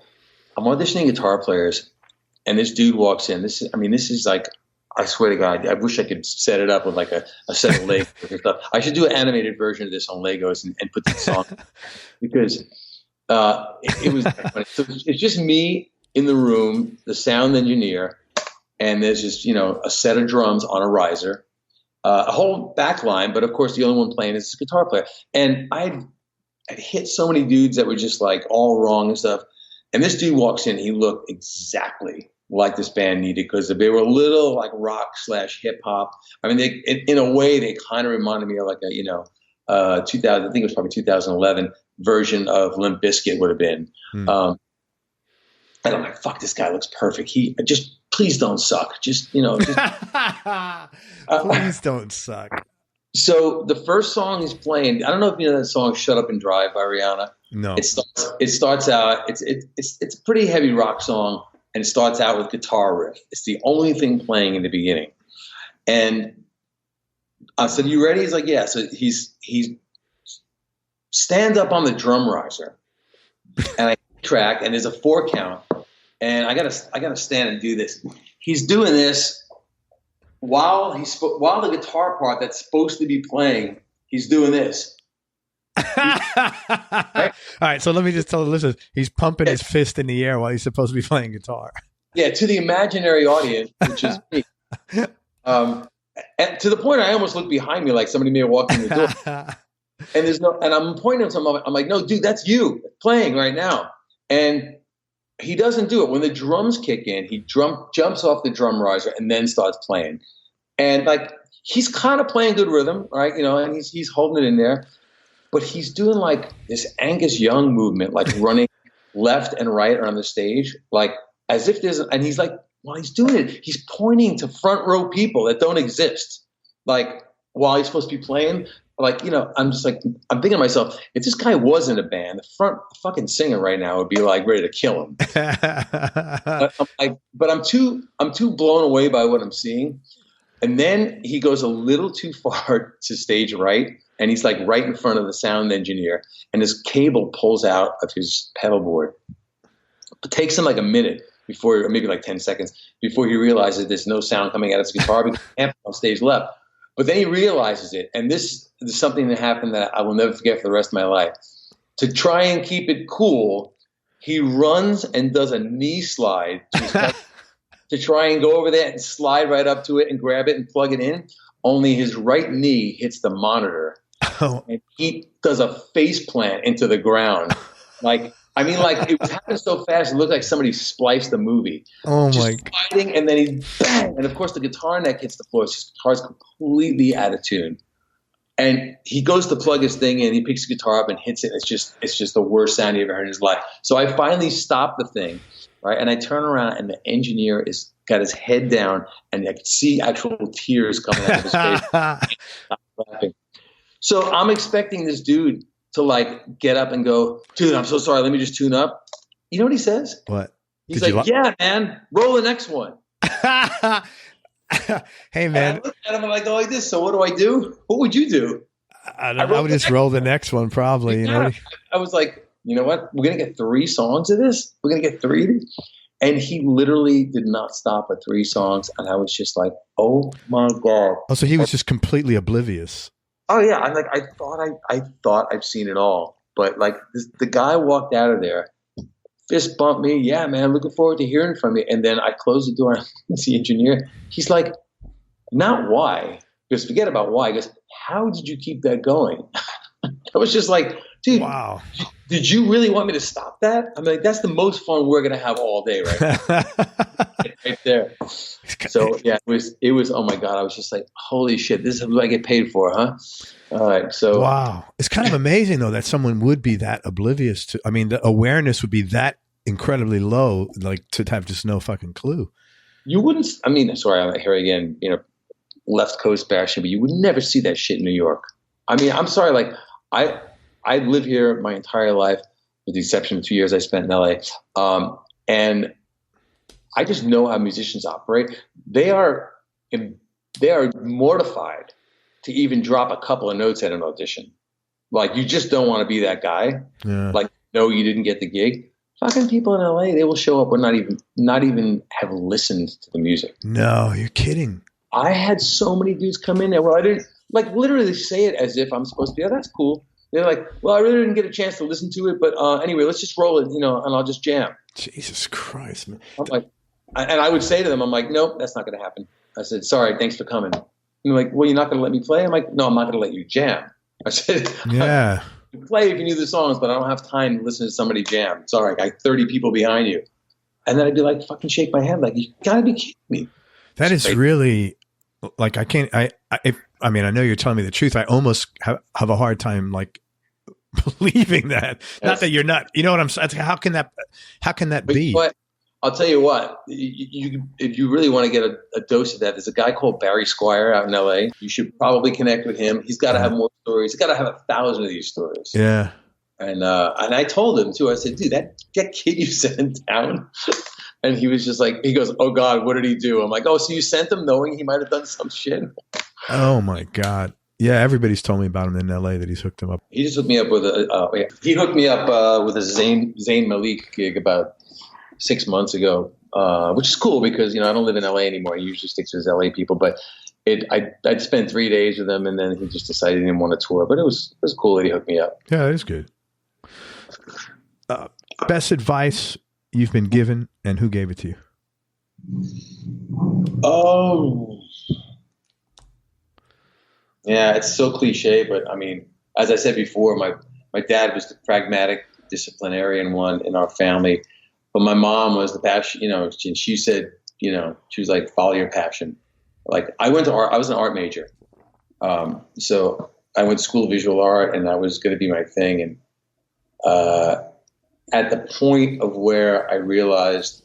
I'm auditioning guitar players and this dude walks in. This is like, I swear to God, I wish I could set it up with like a set of Legos and stuff. I should do an animated version of this on Legos and put this on because it was funny. So it's just me in the room, the sound engineer, and there's just, a set of drums on a riser, a whole back line, but of course the only one playing is this guitar player. And I'd hit so many dudes that were just like all wrong and stuff. And this dude walks in, he looked exactly like this band needed because they were a little like rock / hip hop. I mean, in a way, they kind of reminded me of like a, 2000, I think it was probably 2011 version of Limp Bizkit would have been. And I'm like, fuck, this guy looks perfect. Please don't suck. Just. Please don't suck. So the first song he's playing, I don't know if you know that song "Shut Up and Drive" by Rihanna. No. It starts out. It's a pretty heavy rock song, and it starts out with guitar riff. It's the only thing playing in the beginning. And I said, "You ready?" He's like, "Yeah." So he's stands up on the drum riser, and I track, and there's a 4 count, and I gotta stand and do this. He's doing this while the guitar part that's supposed to be playing, he's doing this. Right? All right, so let me just tell the listeners, he's pumping his fist in the air while he's supposed to be playing guitar. Yeah, to the imaginary audience, which is me. And to the point I almost look behind me like somebody may have walked in the door. And I'm pointing to him, I'm like, no, dude, that's you playing right now. And he doesn't do it. When the drums kick in, he jumps off the drum riser and then starts playing. And like, he's kind of playing good rhythm, right? And he's holding it in there, but he's doing like this Angus Young movement, like running left and right around the stage, like as if and he's like, while he's doing it, he's pointing to front row people that don't exist. Like while he's supposed to be playing, like, I'm just like, I'm thinking to myself, if this guy wasn't a band, the front fucking singer right now would be like ready to kill him. But I'm too blown away by what I'm seeing. And then he goes a little too far to stage right. And he's like right in front of the sound engineer, and his cable pulls out of his pedal board. It takes him like a minute before, or maybe like 10 seconds before he realizes there's no sound coming out of his guitar because the amp on stage left. But then he realizes it, and this is something that happened that I will never forget for the rest of my life. To try and keep it cool, he runs and does a knee slide to try and go over there and slide right up to it and grab it and plug it in. Only his right knee hits the monitor, and he does a face plant into the ground. It was happening so fast, it looked like somebody spliced the movie. Oh just my! Fighting, and then he bang, and of course the guitar neck hits the floor. His guitar's completely out of tune, and he goes to plug his thing in. He picks the guitar up and hits it. It's just the worst sound he ever heard in his life. So I finally stop the thing, right, and I turn around, and the engineer is got his head down, and I could see actual tears coming out of his face. Laughing. So I'm expecting this dude to like get up and go, dude, I'm so sorry. Let me just tune up. You know what he says? What? He's like, yeah, man, roll the next one. Hey, man. And I look at him and I go like this. So what do I do? What would you do? I would just roll the next one, probably. I was like, you know what? We're going to get 3 songs of this. We're going to get 3. And he literally did not stop at 3 songs. And I was just like, oh my God. Oh, so he was just completely oblivious. Oh yeah. I'm like, I thought I've seen it all. But like the guy walked out of there, fist bumped me. Yeah, man, looking forward to hearing from you. And then I closed the door and the engineer. He's like, not why. Because forget about why. He goes, how did you keep that going? I was just like, dude, wow. Did you really want me to stop that? I'm like, that's the most fun we're going to have all day, right? Right there. So yeah, it was, oh my God. I was just like, holy shit, this is what I get paid for, huh? All right. So wow. It's kind of amazing though, that someone would be that oblivious to, I mean, the awareness would be that incredibly low, like to have just no fucking clue. You wouldn't, I mean, sorry, I'm here again, you know, left coast bashing, but you would never see that shit in New York. I mean, I'm sorry, like I live here my entire life, with the exception of 2 years I spent in LA. And I just know how musicians operate. They are mortified to even drop a couple of notes at an audition. Like, you just don't want to be that guy. Yeah. Like, no, you didn't get the gig. Fucking people in LA, they will show up and not even have listened to the music. No, you're kidding. I had so many dudes come in there where I didn't, like, literally say it as if I'm supposed to be, oh, that's cool. They're like, well, I really didn't get a chance to listen to it, but anyway, let's just roll it, you know, and I'll just jam. Jesus Christ, man. I'm like, and I would say to them, I'm like, nope, that's not going to happen. I said, sorry, thanks for coming. And they're like, well, you're not going to let me play? I'm like, no, I'm not going to let you jam. I said, yeah. Play if you knew the songs, but I don't have time to listen to somebody jam. Sorry, I got 30 people behind you. And then I'd be like, fucking shake my head, like, you got to be kidding me. That is really, like, I can't, I mean, I know you're telling me the truth. I almost have a hard time, like, believing that. Yes. Not that you're not, you know what I'm saying? How can that be? But I'll tell you what, if you really want to get a dose of that, there's a guy called Barry Squire out in LA. You should probably connect with him. He's got to have more stories. He's got to have 1,000 of these stories. Yeah. And I told him too, I said, dude, that kid you sent down. And he was just like, he goes, oh God, what did he do? I'm like, oh, so you sent him knowing he might've done some shit? Oh my God. Yeah, everybody's told me about him in LA that he's hooked him up. He just hooked me up with a Zayn Malik gig about 6 months ago, which is cool because, you know, I don't live in LA anymore. He usually sticks with his LA people, but I'd spent 3 days with him and then he just decided he didn't want to tour, but it was cool that he hooked me up. Yeah, that is good. Best advice you've been given and who gave it to you? Oh, yeah, it's so cliche, but I mean, as I said before, my dad was the pragmatic disciplinarian one in our family, but my mom was the passion, you know, and she said, you know, she was like, follow your passion. Like I went to art, I was an art major. So I went to school of visual art and that was going to be my thing. And at the point of where I realized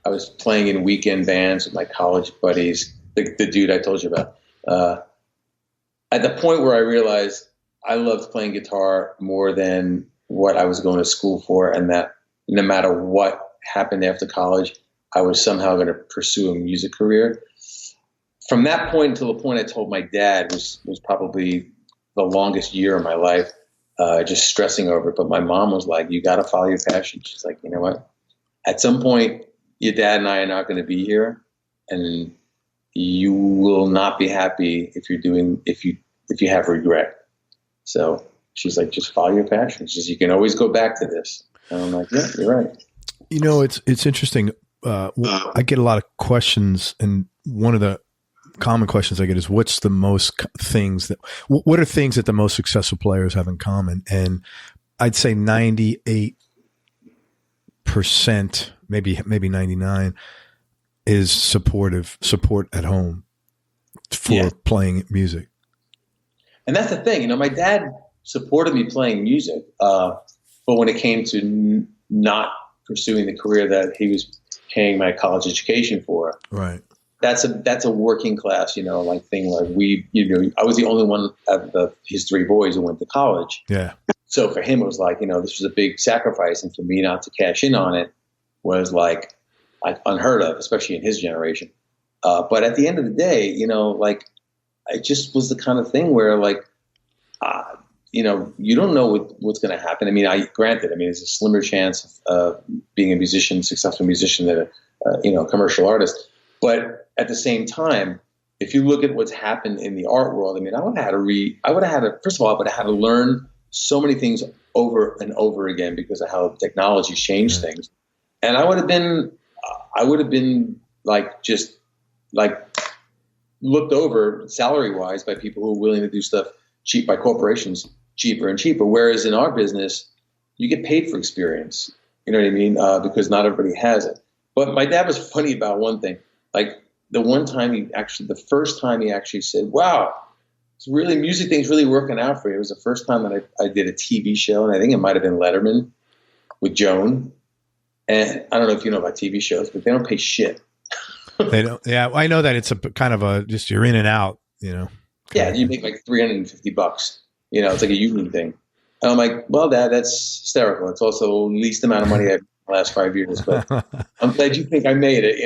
I was playing in weekend bands with my college buddies, the dude I told you about, at the point where I realized I loved playing guitar more than what I was going to school for, and that no matter what happened after college, I was somehow going to pursue a music career. From that point until the point I told my dad was probably the longest year of my life, just stressing over it. But my mom was like, you got to follow your passion. She's like, you know what? At some point, your dad and I are not going to be here, and you will not be happy if you have regret. So she's like, just follow your passion. She says, you can always go back to this. And I'm like, yeah, you're right. You know, it's interesting. I get a lot of questions, and one of the common questions I get is, what are things that the most successful players have in common? And I'd say 98%, maybe 99%, is support at home for playing music. And that's the thing, you know, my dad supported me playing music, but when it came to not pursuing the career that he was paying my college education for, right? That's a working class, you know, like thing. Like I was the only one of his 3 boys who went to college. Yeah. So for him, it was like, you know, this was a big sacrifice, and for me not to cash in on it was like unheard of, especially in his generation. But at the end of the day, you know, like, it just was the kind of thing where, like, you don't know what's going to happen. I mean, granted, there's a slimmer chance of being a successful musician than a commercial artist. But at the same time, if you look at what's happened in the art world, I would have had to, first of all, I would have had to learn so many things over and over again because of how technology changed things. And I would have been just looked over salary wise by people who are willing to do stuff cheap, by corporations, cheaper and cheaper. Whereas in our business, you get paid for experience. You know what I mean? Because not everybody has it. But my dad was funny about one thing. The first time he actually said, wow, it's really, music thing's really working out for you. It was the first time that I did a TV show, and I think it might have been Letterman with Joan. And I don't know if you know about TV shows, but they don't pay shit. They don't. Yeah, I know that it's a kind of just you're in and out, Yeah, you make like $350. It's like a union thing. And I'm like, well, Dad, that's hysterical. It's also the least amount of money I've made in the last 5 years, but I'm glad you think I made it,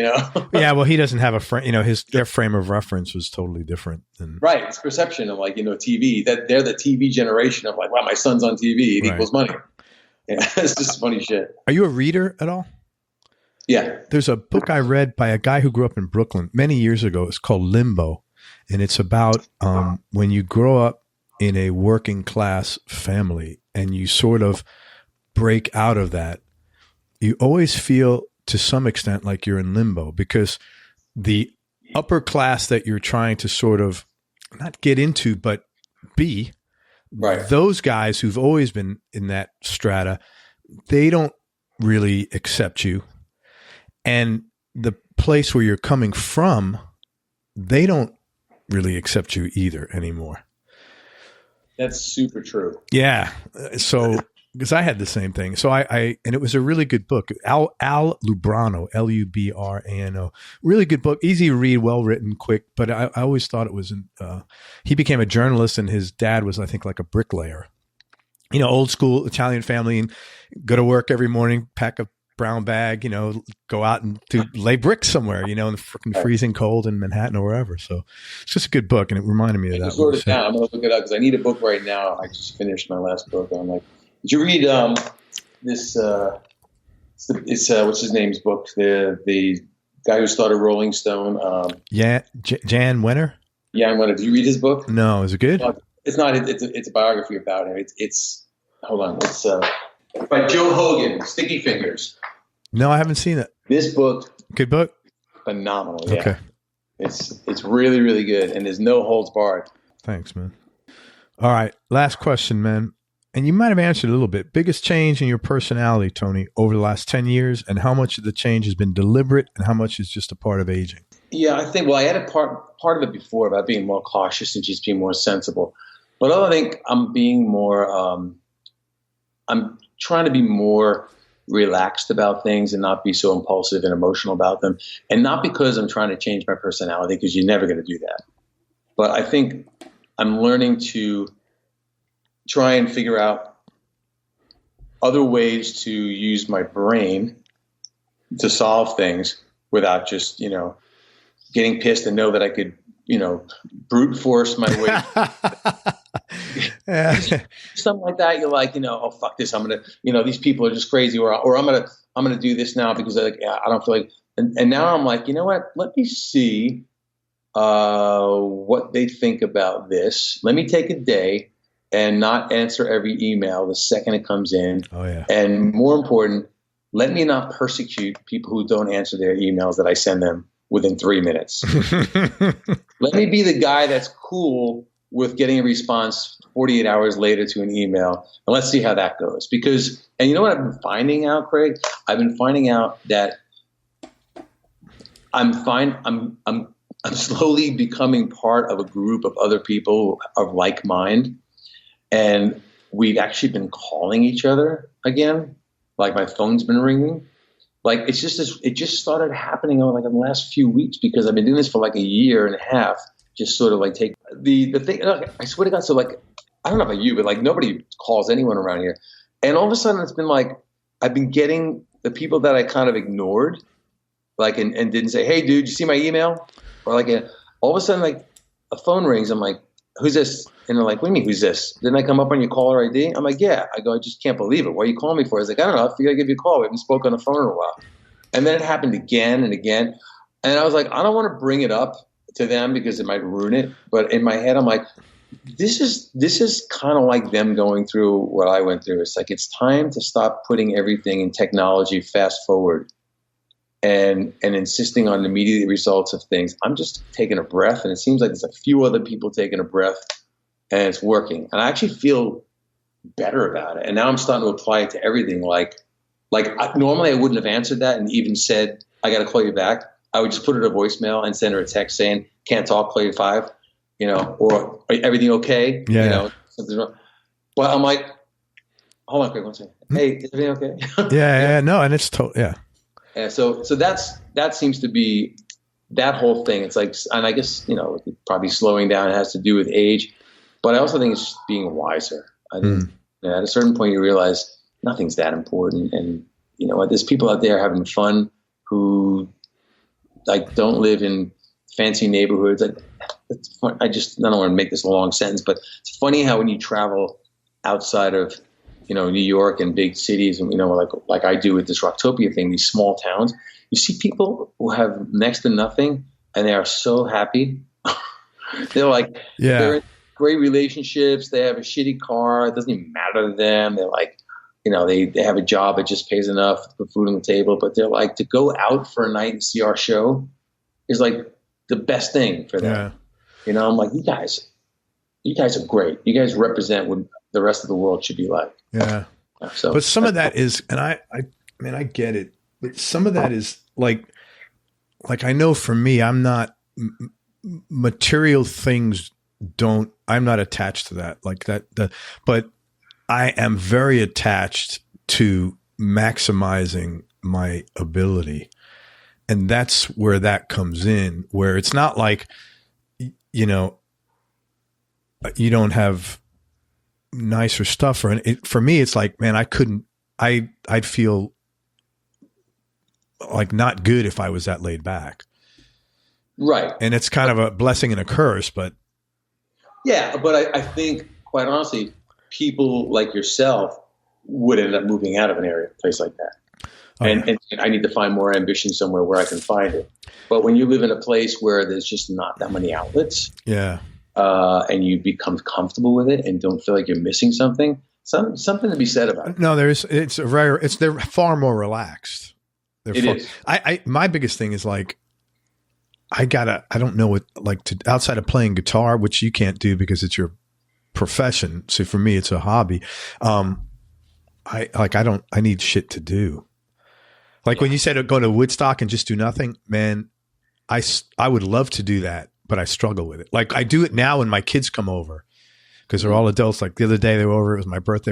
Yeah, well, he doesn't have a frame, their frame of reference was totally different. Right. It's perception of TV, that they're the TV generation of wow, my son's on TV, it equals money. It's just funny shit. Are you a reader at all? Yeah. There's a book I read by a guy who grew up in Brooklyn many years ago. It's called Limbo. And it's about when you grow up in a working class family and you sort of break out of that, you always feel to some extent like you're in limbo because the upper class that you're trying to sort of not get into, but be, right. Those guys who've always been in that strata, they don't really accept you. And the place where you're coming from, they don't really accept you either anymore. That's super true. Yeah. So, because I had the same thing. So and it was a really good book. Al Lubrano, Lubrano, really good book, easy to read, well written, quick. But I always thought it was, he became a journalist and his dad was, I think, like a bricklayer, old school Italian family, and go to work every morning, pack a brown bag, go out and to lay bricks somewhere, in the freaking freezing cold in Manhattan or wherever. So it's just a good book. And it reminded me of that. Sort of now. I'm going to look it up because I need a book right now. I just finished my last book. And I'm like, did you read this? It's what's his name's book? The guy who started Rolling Stone. Jan Wenner. Jan Wenner. Did you read his book? No. Is it good? It's not. It's a biography about him. It's hold on. It's by Joe Hogan. Sticky Fingers. No, I haven't seen it. This book. Good book. Phenomenal. Yeah. Okay. It's really, really good, and there's no holds barred. Thanks, man. All right, last question, man. And you might have answered a little bit. Biggest change in your personality, Tony, over the last 10 years, and how much of the change has been deliberate and how much is just a part of aging? Yeah, I think, I had a part of it before about being more cautious and just being more sensible. But I think I'm being more, I'm trying to be more relaxed about things and not be so impulsive and emotional about them. And not because I'm trying to change my personality, because you're never going to do that. But I think I'm learning to try and figure out other ways to use my brain to solve things without just, getting pissed and know that I could, brute force my way. Something like that. You're like, oh, fuck this. I'm going to, these people are just crazy, or I'm going to do this now because I don't feel like, and now I'm like, you know what? Let me see what they think about this. Let me take a day and not answer every email the second it comes in. Oh, yeah. And more important, let me not persecute people who don't answer their emails that I send them within 3 minutes. Let me be the guy that's cool with getting a response 48 hours later to an email. And let's see how that goes. Because, and you know what I've been finding out, Craig? I've been finding out that I'm slowly becoming part of a group of other people of like mind. And we've actually been calling each other again. Like my phone's been ringing. Like it just started happening over like in the last few weeks because I've been doing this for like a year and a half. Just sort of like take the thing. Look, I swear to God. So like, I don't know about you, but like nobody calls anyone around here. And all of a sudden it's been like, I've been getting the people that I kind of ignored, like, and didn't say, hey dude, you see my email? Or like all of a sudden, like a phone rings. I'm like, who's this? And they're like, what do you mean, who's this? Didn't I come up on your caller ID? I'm like, yeah. I go, I just can't believe it. What are you calling me for? He's like, I don't know. I figured I'd give you a call. We haven't spoken on the phone in a while. And then it happened again and again. And I was like, I don't want to bring it up to them because it might ruin it. But in my head, I'm like, this is kind of like them going through what I went through. It's like, it's time to stop putting everything in technology fast forward and insisting on immediate results of things. I'm just taking a breath, and it seems like there's a few other people taking a breath, and it's working. And I actually feel better about it. And now I'm starting to apply it to everything. Normally I wouldn't have answered that and even said, I got to call you back. I would just put her a voicemail and send her a text saying, can't talk, call you 5, or everything okay? Yeah. Something's wrong. Well, I'm like, hold on, quick, one second. Hey, is everything okay? Yeah. No. And it's Yeah. So that seems to be that whole thing. It's like, and I guess, probably slowing down has to do with age, but I also think it's just being wiser. I think at a certain point you realize nothing's that important. And there's people out there having fun who don't live in fancy neighborhoods. It's fun. I don't want to make this a long sentence, but it's funny how when you travel outside of New York and big cities, and like I do with this Rocktopia thing, these small towns, you see people who have next to nothing and they are so happy. They're like, they're in great relationships. They have a shitty car. It doesn't even matter to them. They're like, they have a job that just pays enough to put food on the table, but they're like, to go out for a night and see our show is like the best thing for them. Yeah. I'm like, you guys are great. You guys represent what the rest of the world should be like. Yeah. So, but some of that is, and I get it, but some of that is like I know for me, I'm not material things I'm not attached to that like that, but I am very attached to maximizing my ability. And that's where that comes in, where it's not like, you don't have nicer stuff for me, it's like, man, I'd feel like not good if I was that laid back. Right. And it's kind of a blessing and a curse, but. Yeah. But I think quite honestly, people like yourself would end up moving out of a place like that. And I need to find more ambition somewhere where I can find it. But when you live in a place where there's just not that many outlets, and you become comfortable with it and don't feel like you're missing something to be said about it. No, they're far more relaxed. My biggest thing is like, I don't know what, outside of playing guitar, which you can't do because it's your profession. So for me, it's a hobby. I need shit to do. When you said go to Woodstock and just do nothing, man, I would love to do that, but I struggle with it. Like I do it now when my kids come over because they're all adults. Like the other day they were over, it was my birthday.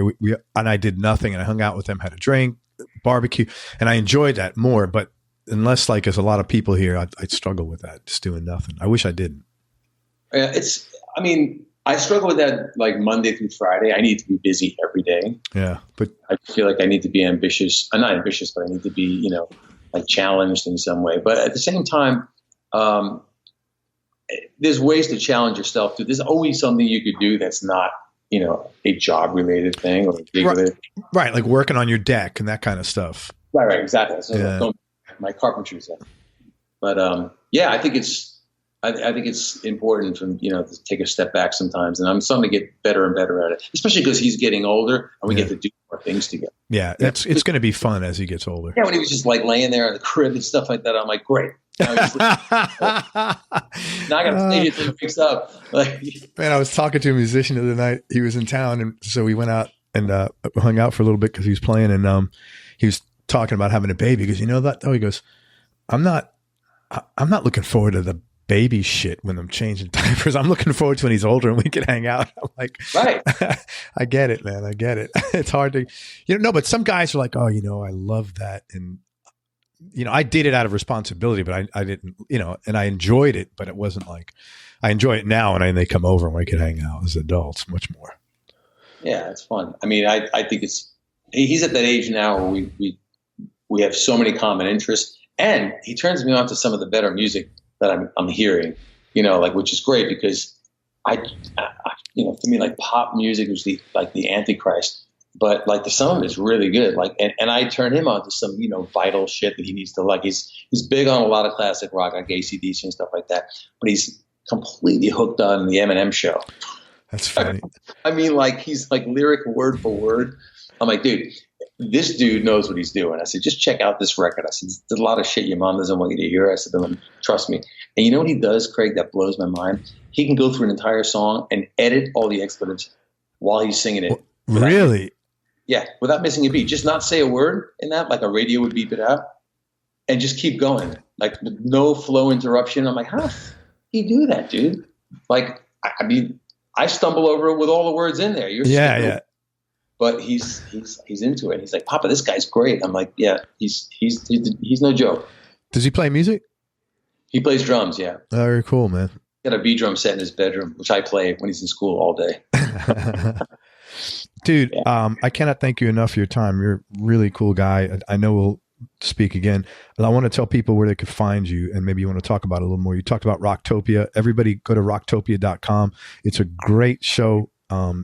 And I did nothing and I hung out with them, had a drink, barbecue, and I enjoyed that more. But unless there's a lot of people here, I'd struggle with that, just doing nothing. I wish I didn't. I struggle with that Monday through Friday. I need to be busy every day. Yeah. But I feel like I need to be ambitious. I'm not ambitious, but I need to be, challenged in some way. But at the same time, there's ways to challenge yourself too. There's always something you could do that's not, a job related thing or a gig related. Right. Like working on your deck and that kind of stuff. Right. Exactly. So my carpentry stuff. But I think it's important to take a step back sometimes, and I'm starting to get better and better at it, especially because he's getting older and we get to do more things together. Yeah, it's going to be fun as he gets older. Yeah, when he was just laying there in the crib and stuff like that, I'm like, great. Now I got to stay until he wakes up. Man, I was talking to a musician the other night. He was in town, and so we went out and hung out for a little bit because he was playing, and he was talking about having a baby. Because that though, he goes, I'm not looking forward to the baby shit when I'm changing diapers. I'm looking forward to when he's older and we can hang out. I'm like, right. I get it, man. I get it. It's hard to, but some guys are like, oh, I love that. And, I did it out of responsibility, but I didn't, and I enjoyed it, but it wasn't like, I enjoy it now and they come over and we can hang out as adults much more. Yeah, it's fun. I think he's at that age now where we have so many common interests, and he turns me on to some of the better music that I'm hearing, which is great because to me, like pop music was the Antichrist, but like the song is really good. Like, and I turned him on to some, vital shit that he needs to like. He's big on a lot of classic rock, like AC/DC and stuff like that, but he's completely hooked on the Eminem show. That's funny. I mean, like he's like lyric word for word. I'm like, dude, this dude knows what he's doing. I said, just check out this record. I said, there's a lot of shit your mom doesn't want you to hear. I said, trust me. And you know what he does, Craig, that blows my mind? He can go through an entire song and edit all the expletives while he's singing it. Really? Without missing a beat. Just not say a word in that, like a radio would beep it out, and just keep going. Like with no flow interruption. I'm like, how do you do that, dude? Like, I mean, I stumble over it with all the words in there. Yeah. But he's into it. He's like, Papa, this guy's great. I'm like, yeah, he's no joke. Does he play music? He plays drums, yeah. Very cool, man. He got a B drum set in his bedroom, which I play when he's in school all day. Dude, I cannot thank you enough for your time. You're a really cool guy. I know we'll speak again. And I want to tell people where they could find you, and maybe you want to talk about it a little more. You talked about Rocktopia. Everybody go to rocktopia.com. It's a great show.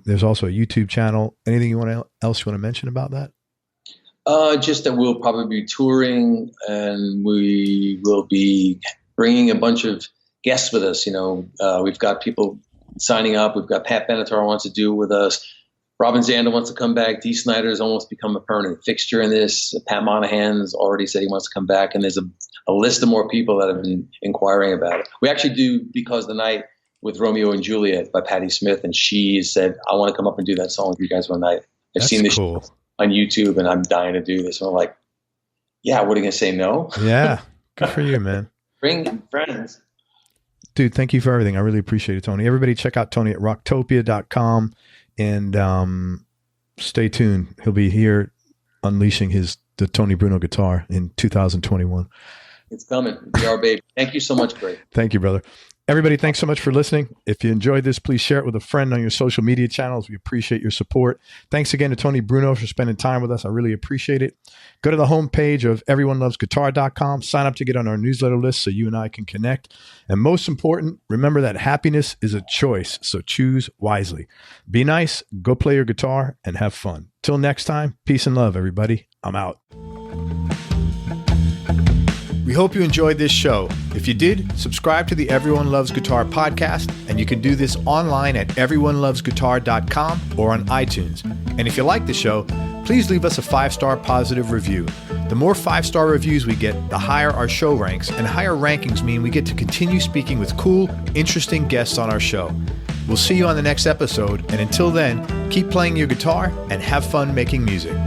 There's also a YouTube channel. Anything else you want to mention about that? Just that we'll probably be touring, and we will be bringing a bunch of guests with us. We've got people signing up. We've got Pat Benatar wants to do it with us. Robin Zander wants to come back. Dee Snider's almost become a permanent fixture in this. Pat Monahan's already said he wants to come back, and there's a list of more people that have been inquiring about it. We actually do Because the Night with Romeo and Juliet by Patti Smith, and she said, I want to come up and do that song with you guys one night. I've seen this on YouTube, and I'm dying to do this. And I'm like, yeah, what are you going to say, no? Yeah, good for you, man. Bring friends. Dude, thank you for everything. I really appreciate it, Tony. Everybody check out Tony at rocktopia.com, and stay tuned. He'll be here unleashing the Tony Bruno guitar in 2021. It's coming. We are, baby. Thank you so much, Greg. Thank you, brother. Everybody, thanks so much for listening. If you enjoyed this, please share it with a friend on your social media channels. We appreciate your support. Thanks again to Tony Bruno for spending time with us. I really appreciate it. Go to the homepage of everyonelovesguitar.com. Sign up to get on our newsletter list so you and I can connect. And most important, remember that happiness is a choice, so choose wisely. Be nice, go play your guitar, and have fun. Till next time, peace and love, everybody. I'm out. We hope you enjoyed this show. If you did, subscribe to the Everyone Loves Guitar podcast, and you can do this online at everyonelovesguitar.com or on iTunes. And if you like the show, please leave us a 5-star positive review. The more 5-star reviews we get, the higher our show ranks, and higher rankings mean we get to continue speaking with cool, interesting guests on our show. We'll see you on the next episode, and until then, keep playing your guitar and have fun making music.